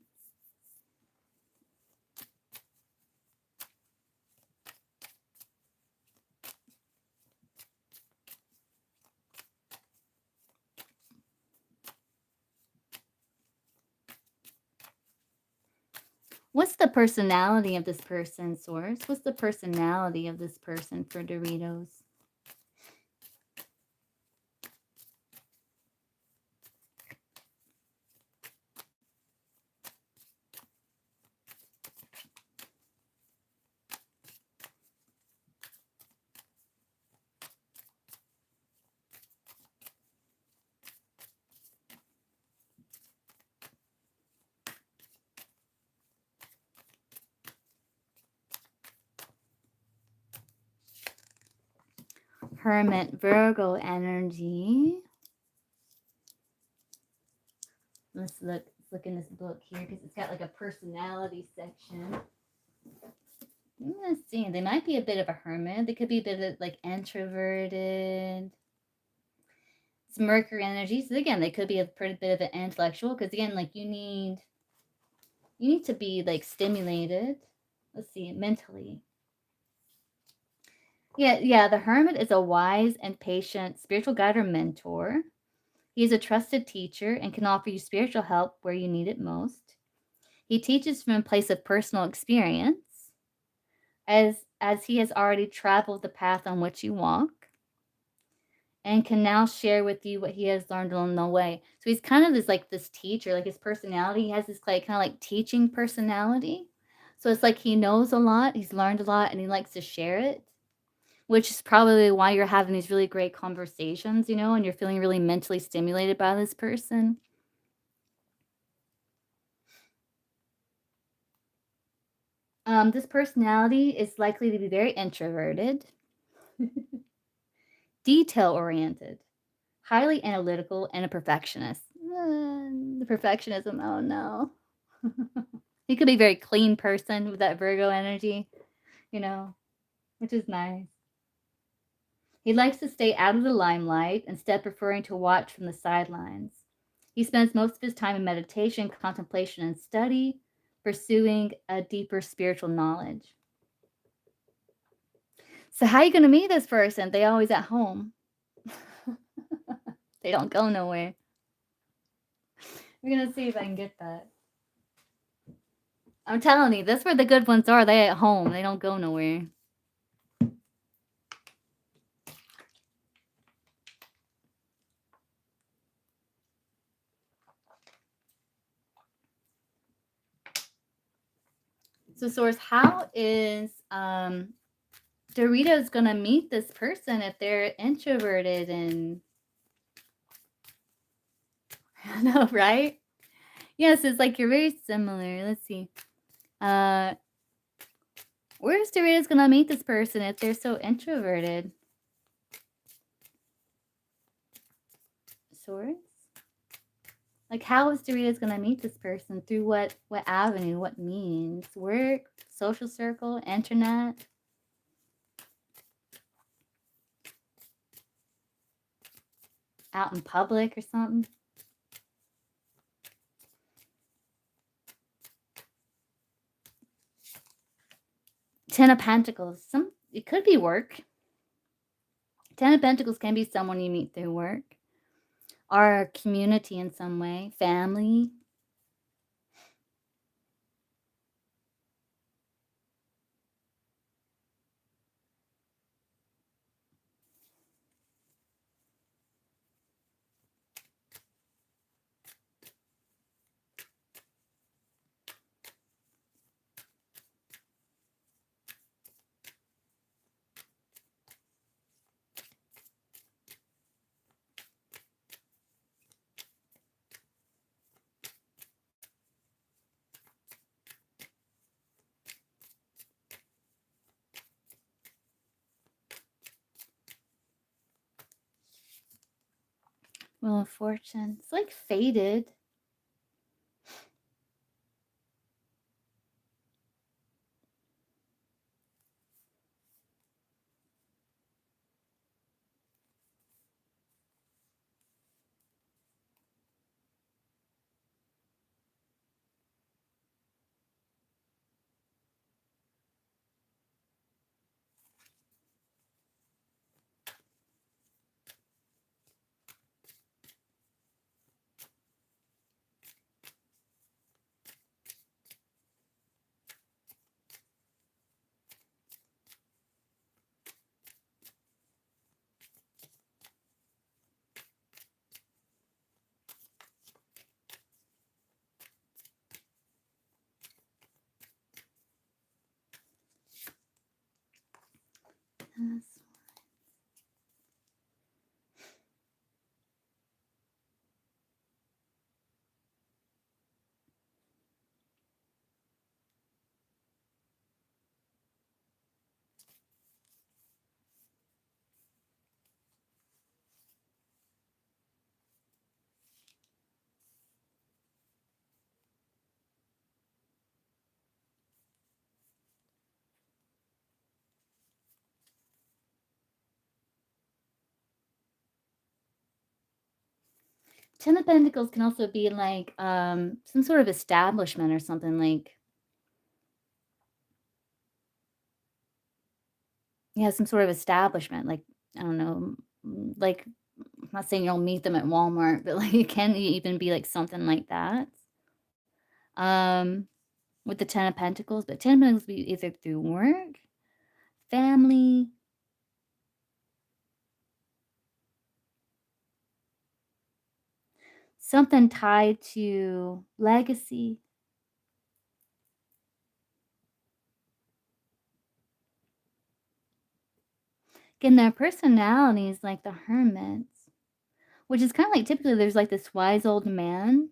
[SPEAKER 1] What's the personality of this person, Source? What's the personality of this person for Doritos? Hermit, Virgo energy. Let's look in this book here because it's got like a personality section. Let's see. They might be a bit of a hermit. They could be a bit of like introverted. It's Mercury energy. So again, they could be a pretty bit of an intellectual because again, like you need to be like stimulated. Let's see, mentally. Yeah, the hermit is a wise and patient spiritual guide or mentor. He is a trusted teacher and can offer you spiritual help where you need it most. He teaches from a place of personal experience, as he has already traveled the path on which you walk, and can now share with you what he has learned along the way. So he's kind of this teacher, like his personality. He has this like kind of like teaching personality. So it's like he knows a lot, he's learned a lot, and he likes to share it, which is probably why you're having these really great conversations, and you're feeling really mentally stimulated by this person. This personality is likely to be very introverted, detail-oriented, highly analytical, and a perfectionist. The perfectionism, oh no. He could be a very clean person with that Virgo energy, which is nice. He likes to stay out of the limelight, instead preferring to watch from the sidelines. He spends most of his time in meditation, contemplation, and study, pursuing a deeper spiritual knowledge. So how are you going to meet this person? They always at home. They don't go nowhere. We're going to see if I can get that. I'm telling you, that's where the good ones are. They at home. They don't go nowhere. So, Source, how is Doritos going to meet this person if they're introverted and... I know, right? Yes, it's like you're very similar. Let's see. Where's Doritos going to meet this person if they're so introverted? Source? Like, how is Doritos going to meet this person? Through what avenue? What means? Work? Social circle? Internet? Out in public or something? Ten of Pentacles. It could be work. Ten of Pentacles can be someone you meet through work. Or community in some way. Family. Wheel of Fortune. It's like faded. Ten of Pentacles can also be like some sort of establishment or something, like, yeah, some sort of establishment, like, I don't know, like, I'm not saying you'll meet them at Walmart, but like it can even be like something like that. Um, with the Ten of Pentacles, but Ten of Pentacles be either through work, family, something tied to legacy. Again, their personality is like the hermits, which is kind of like typically there's like this wise old man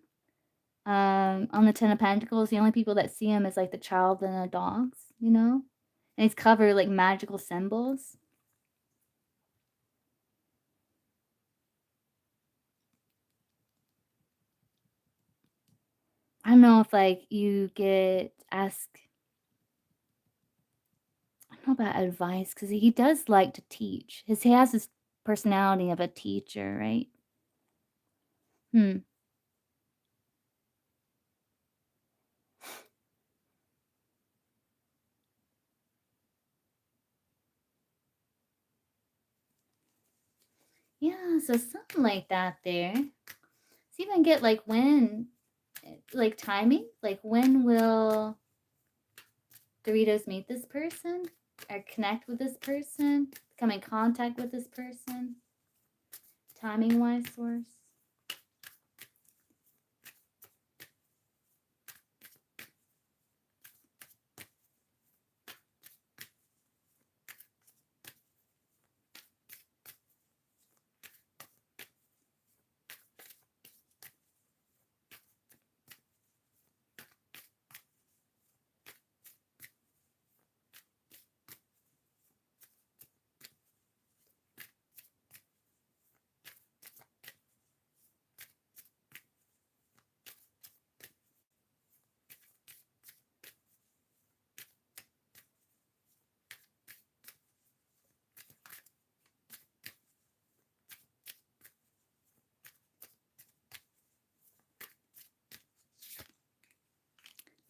[SPEAKER 1] on the Ten of Pentacles. The only people that see him is like the child and the dogs, you know? And he's covered like magical symbols. I don't know if like you get asked, I don't know about advice, because he does like to teach. He has this personality of a teacher, right? Hmm. Yeah, so something like that there. So even get like when, like timing, like when will Doritos meet this person or connect with this person, come in contact with this person, timing wise source.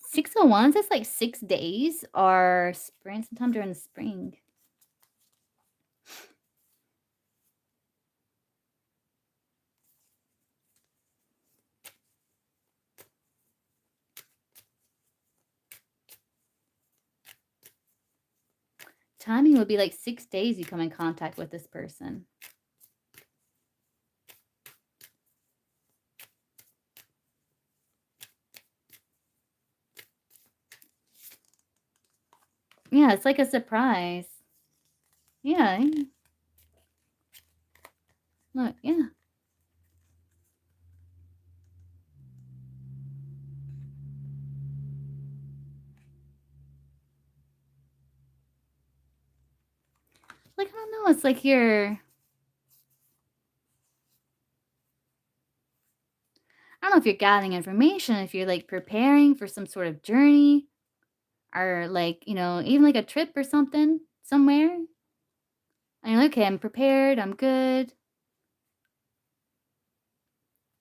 [SPEAKER 1] Six of Wands, that's like 6 days or spring, sometime during the spring. Timing would be like 6 days you come in contact with this person. Yeah, it's like a surprise. Yeah. Look, yeah. Like, I don't know, it's like you're, I don't know if you're gathering information, if you're like preparing for some sort of journey or like, even like a trip or something somewhere. And you're like, okay, I'm prepared, I'm good.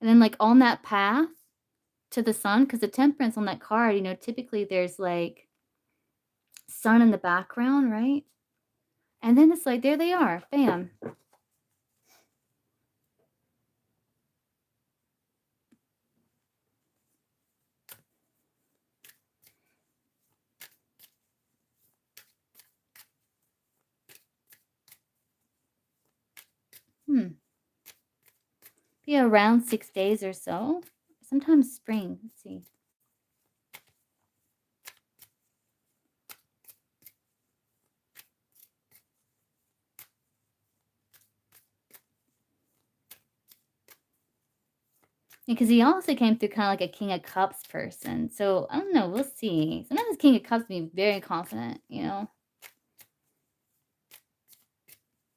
[SPEAKER 1] And then like on that path to the sun, because the temperance on that card, typically there's like sun in the background, right? And then it's like, there they are, bam. Be around 6 days or so. Sometimes spring. Let's see. Because he also came through kind of like a King of Cups person. So I don't know. We'll see. Sometimes King of Cups be very confident,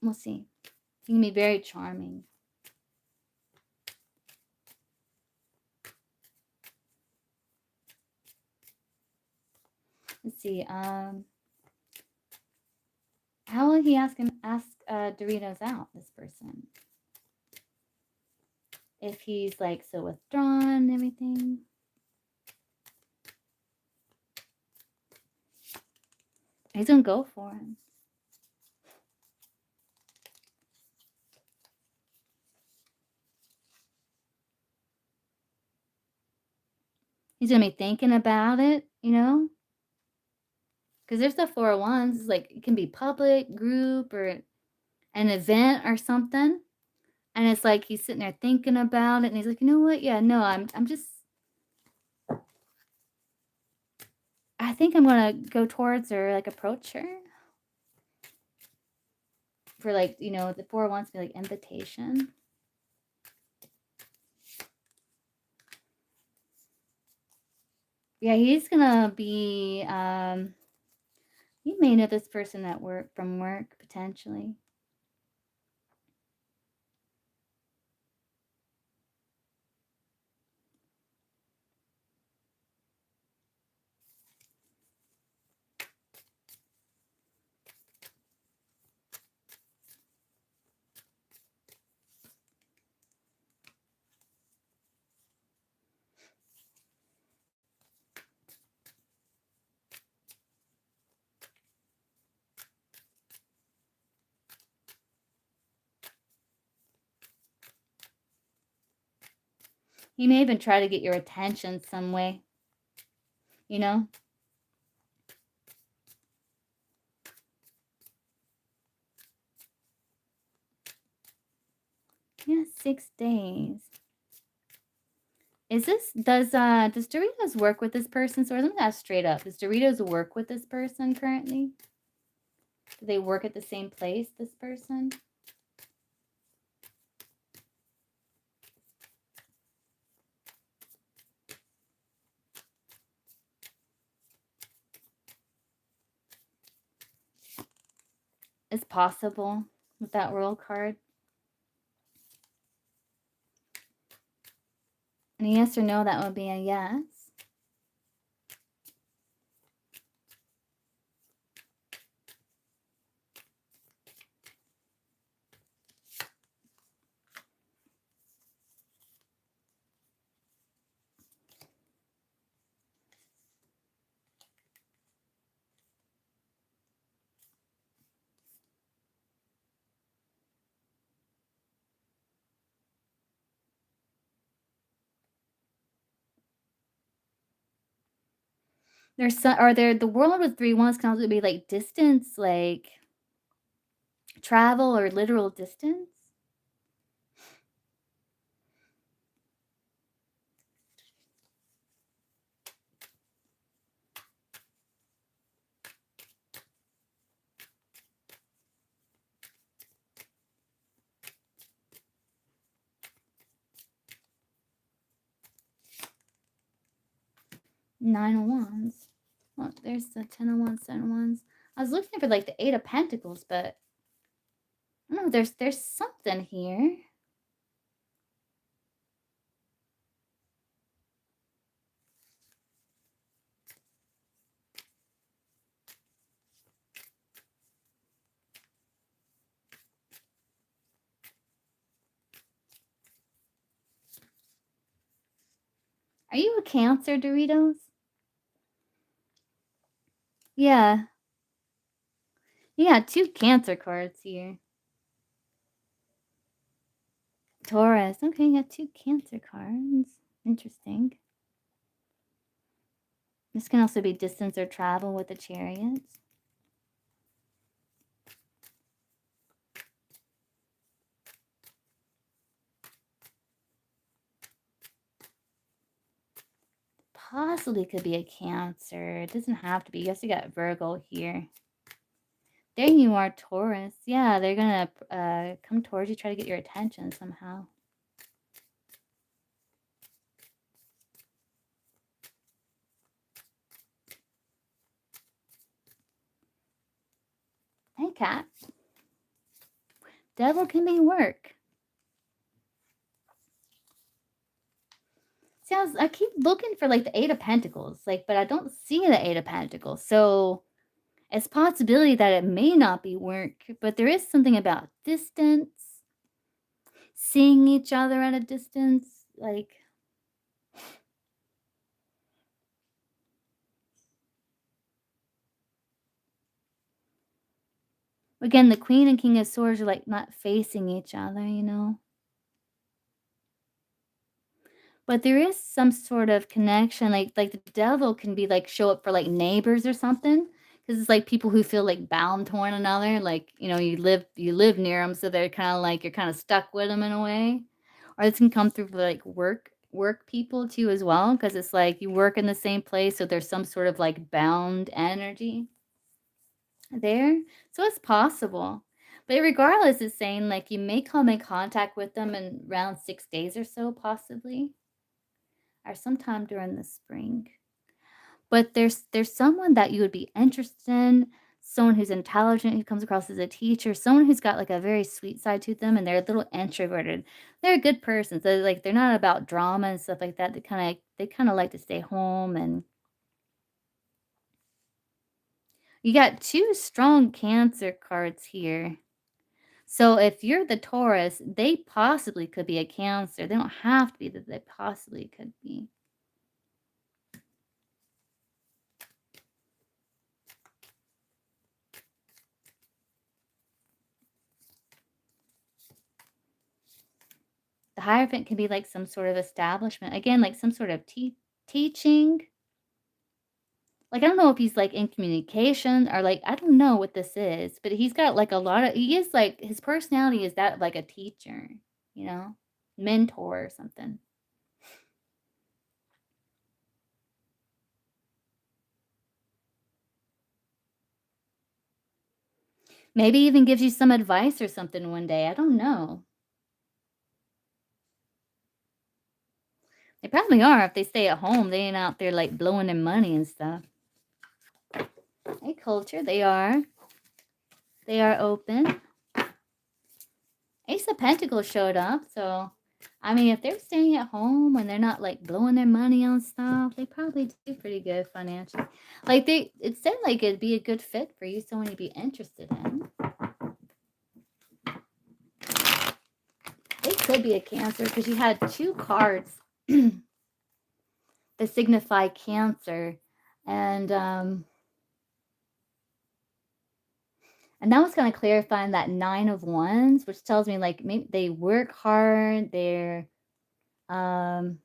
[SPEAKER 1] We'll see. He can be very charming. Let's see. How will he ask Doritos out, this person? if he's like so withdrawn and everything. He's gonna go for him. He's gonna be thinking about it, you know? Because there's the 4 of Wands. It's like it can be public, group, or an event or something. And it's like he's sitting there thinking about it, and he's like, you know what? Yeah, no, I'm just. I think I'm gonna go towards her, like approach her. For like, the 4 of Wands be like invitation. Yeah, he's gonna be. You may know this person at work from work potentially. He may even try to get your attention some way, you know? Yeah, 6 days. Does Doritos work with this person? So let me ask straight up. Does Doritos work with this person currently? Do they work at the same place, this person? It's possible with that World card. And a yes or no, that would be a yes. There's some, or there the world with 3 wands can also be like distance, like travel or literal distance. Nine of Wands. Well, there's the 10 of Wands, 7 of Wands. I was looking for like the 8 of Pentacles, but I don't know. There's something here. Are you a Cancer, Doritos? Yeah. You got 2 Cancer cards here. Taurus. Okay, you got 2 Cancer cards. Interesting. This can also be distance or travel with the Chariots. Possibly could be a Cancer. It doesn't have to be. You also got Virgo here. There you are, Taurus. Yeah, they're gonna come towards you, try to get your attention somehow. Hey, Cat. Devil can be work. See, I keep looking for like the 8 of Pentacles, but I don't see the 8 of Pentacles. So it's possibility that it may not be work, but there is something about distance. seeing each other at a distance, like again, the Queen and King of Swords are, like, not facing each other, you know? But there is some sort of connection, like, the devil can be, like, show up for, like, neighbors or something, because it's, like, people who feel, like, bound to one another, like, you live near them, so they're kinda like you're kinda stuck with them in a way. Or this can come through for, like, work people too as well, because it's, like, you work in the same place, so there's some sort of, like, bound energy there, so it's possible. But regardless, it's saying, like, you may come in contact with them in around 6 days or so, possibly, or sometime during the spring. But there's someone that you would be interested in, someone who's intelligent, who comes across as a teacher, someone who's got, like, a very sweet side to them, and they're a little introverted. They're a good person, so, like, they're not about drama and stuff like that. They kinda like to stay home, and you got 2 strong Cancer cards here. So if you're the Taurus, they possibly could be a Cancer. They don't have to be, that they possibly could be. The Hierophant can be like some sort of establishment. Again, like some sort of teaching. Like, I don't know if he's like in communication or like, I don't know what this is, but he's got like a lot of, he is like, his personality is that like a teacher, you know, mentor or something. Maybe even gives you some advice or something one day. I don't know. They probably are. If they stay at home, they ain't out there like blowing their money and stuff. Hey, culture, they are. They are open. Ace of Pentacles showed up, so I mean, if they're staying at home and they're not like blowing their money on stuff, they probably do pretty good financially. Like it said like it'd be a good fit for you, someone you'd be interested in. They could be a Cancer because you had 2 cards that signify Cancer, and and that was kind of clarifying that 9 of Wands, which tells me like maybe they work hard, they're um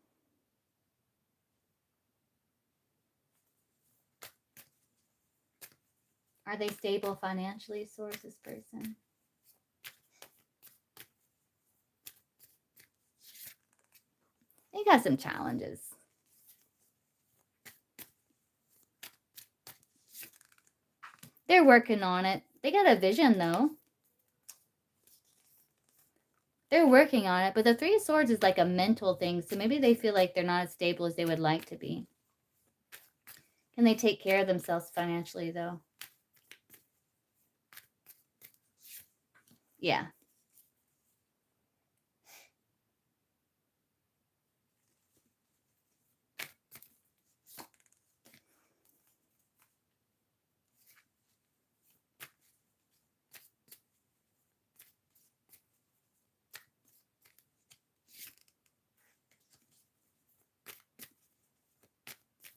[SPEAKER 1] are they stable financially, source this person? They got some challenges. They're working on it. They got a vision though. They're working on it, but the 3 of Swords is like a mental thing, so maybe they feel like they're not as stable as they would like to be. Can they take care of themselves financially though? Yeah.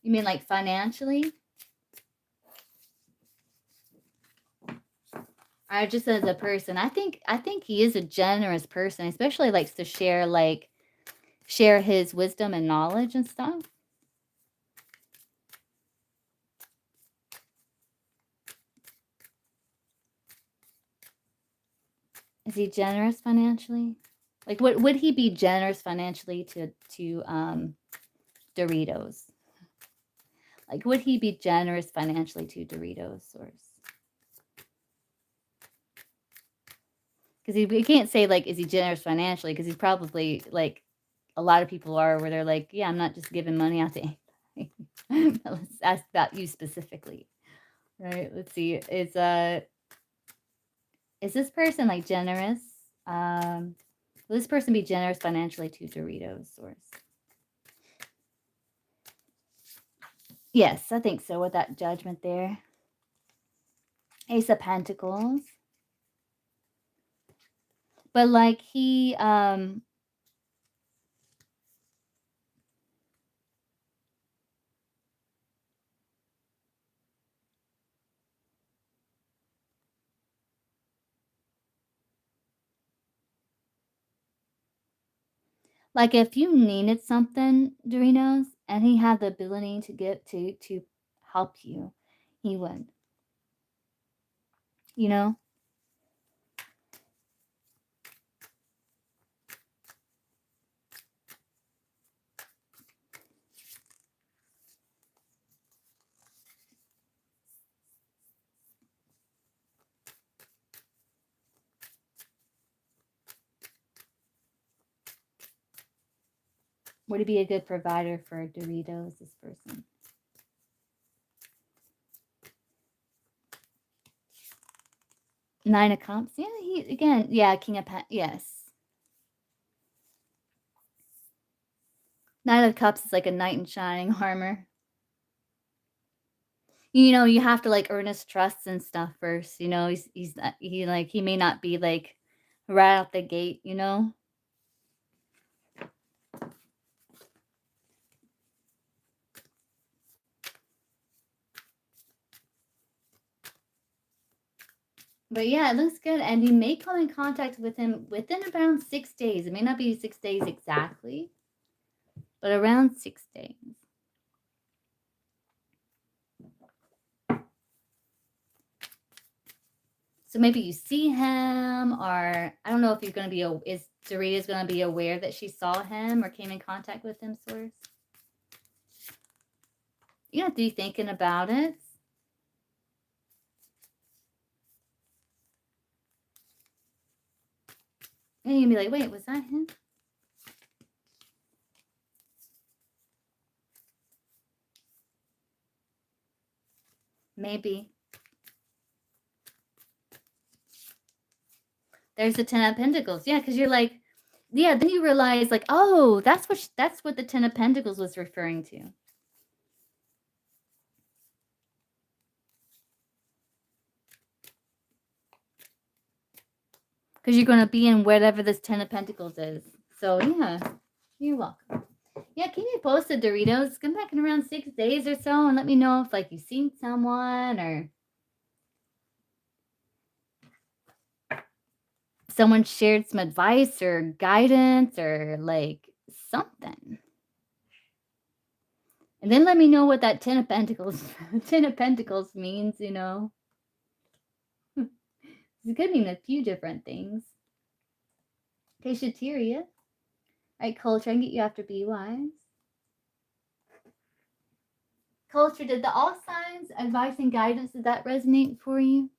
[SPEAKER 1] You mean like financially? Or just as a person? I think he is a generous person, especially likes to share his wisdom and knowledge and stuff. Is he generous financially? Like, what would he be generous financially to Doritos? Like, would he be generous financially to Doritos source? Because he can't say like, is he generous financially? Because he's probably like a lot of people are, where they're like, yeah, I'm not just giving money out to anybody. Let's ask about you specifically, right? Let's see. Is this person like generous? Will this person be generous financially to Doritos source? Yes, I think so with that Judgment there. Ace of Pentacles. But like he like if you needed something, Doritos, and he had the ability to get to help you, he would, you know? Would he be a good provider for Doritos, this person? Nine of Cups. Yeah, he again, yeah, King of yes. Nine of Cups is like a knight in shining armor. You know, you have to like earn his trust and stuff first. You know, he's not, he may not be like right out the gate. You know, but yeah, it looks good, and you may come in contact with him within around 6 days. It may not be 6 days exactly, but around 6 days. So maybe you see him, or I don't know if you're going to be, is Dorita's going to be aware that she saw him or came in contact with him, Source? You don't have to be thinking about it. And you'd be like, wait, was that him? Maybe. There's the 10 of Pentacles. Yeah, because you're like, yeah, then you realize like, oh, that's what the 10 of Pentacles was referring to. Because you're going to be in whatever this 10 of Pentacles is. So yeah, you're welcome. Yeah, keep me posted, Doritos. Come back in around 6 days or so and let me know if like you've seen someone or someone shared some advice or guidance or like something. And then let me know what that 10 of Pentacles 10 of Pentacles means, you know. It could mean a few different things. Okay, Shateria. All right, Culture, I can get you after Be Wise. Culture, did the all signs, advice, and guidance, did that resonate for you?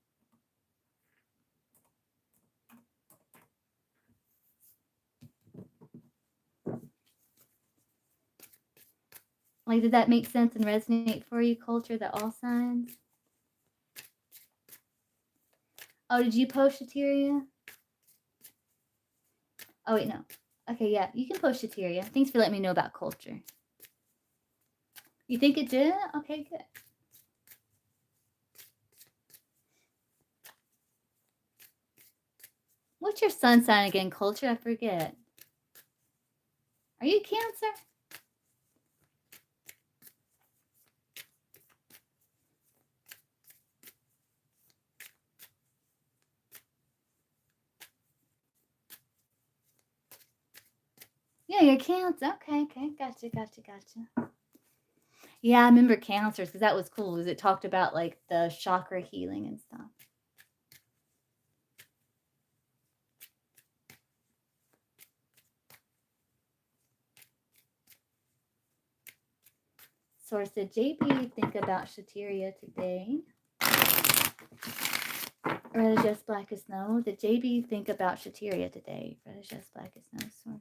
[SPEAKER 1] Like, did that make sense and resonate for you, Culture, the all signs? Oh, did you post Shateria? Oh, wait, no. Okay, yeah, you can post Shateria. Thanks for letting me know about Culture. You think it did? Okay, good. What's your sun sign again, Culture? I forget. Are you Cancer? Yeah, you're Cancer. Okay, gotcha. Yeah, I remember Cancers because that was cool because it talked about like the chakra healing and stuff. Source, did JB think about Shateria today? Red is just black as snow. Did JB think about Shateria today? Red is just black as snow. Source.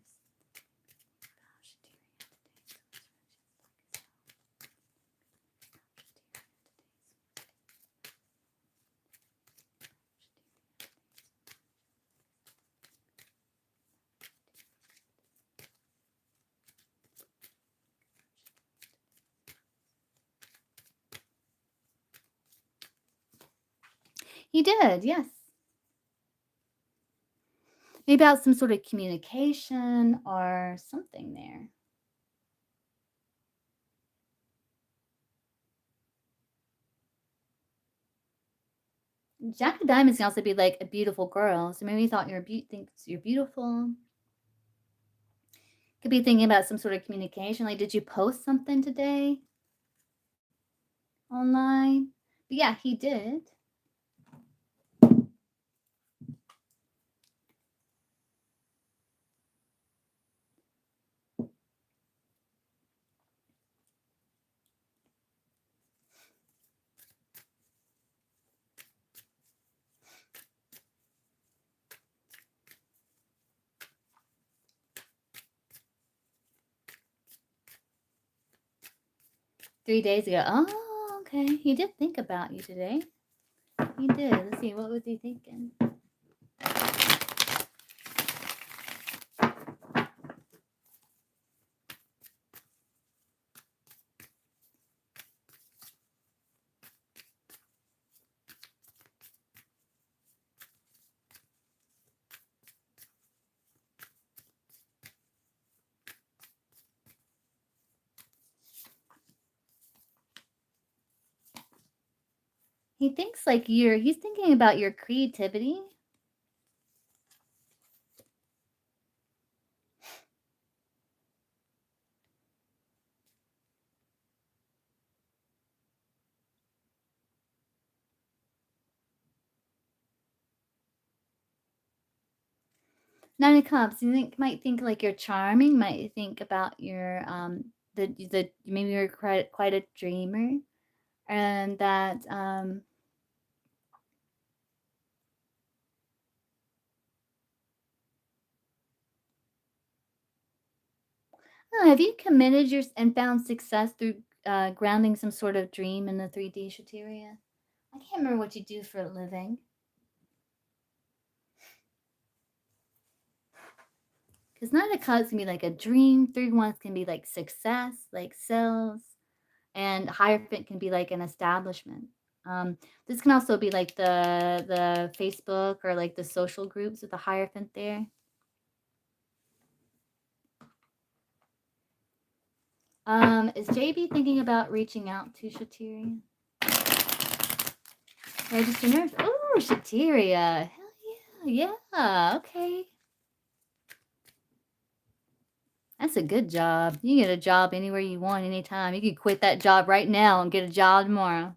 [SPEAKER 1] He did, yes. Maybe about some sort of communication or something there. Jack of Diamonds can also be like a beautiful girl. So maybe you thought thinks you're beautiful. Could be thinking about some sort of communication. Like, did you post something today online? But yeah, he did. 3 days ago. Oh, okay. He did think about you today. He did. Let's see. What was he thinking? 'He thinks like he's thinking about your creativity. Nine of Cups, might think like you're charming, might think about your, the maybe you're quite a dreamer, and that, have you committed your and found success through, grounding some sort of dream in the 3D Shateria? I can't remember what you do for a living. 'Cause Nine of Cups can be like a dream, 3 Wands can be like success, like sales, and Hierophant can be like an establishment. Um, this can also be like the Facebook or like the social groups with the Hierophant there. Is JB thinking about reaching out to Shateria? Register nurse. Ooh, Shateria. Hell yeah. Yeah. Okay. That's a good job. You can get a job anywhere you want, anytime. You can quit that job right now and get a job tomorrow.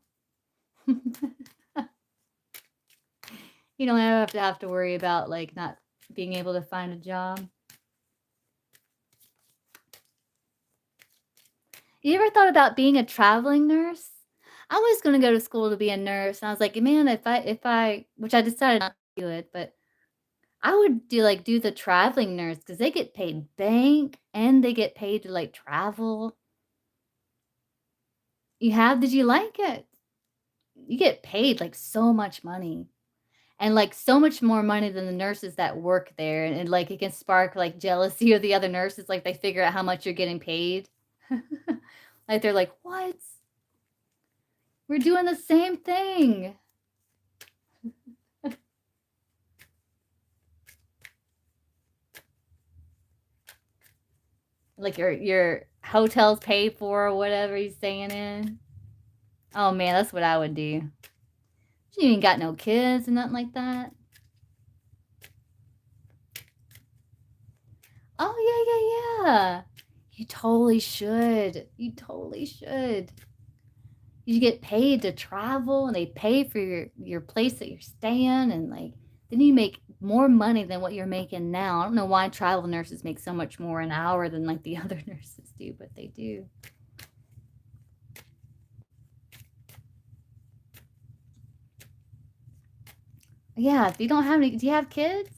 [SPEAKER 1] You don't have to worry about like not being able to find a job. You ever thought about being a traveling nurse? I was gonna go to school to be a nurse, and I was like, "Man, if I," which I decided not to do it, but I would do the traveling nurse because they get paid bank and they get paid to, like, travel. Did you like it? You get paid, like, so much money, and, like, so much more money than the nurses that work there, and, like, it can spark, like, jealousy of the other nurses, like, they figure out how much you're getting paid. Like, they're like, "What? We're doing the same thing." Like, your hotel's paid for or whatever you're staying in. Oh, man, that's what I would do. You ain't got no kids and nothing like that. Oh, yeah, yeah, yeah. You totally should. You totally should. You get paid to travel, and they pay for your place that you're staying, and, like, then you make more money than what you're making now. I don't know why travel nurses make so much more an hour than, like, the other nurses do, but they do. Yeah, if you don't have any do you have kids?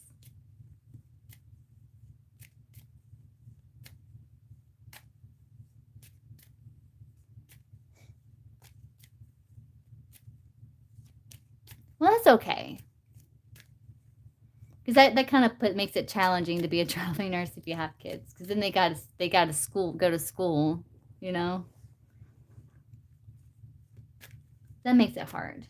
[SPEAKER 1] Well, that's okay. 'Cause that kinda makes it challenging to be a traveling nurse if you have kids. Because then they gotta go to school, you know? That makes it hard.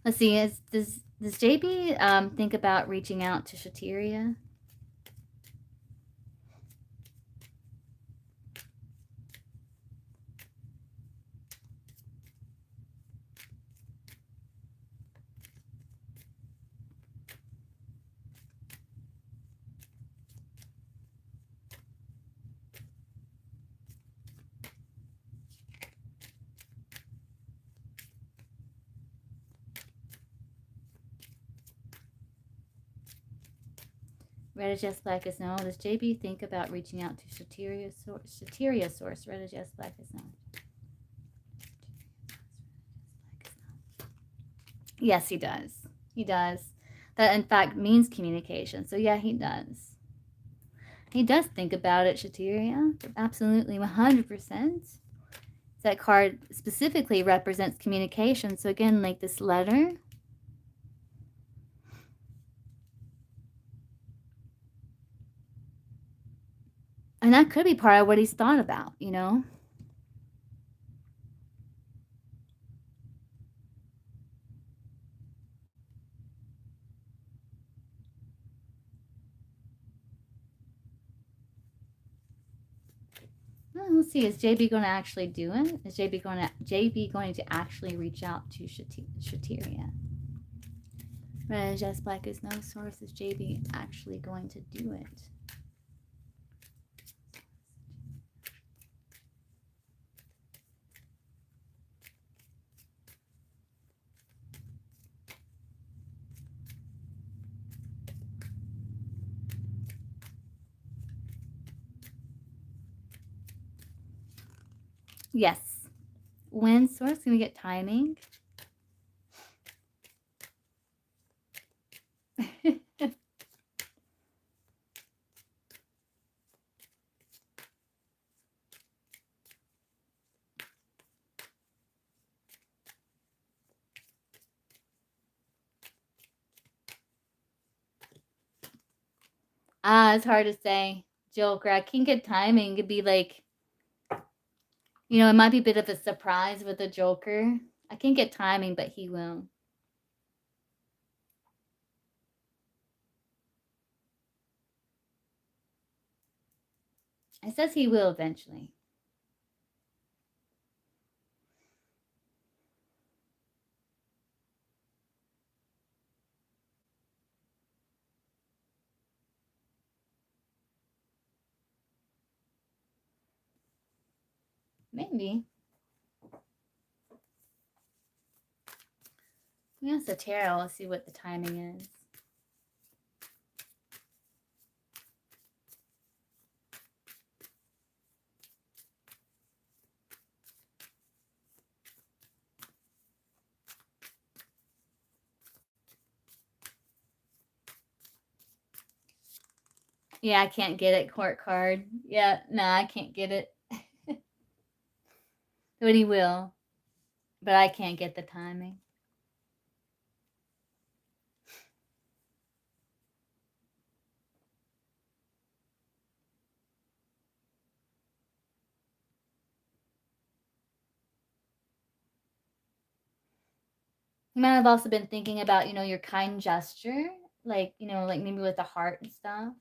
[SPEAKER 1] Let's see. Does JB think about reaching out to Shateria? Red is yes, black is no. Does JB think about reaching out to Shateria source? Red is yes, black is no. Yes, he does. He does. That, in fact, means communication. So, yeah, he does. He does think about it, Shateria. Absolutely, 100%. That card specifically represents communication. So, again, like this letter. And that could be part of what he's thought about, you know? Well, we'll see. Is JB going to actually do it? Is JB going to actually reach out to Shateria? Red is yes, black is no. Source, is JB actually going to do it? Yes. When source, can we get timing? It's hard to say. Joker, I can't get timing. It could be like, you know, it might be a bit of a surprise with the Joker. I can't get timing, but he will. It says he will eventually. Maybe. Yes, the tarot. Let's see what the timing is. Yeah, I can't get it. Court card. Yeah, no, I can't get it. But he will. But I can't get the timing. You might have also been thinking about, you know, your kind gesture. Like, you know, like maybe with the heart and stuff.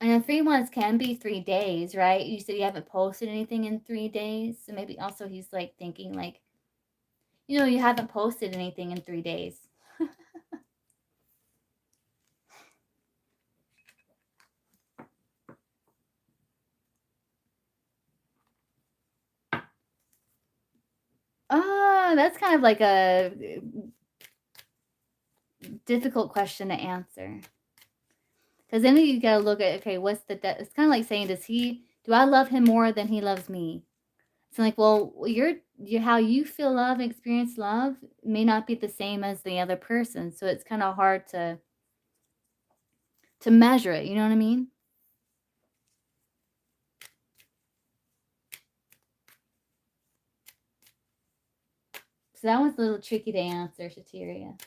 [SPEAKER 1] And the 3 months can be 3 days, right? You said you haven't posted anything in 3 days. So maybe also he's like thinking like, you know, you haven't posted anything in 3 days. That's kind of like a difficult question to answer. Because then you got to look at, okay, what's it's kind of like saying, do I love him more than he loves me? It's like, well, how you feel love and experience love may not be the same as the other person. So it's kind of hard to measure it. You know what I mean? So that one's a little tricky to answer, Shateria.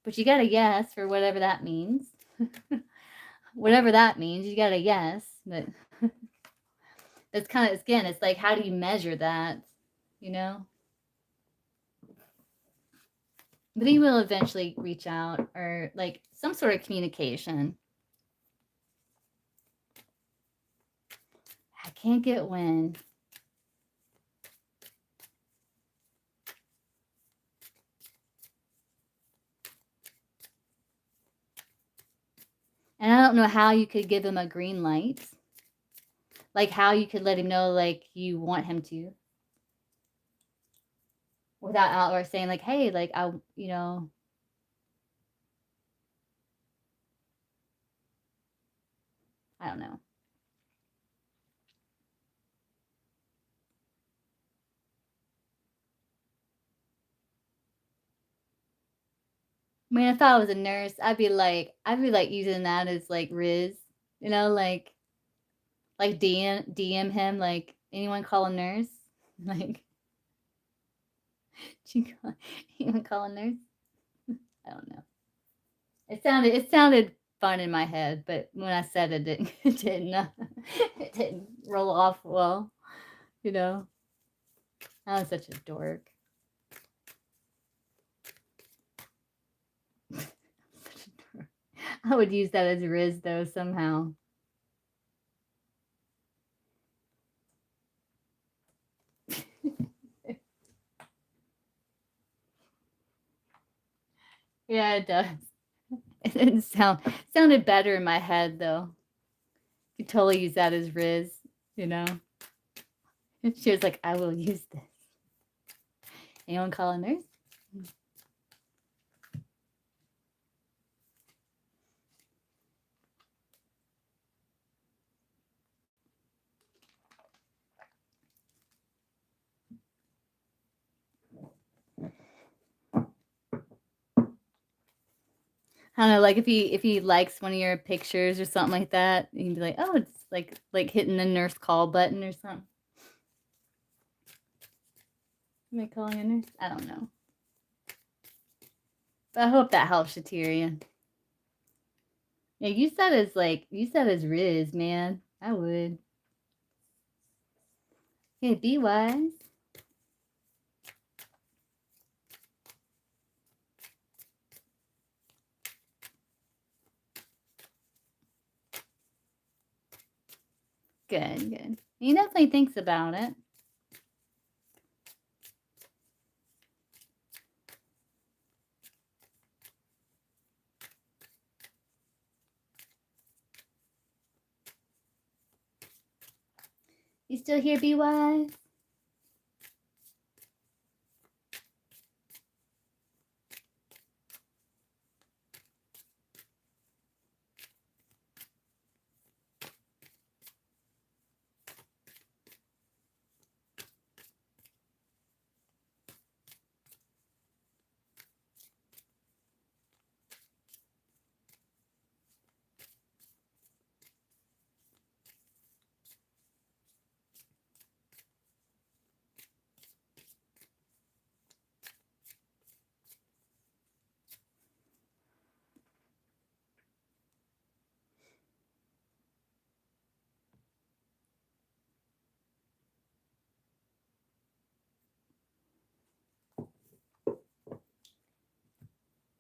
[SPEAKER 1] But you got a yes for whatever that means. Whatever that means, you got a yes. But that's kind of, again, it's like, how do you measure that? You know? But he will eventually reach out, or like some sort of communication. I can't get when. And I don't know how you could give him a green light. Like how you could let him know like you want him to. Without outright saying like, hey, like I, you know. I don't know. I mean, if I was a nurse, I'd be like using that as like Riz, you know, like DM him, like, anyone call a nurse? Like, anyone call a nurse? I don't know. It sounded fun in my head, but when I said it, it didn't roll off well, you know. I was such a dork. I would use that as Riz though somehow. Yeah, it does. It didn't sounded better in my head though. You totally use that as Riz, you know. She was like, I will use this. Anyone call a nurse? I don't know, like if he likes one of your pictures or something like that, you can be like, oh, it's like hitting the nurse call button or something. Am I calling a nurse? I don't know. But I hope that helps, Shateria. Yeah, use that as Riz, man. I would. Okay, be wise. Good. He definitely thinks about it. You still here, be wise?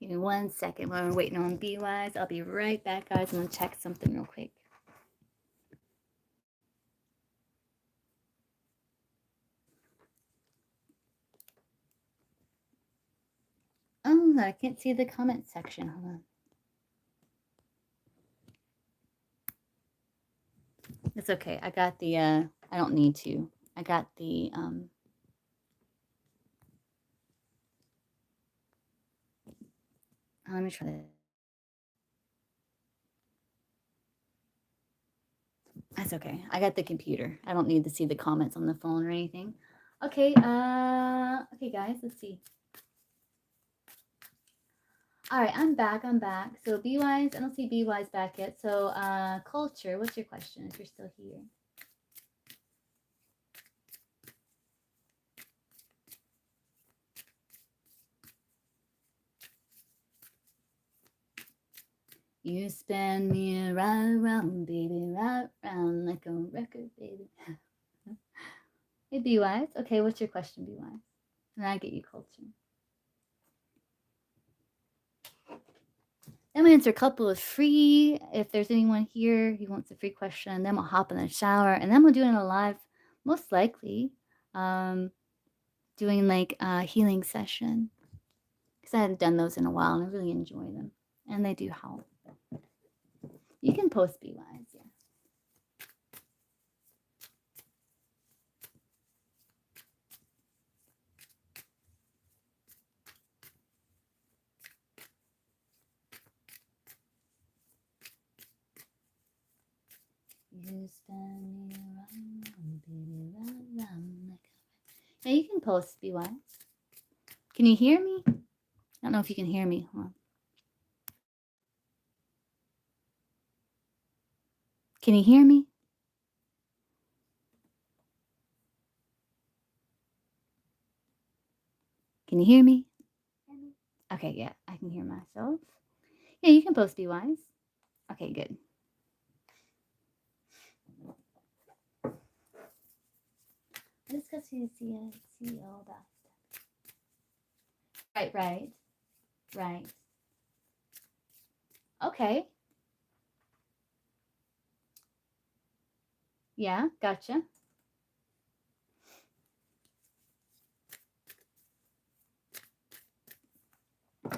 [SPEAKER 1] Give me 1 second while we're waiting on Be Wise. I'll be right back, guys. I'm gonna check something real quick. Oh, I can't see the comment section. Hold on. It's okay. I got the I don't need to. I got the let me try this. That's okay. I got the computer. I don't need to see the comments on the phone or anything. Okay, okay guys, let's see. All right, I'm back. So B-Wise, I don't see B-Wise back yet. So culture, what's your question if you're still here? You spin me right round, baby, right round like a record, baby. Hey, B-Wise. Okay, what's your question, B-Wise? And I get you culture. I'm gonna answer a couple of free. If there's anyone here who wants a free question, then we'll hop in the shower, and then we'll do it in a live, most likely, doing like a healing session. Because I hadn't done those in a while, and I really enjoy them, and they do help. You can post B-Wise, yeah. You spin me round, baby, round like a... Yeah, you can post B-Wise. Can you hear me? I don't know if you can hear me. Hold on. Can you hear me? Can you hear me? Okay, yeah, I can hear myself. Yeah, you can post B-Wise. Okay, good. Let's go see all that stuff. Right. Okay. Yeah, gotcha.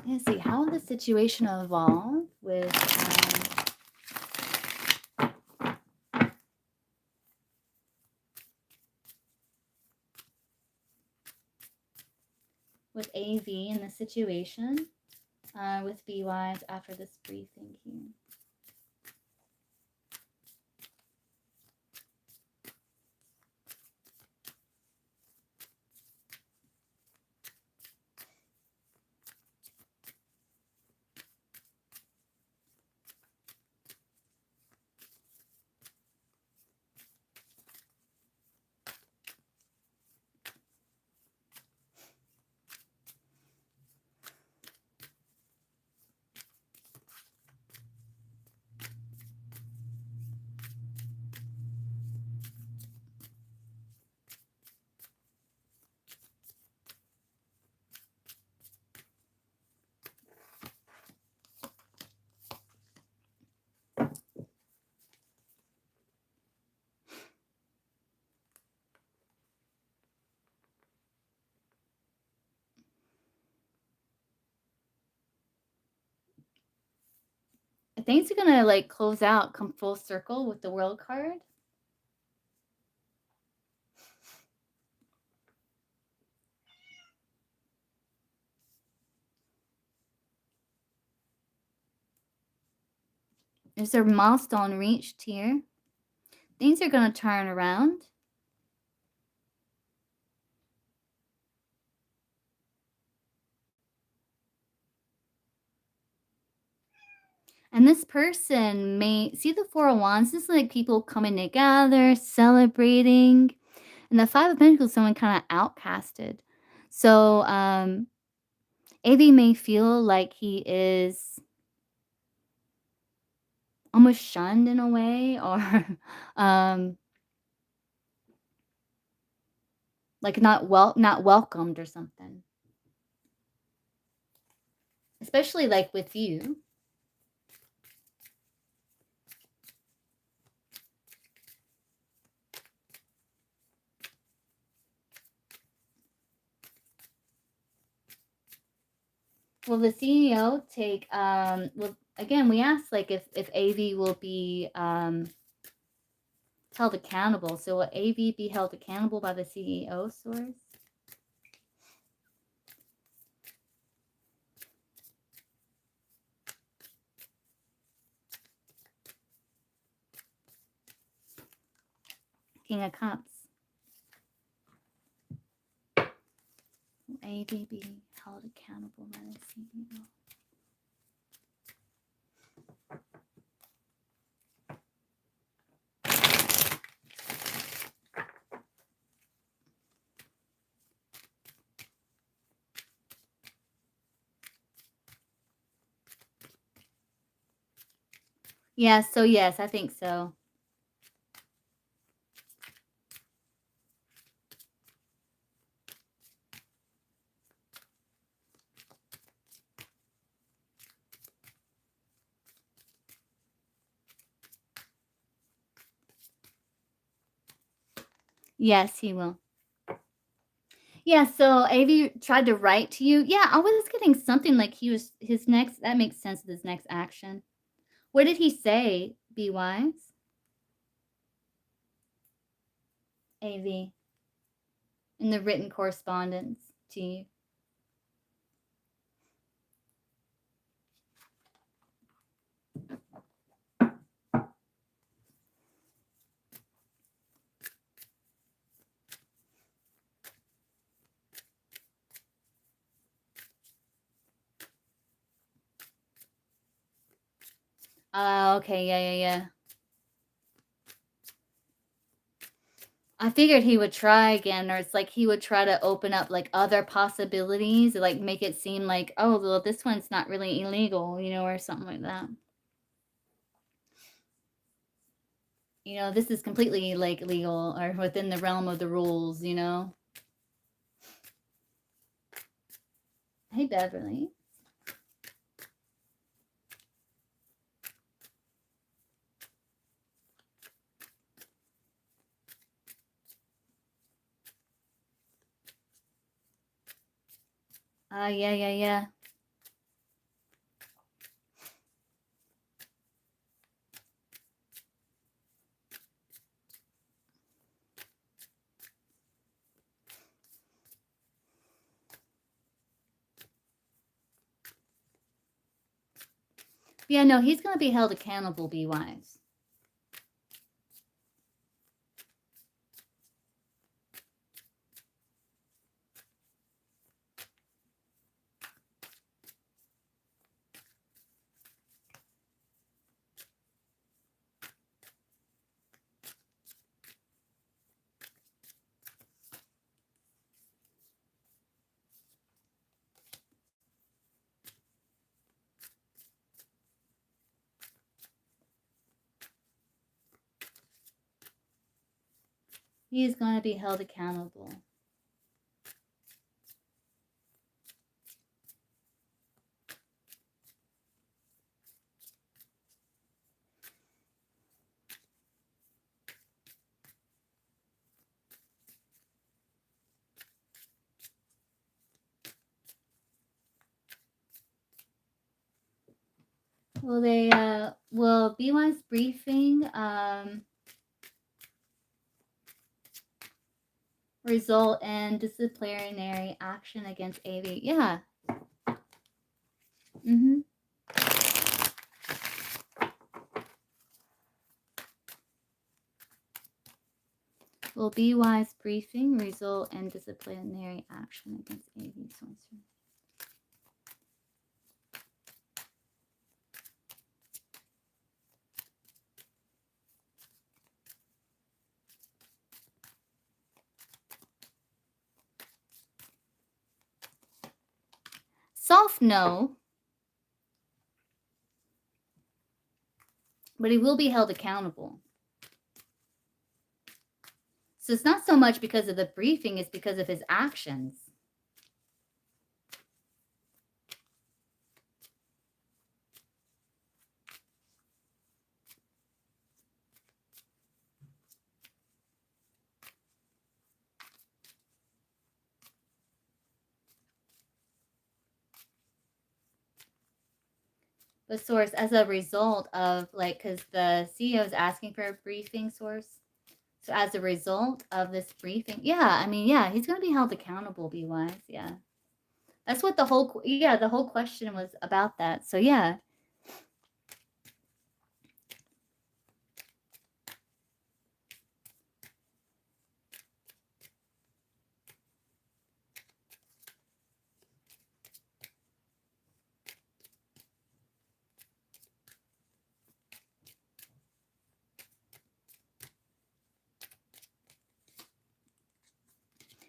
[SPEAKER 1] Let's see how the situation evolved with AV in the situation with B-Wise after this briefing here. Things are gonna like close out, come full circle with the World card. There's a milestone reached here. Things are gonna turn around. And this person may see the Four of Wands. This is like people coming together, celebrating. And the Five of Pentacles, someone kind of outcasted. So AV may feel like he is almost shunned in a way, or like not welcomed or something. Especially like with you. Will the CEO take well, again, we asked like if AV will be held accountable. So will AV be held accountable by the CEO source? King of Cups. Will AV be held accountable by the CEO? Yeah, so yes, I think so. Yes, he will. Yeah, so AV tried to write to you. Yeah, I was getting something like he was his next that makes sense with his next action. What did he say? Be wise? AV in the written correspondence to you. Okay, yeah, yeah, yeah. I figured he would try again, or it's like he would try to open up like other possibilities, or like make it seem like, oh, well, this one's not really illegal, or something like that. This is completely like legal or within the realm of the rules. Hey, Beverly. Yeah, yeah, yeah. Yeah, no, he's gonna be held accountable, be wise. He is gonna be held accountable. Will be wise briefing result in disciplinary action against AV? Yeah. Mm-hmm. Will be wise briefing result in disciplinary action against AV sorcerer? Soft no, but he will be held accountable. So it's not so much because of the briefing, it's because of his actions. But source, as a result of because the CEO is asking for a briefing source. So as a result of this briefing, yeah, I mean, yeah, he's going to be held accountable, be wise. Yeah. That's what the whole question was about that. So yeah.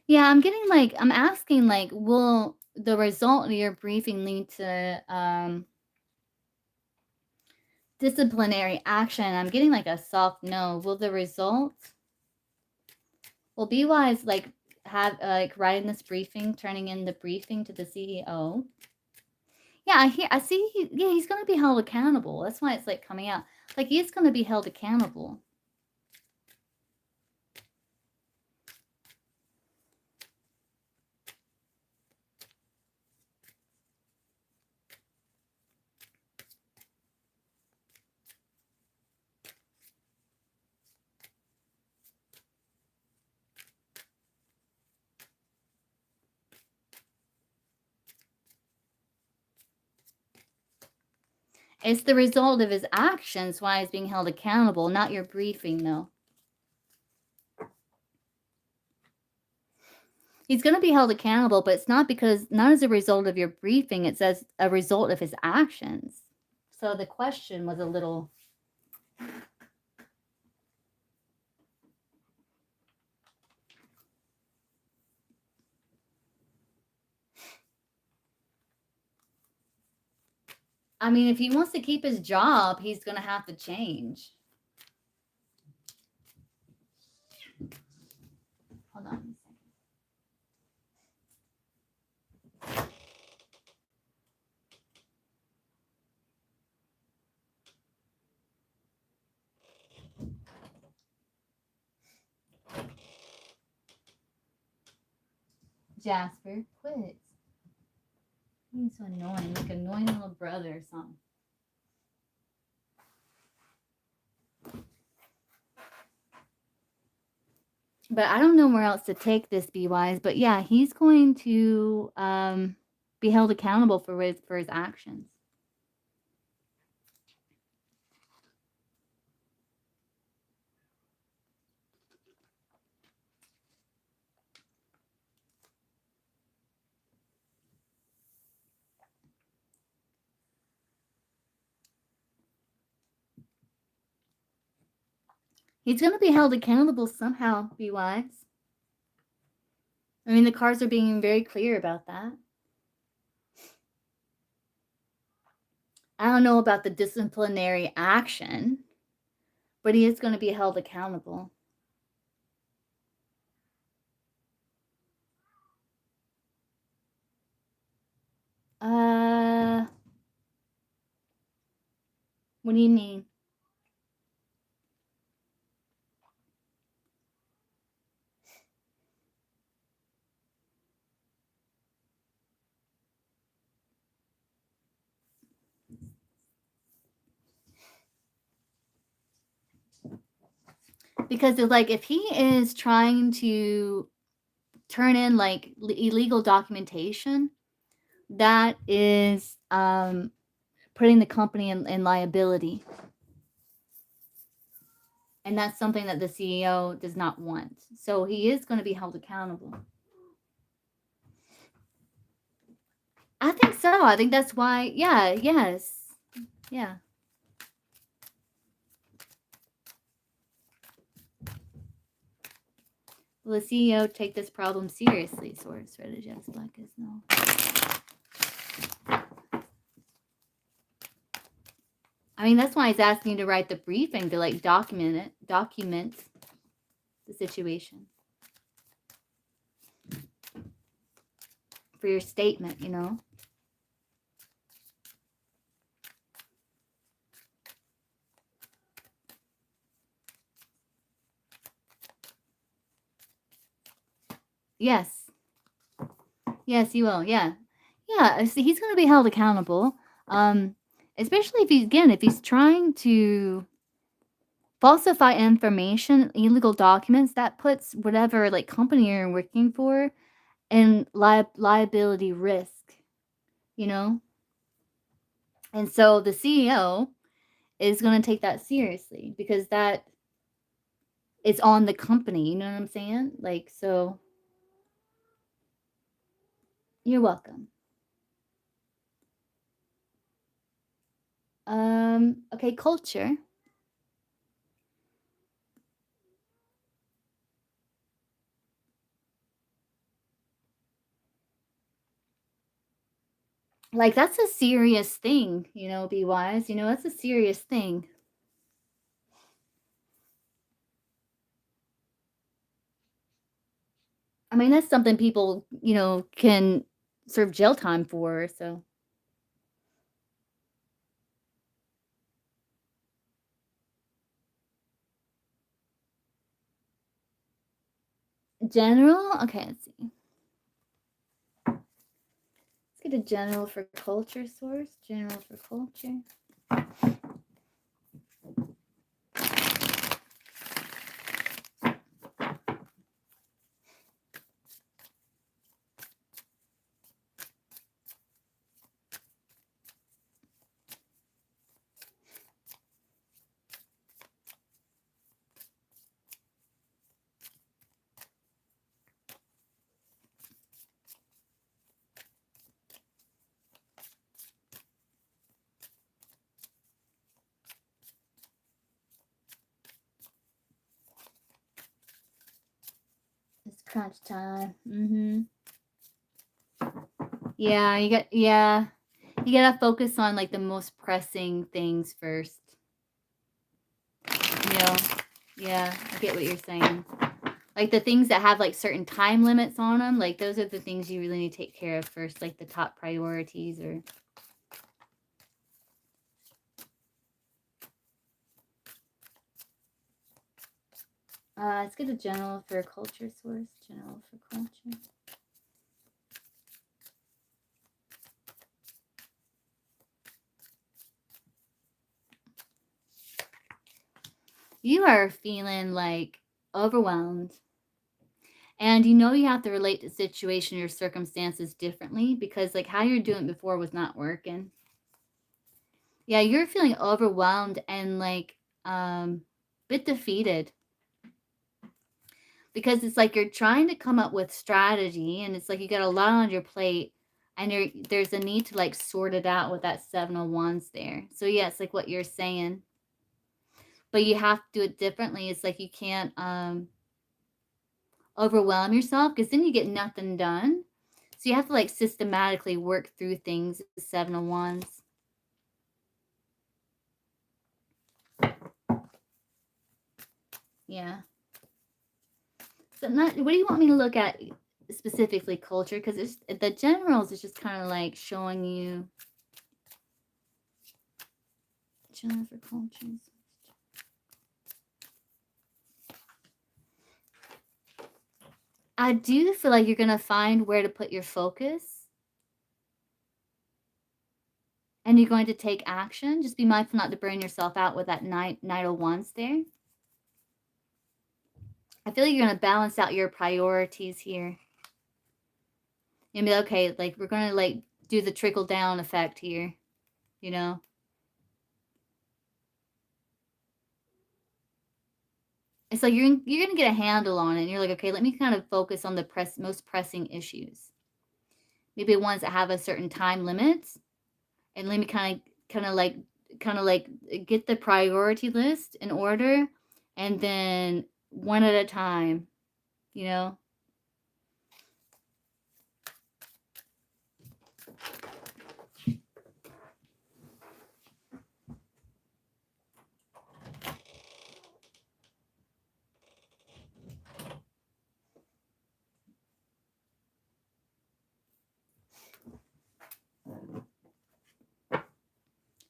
[SPEAKER 1] Yeah, I'm asking will the result of your briefing lead to disciplinary action. I'm getting like a soft no. Will the result? Will be wise like have like writing this briefing, turning in the briefing to the CEO. Yeah, I see. He's going to be held accountable. That's why it's like coming out. Like he's going to be held accountable. It's the result of his actions why he's being held accountable, not your briefing, though. He's going to be held accountable, but it's not as a result of your briefing. It's as a result of his actions. So the question was a little... I mean, if he wants to keep his job, he's going to have to change. Hold on a second. Jasper, quit. He's so annoying, like an annoying little brother or something. But I don't know where else to take this, Be Wise. But yeah, he's going to be held accountable for his actions. He's going to be held accountable somehow, Be Wise. I mean, the cards are being very clear about that. I don't know about the disciplinary action, but he is going to be held accountable. What do you mean? Because it's like if he is trying to turn in like illegal documentation, that is putting the company in liability. And that's something that the CEO does not want. So he is going to be held accountable. I think so. I think that's why, yeah, yes. Yeah. Will the CEO take this problem seriously? Sword strategy as black as no. I mean, that's why he's asking you to write the briefing to like document the situation for your statement, you know. Yes. Yes, he will. Yeah. Yeah. See, he's going to be held accountable. Especially if he's trying to falsify information, illegal documents, that puts whatever like company you're working for in liability risk, you know? And so the CEO is going to take that seriously because that is on the company, you know what I'm saying? Like, so you're welcome. Okay, culture. Like, that's a serious thing, be wise, that's a serious thing. I mean, that's something people, can serve jail time for, so. General? Okay, let's see. Let's get a general for culture source. General for culture. It's crunch time. Yeah, you gotta focus on like the most pressing things first. You know, yeah, I get what you're saying. Like the things that have like certain time limits on them, like those are the things you really need to take care of first, like the top priorities or. Let's get a general for culture source. General for culture. You are feeling like overwhelmed. And you have to relate to situation or circumstances differently because like how you're doing before was not working. Yeah, you're feeling overwhelmed and like bit defeated because it's like you're trying to come up with strategy and it's like you got a lot on your plate and there's a need to like sort it out with that 7 of Wands there. So yeah, it's like what you're saying. But you have to do it differently. It's like you can't overwhelm yourself because then you get nothing done. So you have to like systematically work through things with 7 of Wands. Yeah. So not what do you want me to look at specifically culture? Because it's the generals is just kind of like showing you general for cultures. I do feel like you're gonna find where to put your focus and you're going to take action. Just be mindful not to burn yourself out with that Knight of Wands there. I feel like you're gonna balance out your priorities here. And be okay, like we're gonna like do the trickle down effect here, you know. It's like you're gonna get a handle on it. And you're like, okay, let me kind of focus on the most pressing issues. Maybe ones that have a certain time limit, and let me kind of like get the priority list in order, and then one at a time, you know.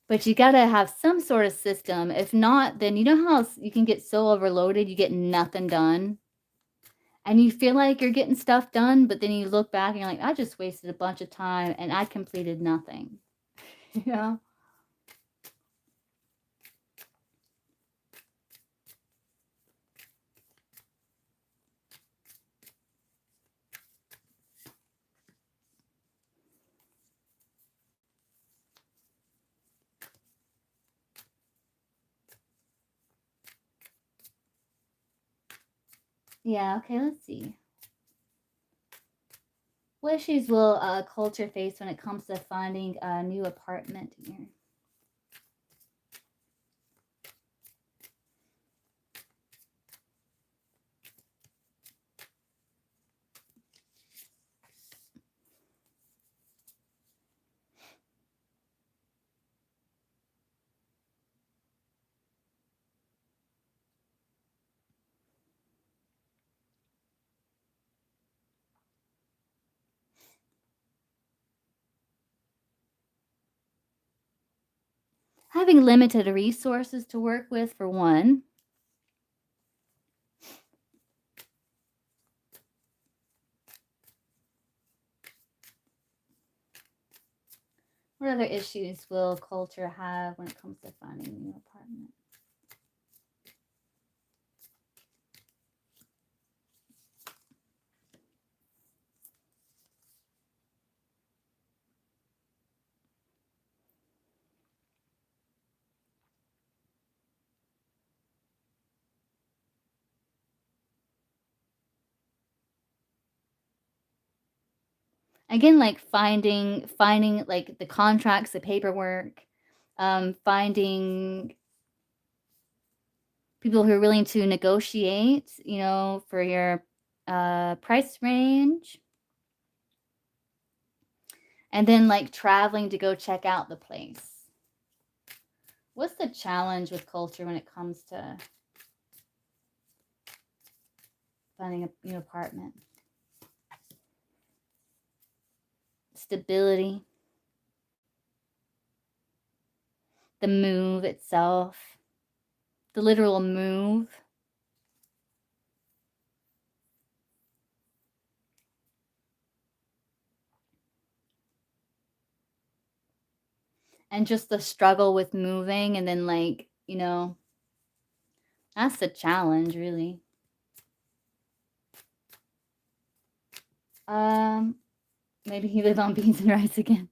[SPEAKER 1] But you gotta have some sort of system. If not, then you know how you can get so overloaded, you get nothing done. And you feel like you're getting stuff done, but then you look back and you're like, I just wasted a bunch of time and I completed nothing. You know? Yeah, okay, let's see. What issues will culture face when it comes to finding a new apartment here? Having limited resources to work with, for one. What other issues will culture have when it comes to finding a new apartment? Again, like finding like the contracts, the paperwork, finding people who are willing to negotiate, for your price range, and then like traveling to go check out the place. What's the challenge with culture when it comes to finding a new apartment? Stability, the move itself, the literal move. And just the struggle with moving, and then like, that's the challenge, really. Um, Maybe he live on beans and rice again.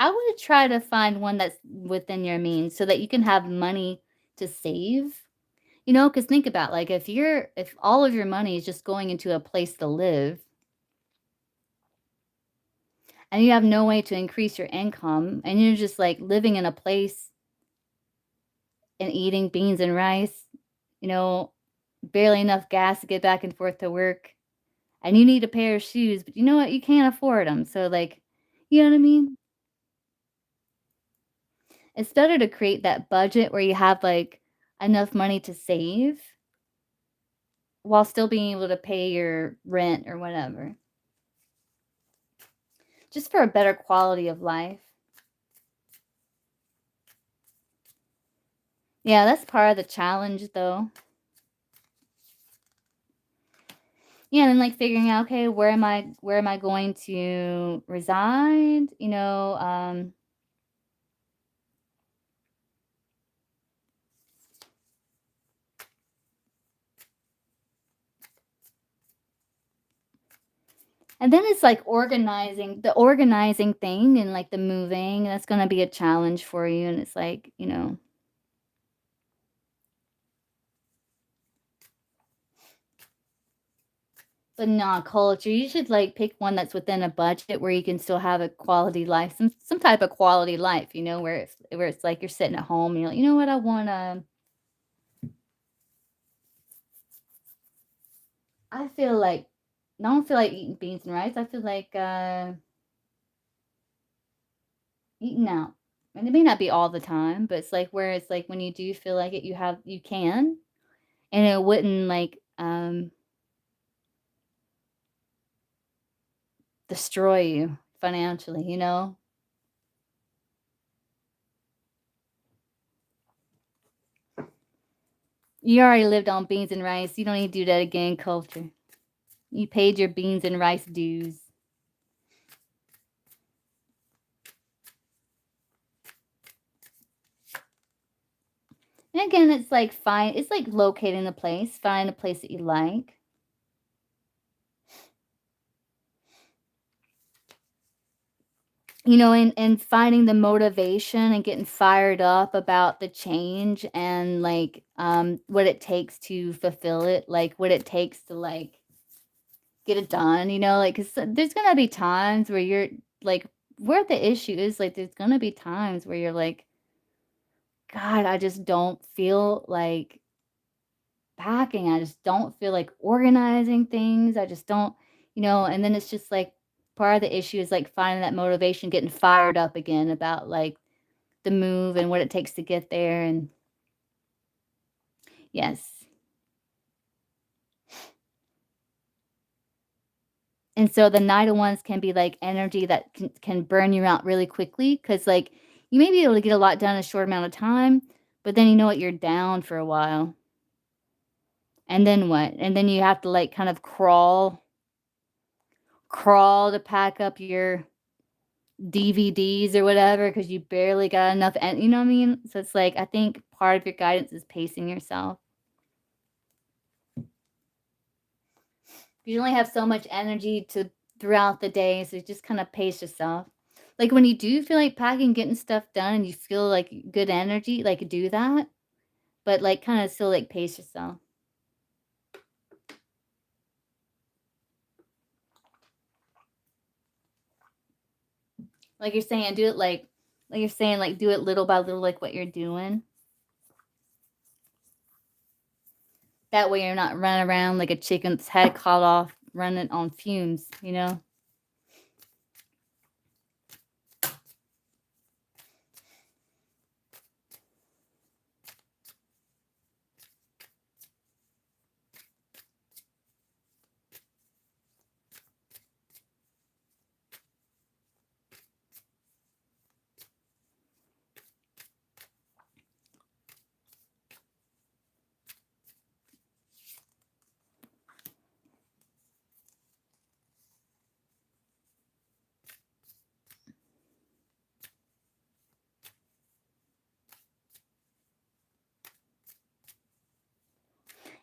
[SPEAKER 1] I would try to find one that's within your means so that you can have money to save. Because think about, like, if all of your money is just going into a place to live and you have no way to increase your income and you're just like living in a place and eating beans and rice, you know, barely enough gas to get back and forth to work, and you need a pair of shoes, but you know what? You can't afford them. So, like, you know what I mean? It's better to create that budget where you have, like, enough money to save while still being able to pay your rent or whatever, just for a better quality of life. Yeah, that's part of the challenge, though. Yeah, and then, like, figuring out, okay, where am I going to reside? And then it's like organizing thing and like the moving, that's gonna be a challenge for you. And it's like, but not culture. You should like pick one that's within a budget where you can still have a quality life, some type of quality life, where it's like you're sitting at home and you're like, you know what, I feel like I don't feel like eating beans and rice. I feel like eating out. And it may not be all the time, but it's like where it's like when you do feel like it, you can, and it wouldn't like destroy you financially. You already lived on beans and rice. You don't need to do that again, culture. You paid your beans and rice dues. And again, it's like locating the place, find a place that you like. And finding the motivation and getting fired up about the change and like what it takes to fulfill it, like what it takes to like get it done, like cuz there's going to be times where you're like where the issue is like there's going to be times where you're like god, I just don't feel like packing. I just don't feel like organizing things. I just don't, and then it's just like part of the issue is like finding that motivation, getting fired up again about like the move and what it takes to get there. And yes. And so the Nida ones can be like energy that can burn you out really quickly because, like, you may be able to get a lot done in a short amount of time, but then you know what? You're down for a while. And then what? And then you have to like kind of crawl to pack up your DVDs or whatever because you barely got enough, and you know what I mean? So it's like I think part of your guidance is pacing yourself. You only have so much energy to throughout the day, so just kind of pace yourself. Like when you do feel like packing, getting stuff done, and you feel like good energy, like do that, but like kind of still like pace yourself. Like you're saying, do it like you're saying, like do it little by little, like what you're doing. That way you're not running around like a chicken's head caught off running on fumes, you know?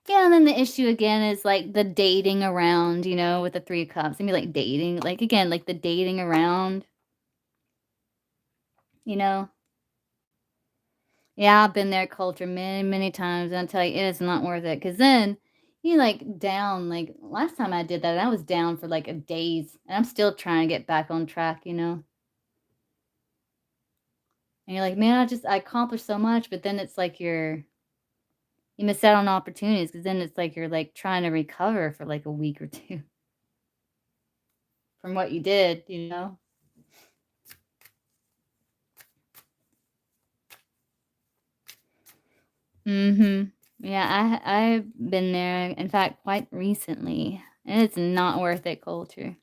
[SPEAKER 1] Yeah, and then the issue again is like the dating around, you know, with the 3 of cups. I mean, like dating, like again, like the dating around, you know? Yeah, I've been there culture many, many times, and I tell you, it is not worth it. Cause then you like down, like last time I did that, I was down for like a days, and I'm still trying to get back on track, you know? And you're like, man, I accomplished so much, but then it's like you miss out on opportunities because then it's like you're like trying to recover for like a week or two from what you did, you know? Mhm. Yeah, I've been there, in fact, quite recently, and it's not worth it, culture.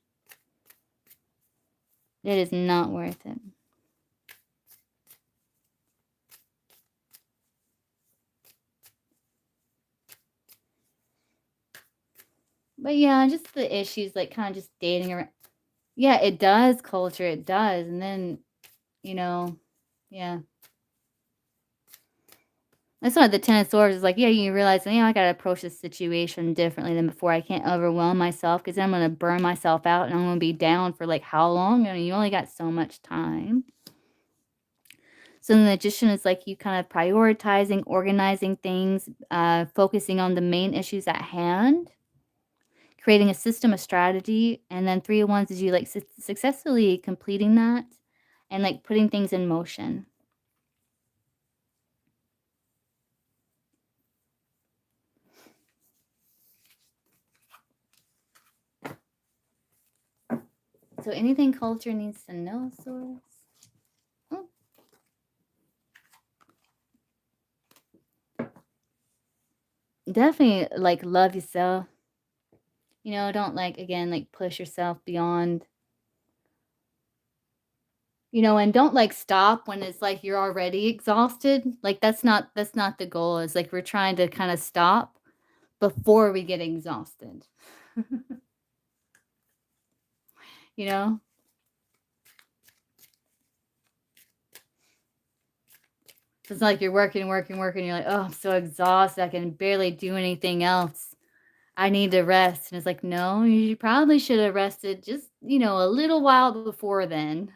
[SPEAKER 1] It is not worth it. But yeah, just the issues, like, kinda just dating around. Yeah, it does, culture, it does, and then, you know yeah. That's why the Ten of Swords is like, yeah, you realize, you know, I gotta approach this situation differently than before. I can't overwhelm myself because then I'm gonna burn myself out and I'm gonna be down for, like, how long? I mean, you only got so much time. So the magician is like you kind of prioritizing, organizing things, focusing on the main issues at hand, creating a system, a strategy, and then 3 of Wands is you like successfully completing that and like putting things in motion. So anything culture needs to know, Source? Oh, definitely like love yourself. You know, don't like again like push yourself beyond. You know, and don't, like, stop when it's, like, you're already exhausted, like, that's not the goal, it's, like, we're trying to kinda stop before we get exhausted, you know? It's like you're working, working, working, you're like, "Oh, I'm so exhausted, I can barely do anything else. I need to rest," and it's like, "No, you probably should have rested just, you know, a little while before then."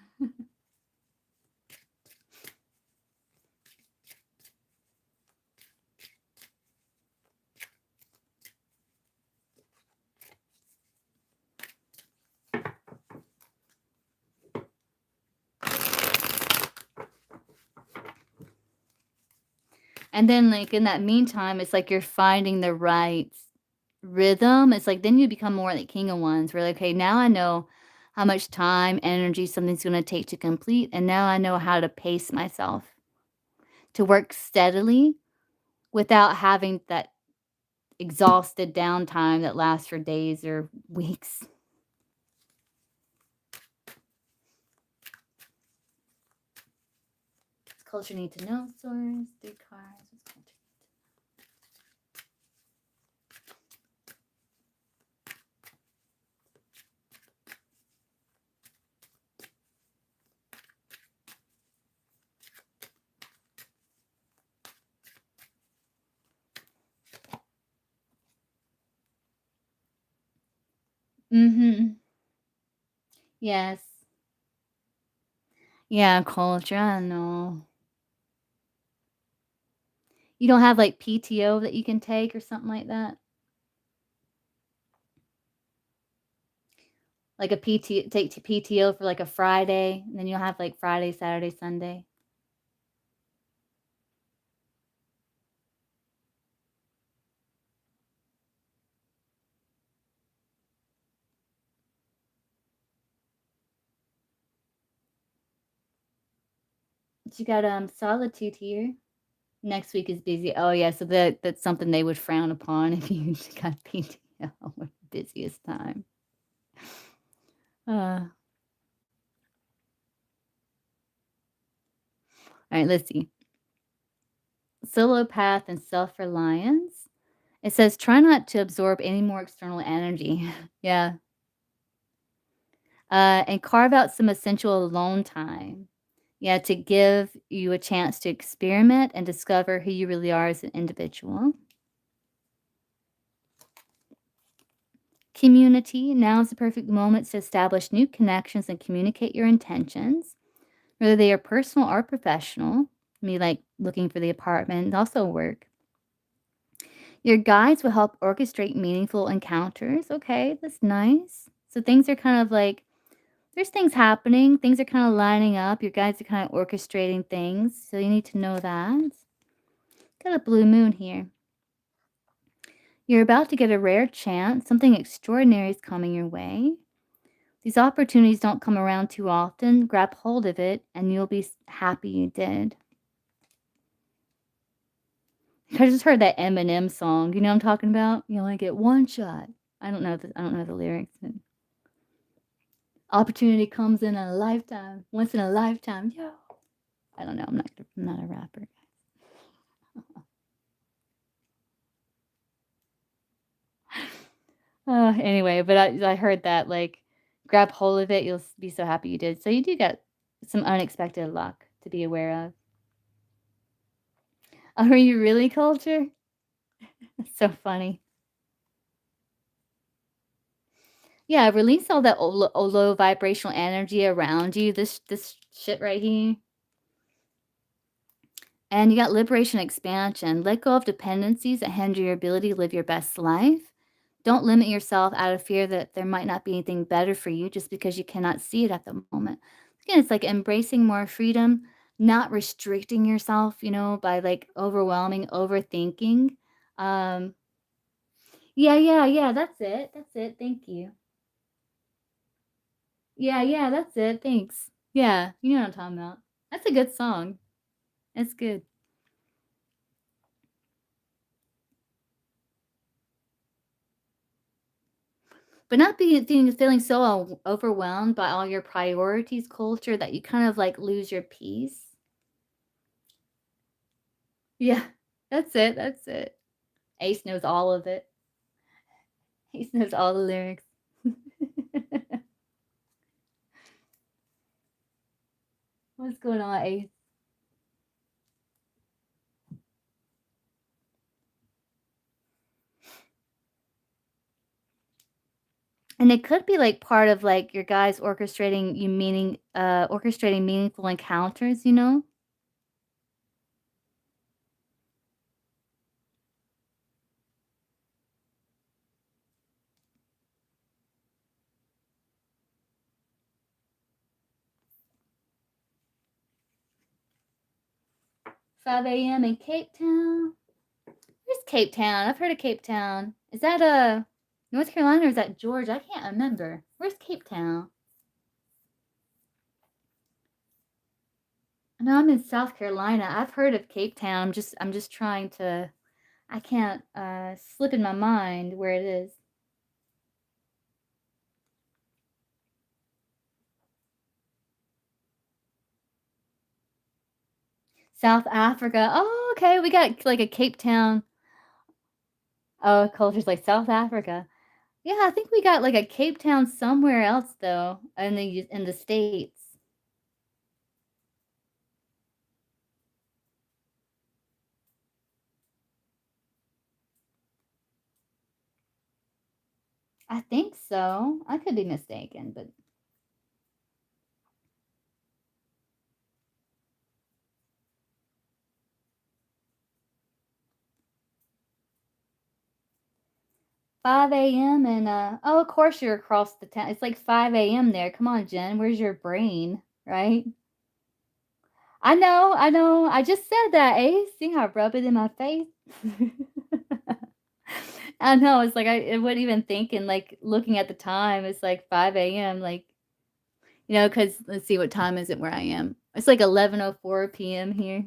[SPEAKER 1] And then, like, in that meantime, it's like you're finding the right rhythm. It's like then you become more like King of Wands, where like, okay, now I know how much time, energy something's gonna take to complete, and now I know how to pace myself to work steadily without having that exhausted downtime that lasts for days or weeks. culture need to know source? 3 cards. What's culture need to know? Mm-hmm. Yes. Yeah, culture. I don't know. You don't have like PTO that you can take or something like that? Like a take to PTO for like a Friday, and then you'll have like Friday, Saturday, Sunday. But you got solitude here. Next week is busy. Oh yeah, so that's something they would frown upon if you got PTO with busiest time. All right, let's see. Solo path and self-reliance. It says try not to absorb any more external energy. Yeah. And carve out some essential alone time. Yeah, to give you a chance to experiment and discover who you really are as an individual. Community. Now is the perfect moment to establish new connections and communicate your intentions, whether they are personal or professional. Me like looking for the apartment, also work. Your guides will help orchestrate meaningful encounters. Okay, that's nice. So things are kind of like there's things happening, things are kind of lining up. Your guides are kind of orchestrating things, so you need to know that. Got a blue moon here. You're about to get a rare chance. Something extraordinary is coming your way. These opportunities don't come around too often. Grab hold of it, and you'll be happy you did. I just heard that Eminem song. You know what I'm talking about? You only get one shot. I don't know the lyrics. Opportunity comes in a lifetime, once in a lifetime. Yo, I don't know. I'm not a rapper. Anyway, but I heard that like grab hold of it. You'll be so happy you did. So you do get some unexpected luck to be aware of. Are you really culture? That's so funny. Yeah, release all that low vibrational energy around you. This shit right here. And you got liberation expansion. Let go of dependencies that hinder your ability to live your best life. Don't limit yourself out of fear that there might not be anything better for you just because you cannot see it at the moment. Again, it's like embracing more freedom, not restricting yourself, by like overwhelming, overthinking. Um, yeah, yeah, yeah, that's it. That's it. Thank you. Yeah, yeah, that's it. Thanks. Yeah, you know what I'm talking about. That's a good song. It's good. But not feeling so overwhelmed by all your priorities, culture, that you kind of like lose your peace. Yeah, that's it. That's it. Ace knows all of it. Ace knows all the lyrics. What's going on, Ace? And it could be like part of like your guys orchestrating meaningful encounters. 5 a.m. in Cape Town. Where's Cape Town? I've heard of Cape Town. Is that North Carolina or is that Georgia? I can't remember. Where's Cape Town? No, I'm in South Carolina. I've heard of Cape Town. I'm just trying to I can't slip in my mind where it is. South Africa. Oh, okay, we got, like, a Cape Town. Oh, cultures like South Africa. Yeah, I think we got, like, a Cape Town somewhere else, though, in the States. I think so. I could be mistaken, but 5 AM and, oh, of course you're across the town. It's like 5 AM there. Come on, Jen, where's your brain, right? I know, I know. I just said that, eh? See how I rub it in my face? I know, it's like I wasn't even thinking, like, looking at the time, it's like 5 AM, like, because let's see, what time is it where I am? It's like 11:04 PM here.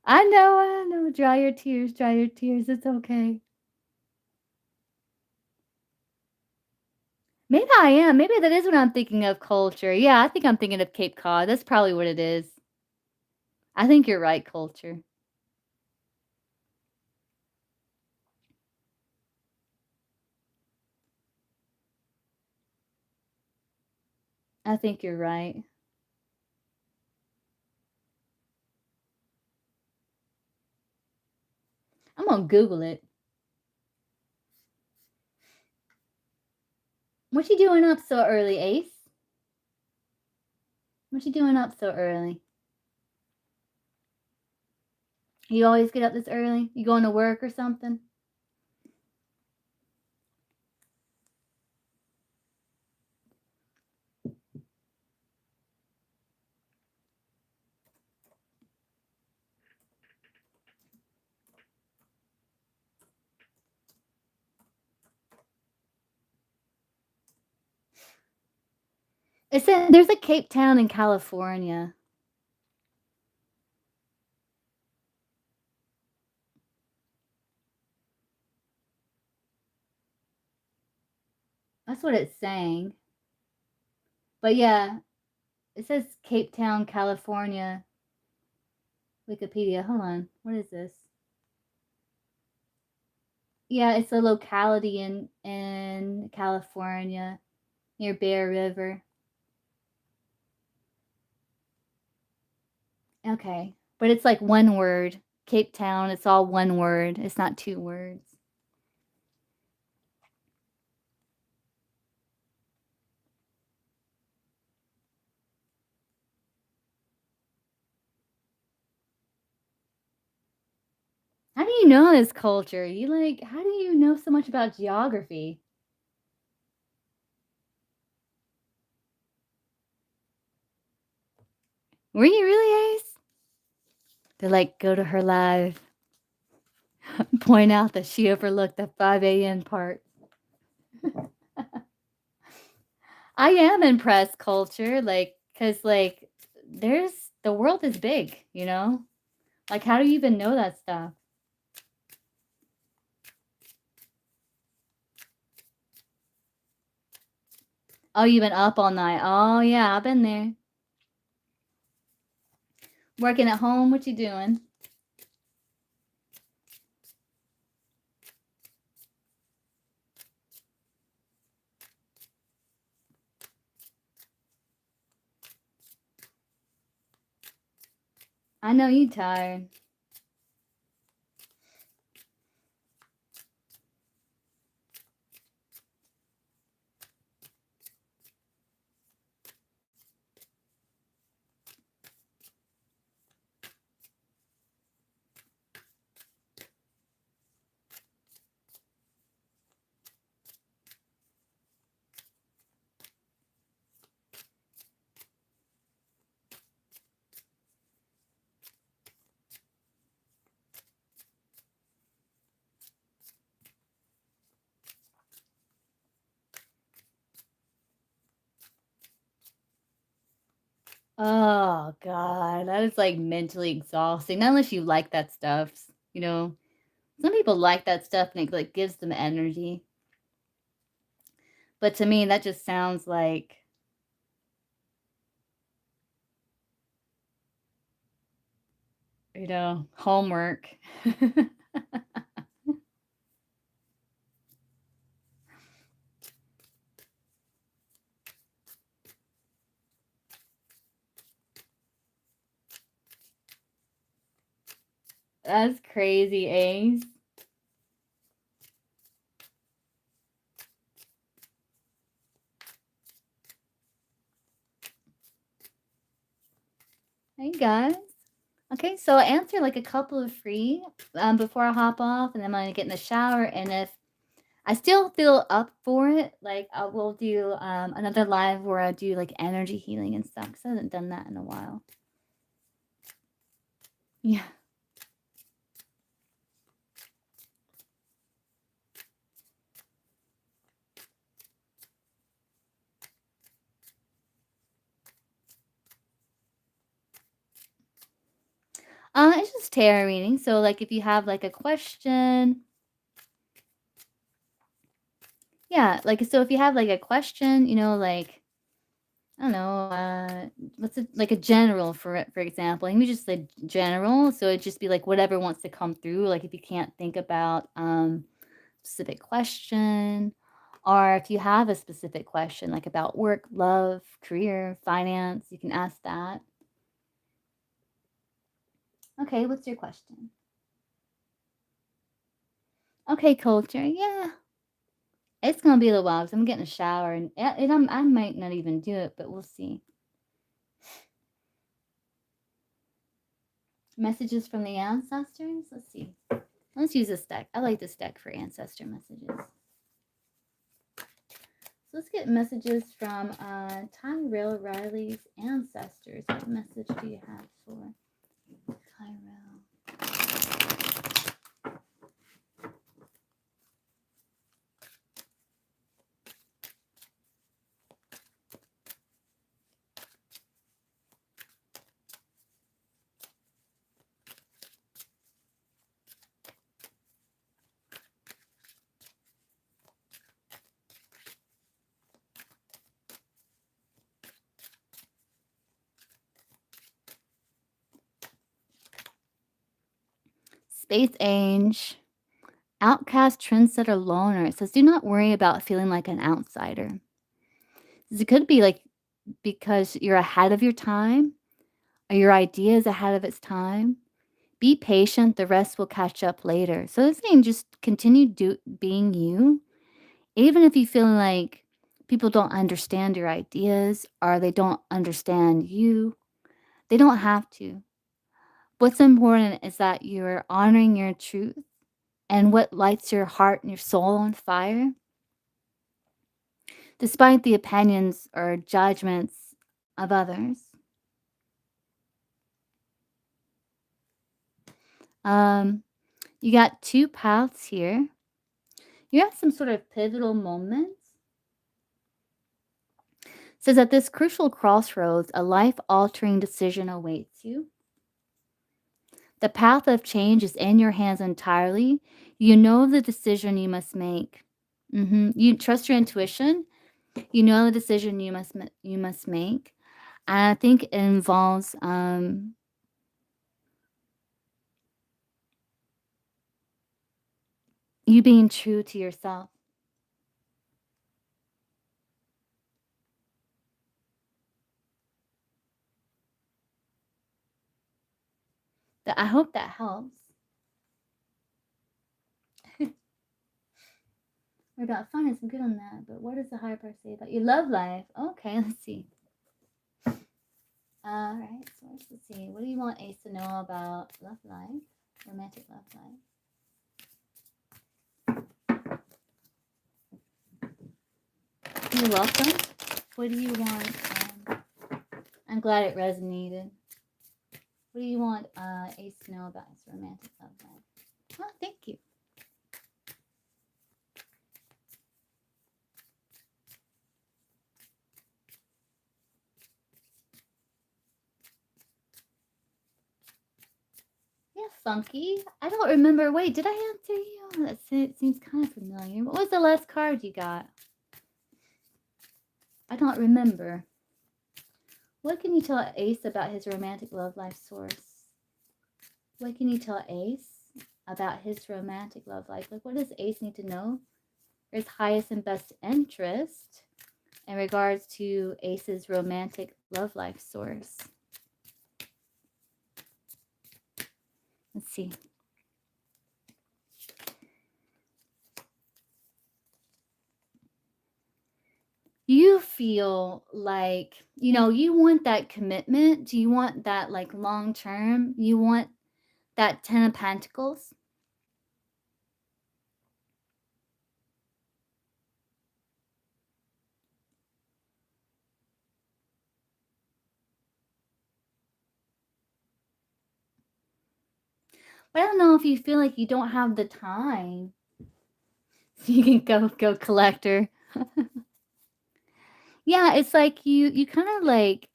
[SPEAKER 1] I know. Dry your tears, it's okay. Maybe I am, maybe that is what I'm thinking of culture. Yeah, I think I'm thinking of Cape Cod, that's probably what it is. I think you're right, culture. I think you're right. I'm gonna Google it. What you doing up so early, Ace? What you doing up so early? You always get up this early? You going to work or something? It said there's a Cape Town in California. That's what it's saying. But yeah, it says Cape Town, California. Wikipedia. Hold on. What is this? Yeah, it's a locality in California near Bear River. Okay. But it's like one word. Cape Town, it's all one word. It's not two words. How do you know this culture? How do you know so much about geography? Were you really, Ace? They're like, go to her live, point out that she overlooked the 5 AM part. I am impressed, culture, like, cause there's the world is big, you know? Like, how do you even know that stuff? Oh, you've been up all night. Oh, yeah, I've been there. Working at home, what you doing? I know you tired. Oh god, that is, like, mentally exhausting, not unless you like that stuff, you know? Some people like that stuff and it, like, gives them energy, but to me, that just sounds like homework. That's crazy, Ace. Hey guys. Okay, so I answered like a couple of free before I hop off, and then I'm gonna get in the shower. And if I still feel up for it, like I will do another live where I do like energy healing and stuff, because I haven't done that in a while. Yeah. It's just tarot reading. So like if you have like a question, yeah, like so if you have like a question, like I don't know, what's it like a general for example, and you just say general, so it'd just be like whatever wants to come through. Like if you can't think about specific question, or if you have a specific question like about work, love, career, finance, you can ask that. Okay, what's your question? Okay, culture. Yeah. It's gonna be a little while because I'm getting a shower and I might not even do it, but we'll see. Messages from the ancestors. Let's see. Let's use this deck. I like this deck for ancestor messages. So let's get messages from Tyrell Riley's ancestors. What message do you have for Tyrell? Space Age. Outcast, trendsetter, loner. It says, do not worry about feeling like an outsider. It could be like because you're ahead of your time, or your idea is ahead of its time. Be patient, the rest will catch up later. So it's saying just continue being you, even if you feel like people don't understand your ideas or they don't understand you. They don't have to. What's important is that you're honoring your truth and what lights your heart and your soul on fire, despite the opinions or judgments of others. You got two paths here. You have some sort of pivotal moments. It says at this crucial crossroads, a life-altering decision awaits you. The path of change is in your hands entirely. You know the decision you must make. You trust your intuition. You know the decision you must make. And I think it involves you being true to yourself. I hope that helps. We're about finance. I'm good on that. But what does the higher power say about your love life? Okay, let's see. All right. So let's see. What do you want Ace to know about love life? Romantic love life. You're welcome. What do you want? I'm glad it resonated. What do you want Ace to know about his romantic love life? Oh, thank you. Yeah, Funky. I don't remember. Wait, did I answer you? It seems kind of familiar. What was the last card you got? I don't remember. What can you tell Ace about his romantic love life source? What can you tell Ace about his romantic love life? Like, what does Ace need to know for his highest and best interest in regards to Ace's romantic love life source? Let's see. You feel like, you want that commitment. Do you want that like long term? You want that 10 of Pentacles? But I don't know if you feel like you don't have the time. You can go collector. Yeah, it's like you kind of like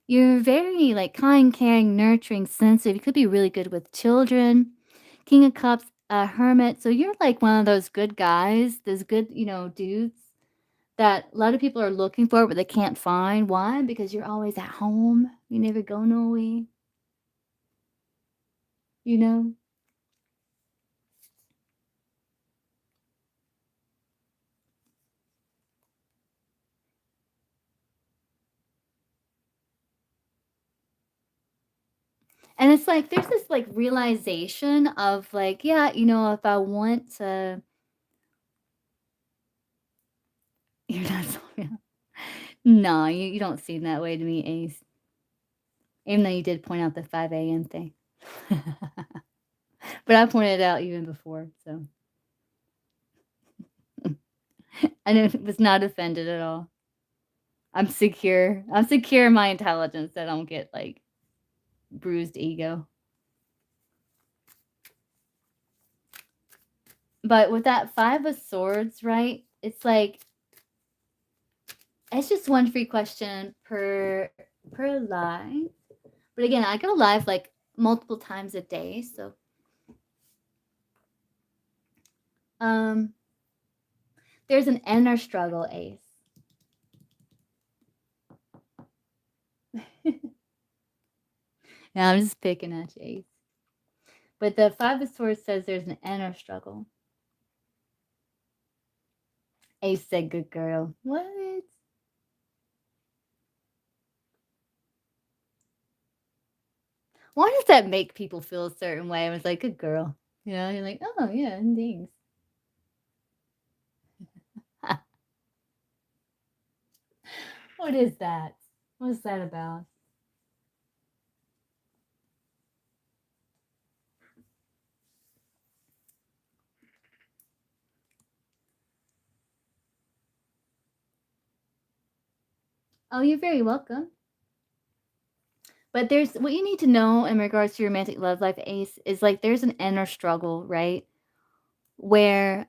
[SPEAKER 1] you're very like kind, caring, nurturing, sensitive. You could be really good with children. King of Cups, Hermit. So you're like one of those good guys, those good, dudes that a lot of people are looking for, but they can't find. Why? Because you're always at home. You never go nowhere. You know. And it's like there's this like realization of like, yeah, if I want to, you're not so yeah. No, you don't seem that way to me, Ace. Even though you did point out the 5 a.m. thing. But I pointed it out even before, so I was not offended at all. I'm secure. I'm secure in my intelligence. I don't get like bruised ego. But with that 5 of Swords, right? It's like it's just one free question per live. But again, I go live like multiple times a day, so um there's an inner struggle, Ace. Yeah, I'm just picking at you, Ace. But the 5 of Swords says there's an inner struggle. Ace said, "Good girl." What? Why does that make people feel a certain way? I was like, "Good girl." You're like, "Oh yeah, thanks." What is that? What's that about? Oh, you're very welcome. But there's what you need to know in regards to your romantic love life, Ace, is like there's an inner struggle, right? Where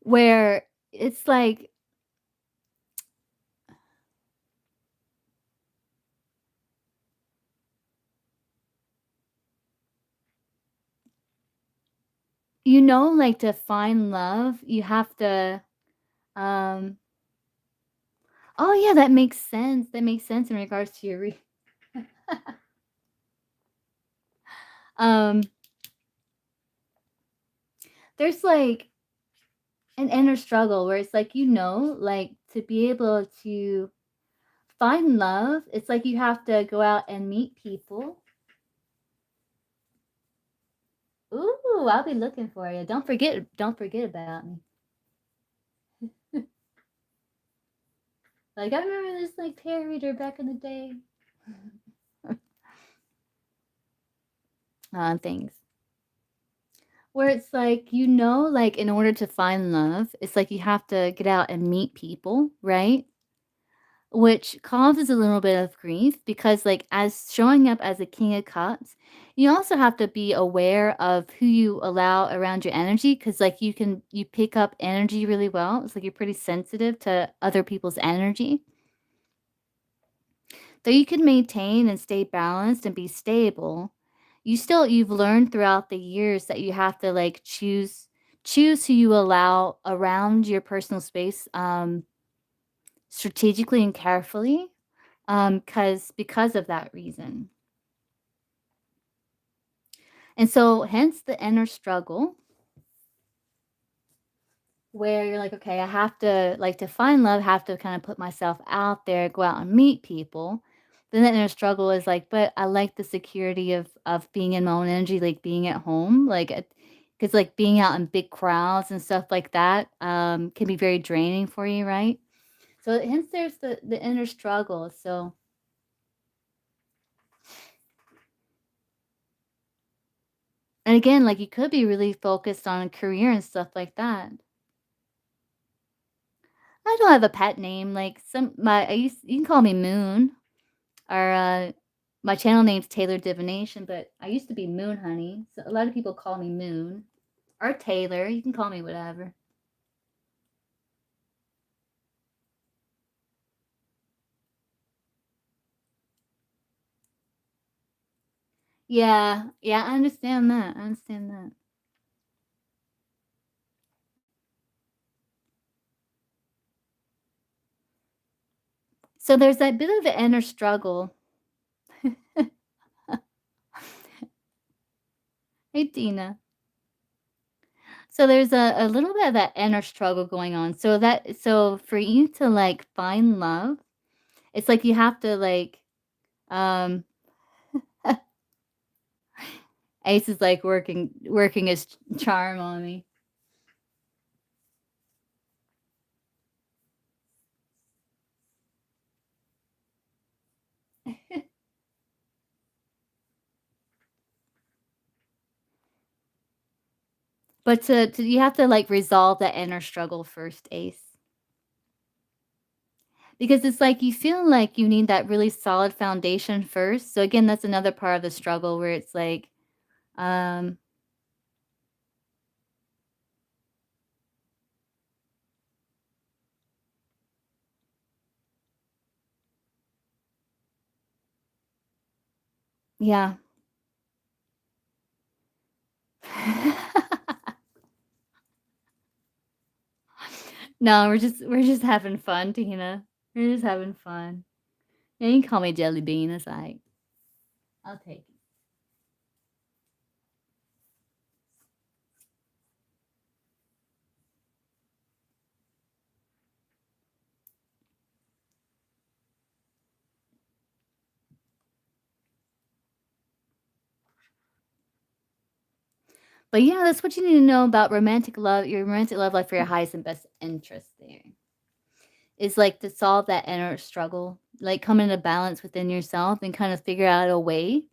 [SPEAKER 1] where it's like like to find love, you have to um oh yeah, that makes sense. That makes sense in regards to your um there's like an inner struggle where it's like like to be able to find love, it's like you have to go out and meet people. Ooh, I'll be looking for you. Don't forget about me. Like I remember this like tarot reader back in the day. Things. Where it's like, like in order to find love, it's like you have to get out and meet people, right? Which causes a little bit of grief because, like, as showing up as a King of Cups, you also have to be aware of who you allow around your energy because, like, you pick up energy really well. It's like you're pretty sensitive to other people's energy. Though you can maintain and stay balanced and be stable, you've learned throughout the years that you have to like choose who you allow around your personal space strategically and carefully, because of that reason. And so hence the inner struggle where you're like, "Okay, I have to like, to find love, have to kinda put myself out there, go out and meet people." Then the inner struggle is like, "But I like the security of being in my own energy, like, being at home." Like, because like, being out in big crowds and stuff like that, can be very draining for you, right? So hence there's the inner struggle, so and again, like, you could be really focused on a career and stuff like that. I don't have a pet name, like, some my I used you can call me Moon. Our, my channel name's Taylor Divination, but I used to be Moon Honey, so a lot of people call me Moon or Taylor, you can call me whatever. Yeah, yeah, I understand that, I understand that. So there's that bit of an inner struggle. Hey, Tina. So there's a little bit of that inner struggle going on, so for you to, like, find love, it's like you have to, like, um Ace is, like, working his charm on me. But to you have to, like, resolve that inner struggle first, Ace. Because it's like you feel like you need that really solid foundation first. So, again, that's another part of the struggle where it's like, um yeah. No, we're just having fun, Tina. We're just having fun. Yeah, you can call me Jelly Bean, it's alright. I'll take it. But, yeah, that's what you need to know about romantic love your romantic love life for your highest and best interest there. Is, like, to solve that inner struggle, like, come into balance within yourself and kind of figure out a way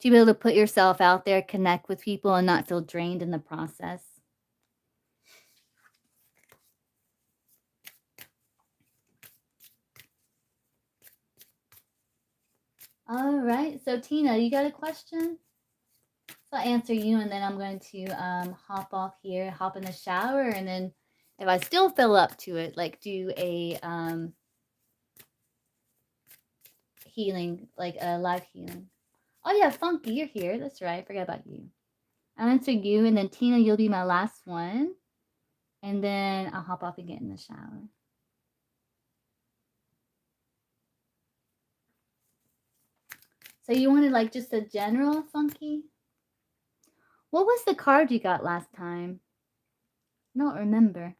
[SPEAKER 1] to be able to put yourself out there, connect with people, and not feel drained in the process. Alright, so Tina, you got a question? So I'll answer you, and then I'm going to, hop off here, hop in the shower, and then if I still feel up to it, like, do a, healing, like, a live healing. Oh, yeah, Funky, you're here, that's right, I forgot about you. I'll answer you, and then Tina, you'll be my last one, and then I'll hop off and get in the shower. So you wanted, like, just a general Funky? What was the card you got last time? I don't remember.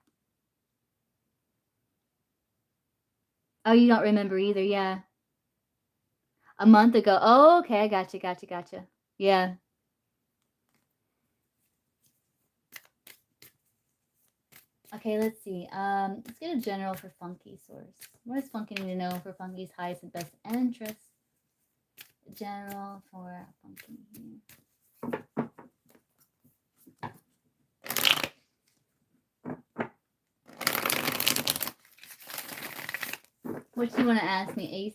[SPEAKER 1] Oh, you don't remember either, yeah. A month ago. Oh, okay, I gotcha, gotcha, gotcha. Yeah. Okay, let's see. Let's get a general for Funky source. What does Funky need to know for Funky's highest and best interest? General for Funky here. What do you want to ask me, Ace?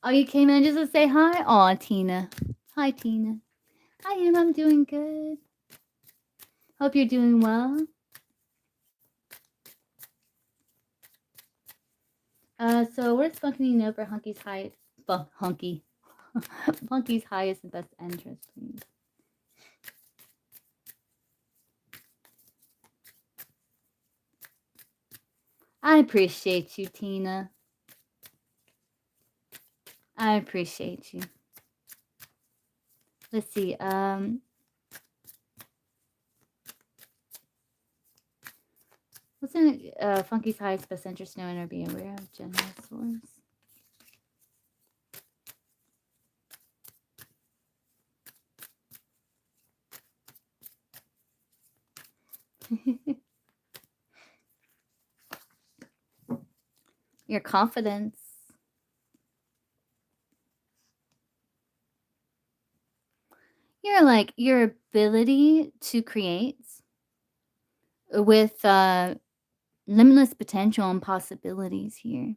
[SPEAKER 1] Oh, you came in just to say hi? Aw, Tina. Hi, Tina. Hi, Em. I'm doing good. Hope you're doing well. So we're spunking over Hunky's highest, Hunky. Hunky's highest and best interest, please. I appreciate you, Tina. I appreciate you. Let's see. What's in Funky's highest best interest knowing or being aware of? General source. Your confidence. Your ability to create with limitless potential and possibilities here.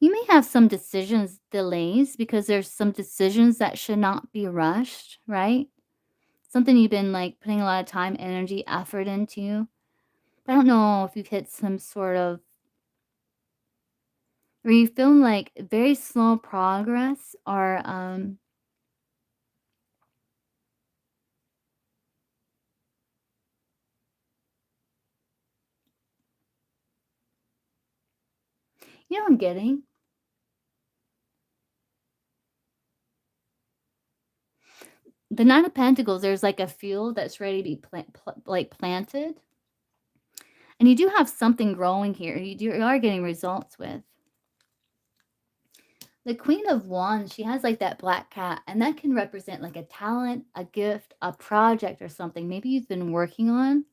[SPEAKER 1] You may have some decisions delays because there's some decisions that should not be rushed, right? Something you've been like putting a lot of time, energy, effort into. I don't know if you've hit some sort of where you feel like very slow progress or you know what I'm getting? The Nine of Pentacles, there's like a field that's ready to be planted. And you do have something growing here. You are getting results with. The Queen of Wands, she has like that black cat, and that can represent like a talent, a gift, a project or something. Maybe you've been working on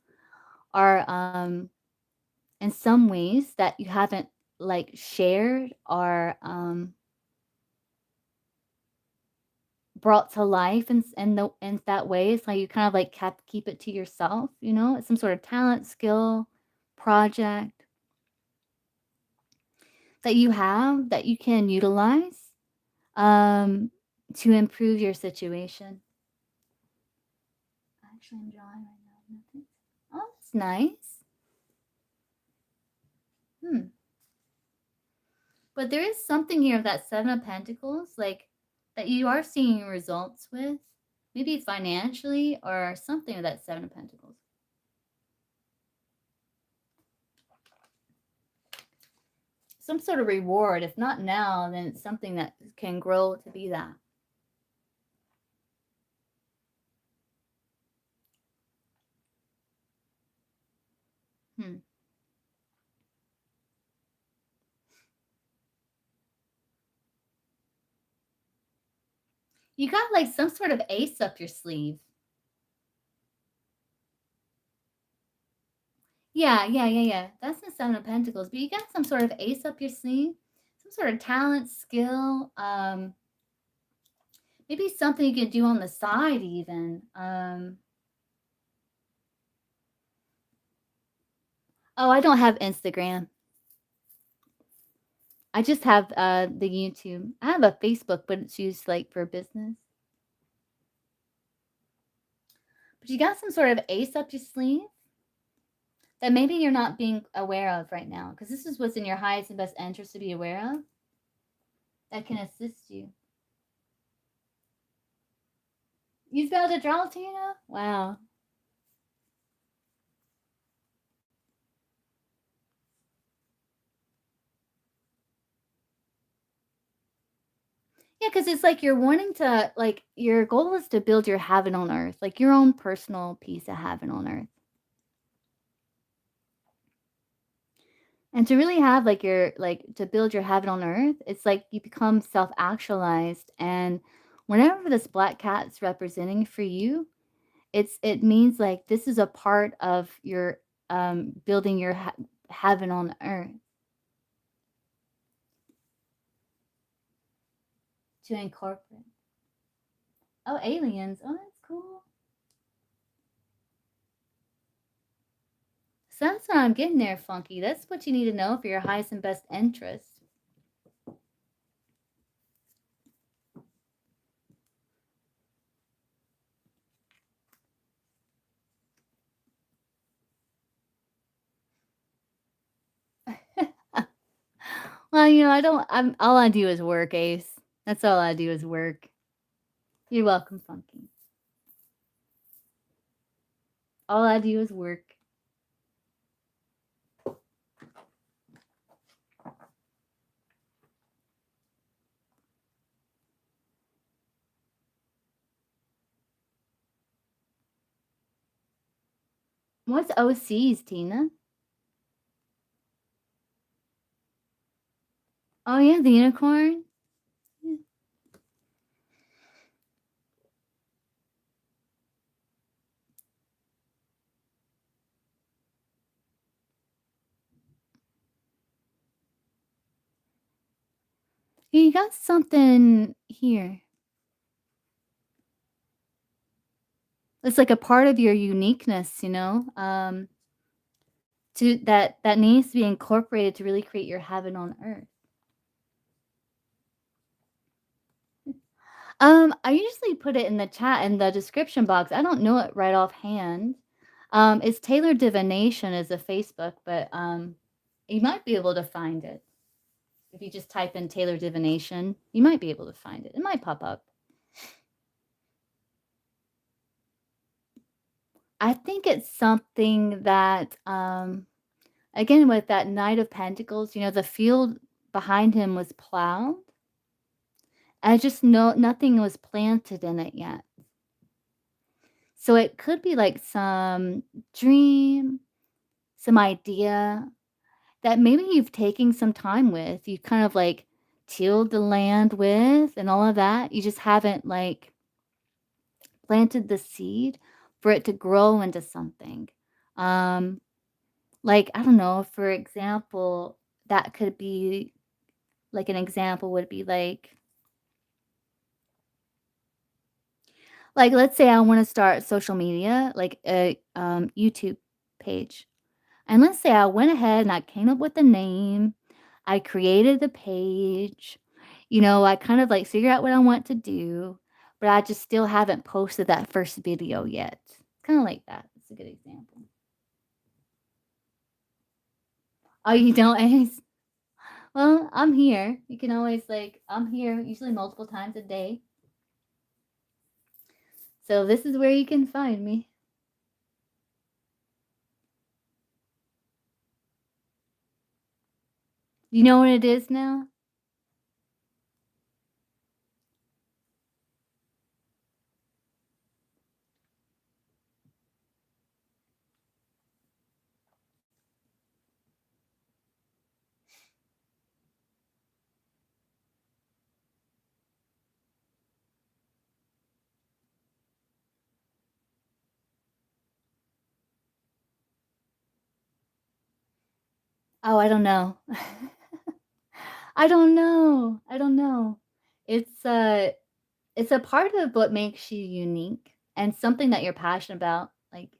[SPEAKER 1] or in some ways that you haven't like shared or brought to life in that way. It's like you kind of like keep it to yourself, you know? It's some sort of talent, skill, project that you have that you can utilize to improve your situation. Actually, I'm drawing right now. Nothing. Oh, that's nice. But there is something here of that Seven of Pentacles, like that you are seeing results with, maybe financially or something of that Seven of Pentacles. Some sort of reward. If not now, then it's something that can grow to be that. You got like some sort of ace up your sleeve. Yeah. That's the Seven of Pentacles. But you got some sort of ace up your sleeve. Some sort of talent, skill. Maybe something you could do on the side even. Oh, I don't have Instagram. I just have the YouTube. I have a Facebook, but it's used like for business. But you got some sort of ace up your sleeve that maybe you're not being aware of right now, because this is what's in your highest and best interest to be aware of that can assist you. You failed to draw, Tina? Wow. Yeah, because it's like you're wanting to, like, your goal is to build your heaven on earth, like your own personal piece of heaven on earth. And to really have like to build your heaven on earth, it's like you become self-actualized. And whenever this black cat's representing for you, it means like this is a part of your building your heaven on earth to incorporate. Oh, aliens. Oh, that's cool. So that's what I'm getting there, Funky. That's what you need to know for your highest and best interest. I don't all I do is work, Ace. That's all I do is work. You're welcome, Funky. All I do is work. What's OCs, Tina? Oh, yeah, the unicorn? Yeah. You got something here. It's like a part of your uniqueness, to that needs to be incorporated to really create your heaven on earth. I usually put it in the chat in the description box. I don't know it right offhand. It's Taylor Divination is a Facebook, but you might be able to find it. If you just type in Taylor Divination, you might be able to find it. It might pop up. I think it's something that again with that Knight of Pentacles, the field behind him was plowed. I just know nothing was planted in it yet. So it could be like some dream, some idea that maybe you've taken some time with. You kind of like tilled the land with and all of that. You just haven't like planted the seed for it to grow into something. Um, like, I don't know, for example, that could be like an example would be like let's say I want to start social media, like a YouTube page. And let's say I went ahead and I came up with a name. I created the page. I kind of like figure out what I want to do, but I just still haven't posted that first video yet. Kind of like that. It's a good example. Oh, you don't, Ace? Well, I'm here. You can always I'm here usually multiple times a day. So this is where you can find me. You know what it is now? Oh, I don't know. I don't know. I don't know. It's it's a part of what makes you unique and something that you're passionate about. Like,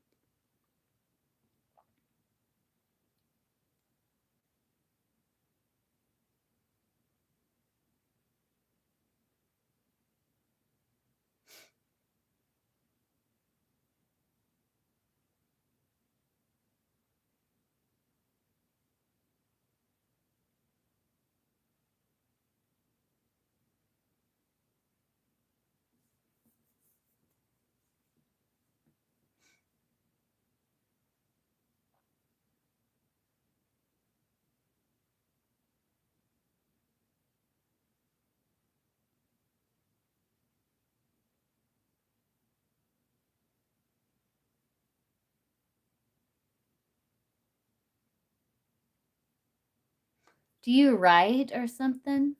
[SPEAKER 1] do you write or something?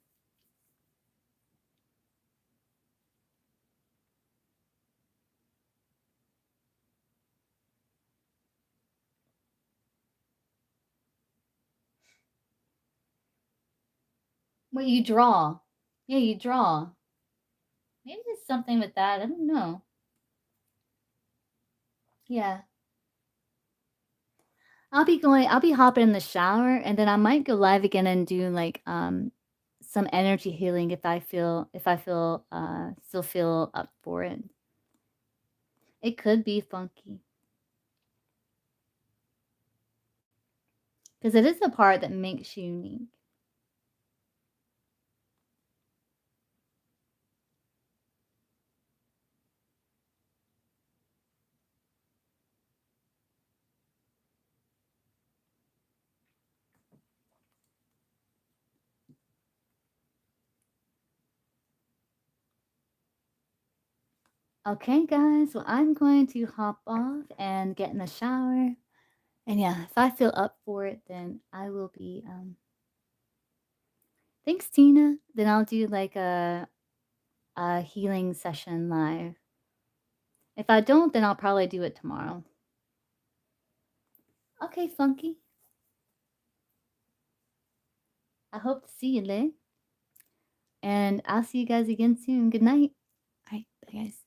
[SPEAKER 1] Well, you draw. Yeah, you draw. Maybe it's something with that. I don't know. Yeah. I'll be hopping in the shower and then I might go live again and do some energy healing if I feel still feel up for it. It could be funky. Because it is the part that makes you unique. Okay, guys. Well, I'm going to hop off and get in the shower. And yeah, if I feel up for it, then I will be. Thanks, Tina. Then I'll do like a healing session live. If I don't, then I'll probably do it tomorrow. Okay, Funky. I hope to see you there. And I'll see you guys again soon. Good night. All right, bye, guys.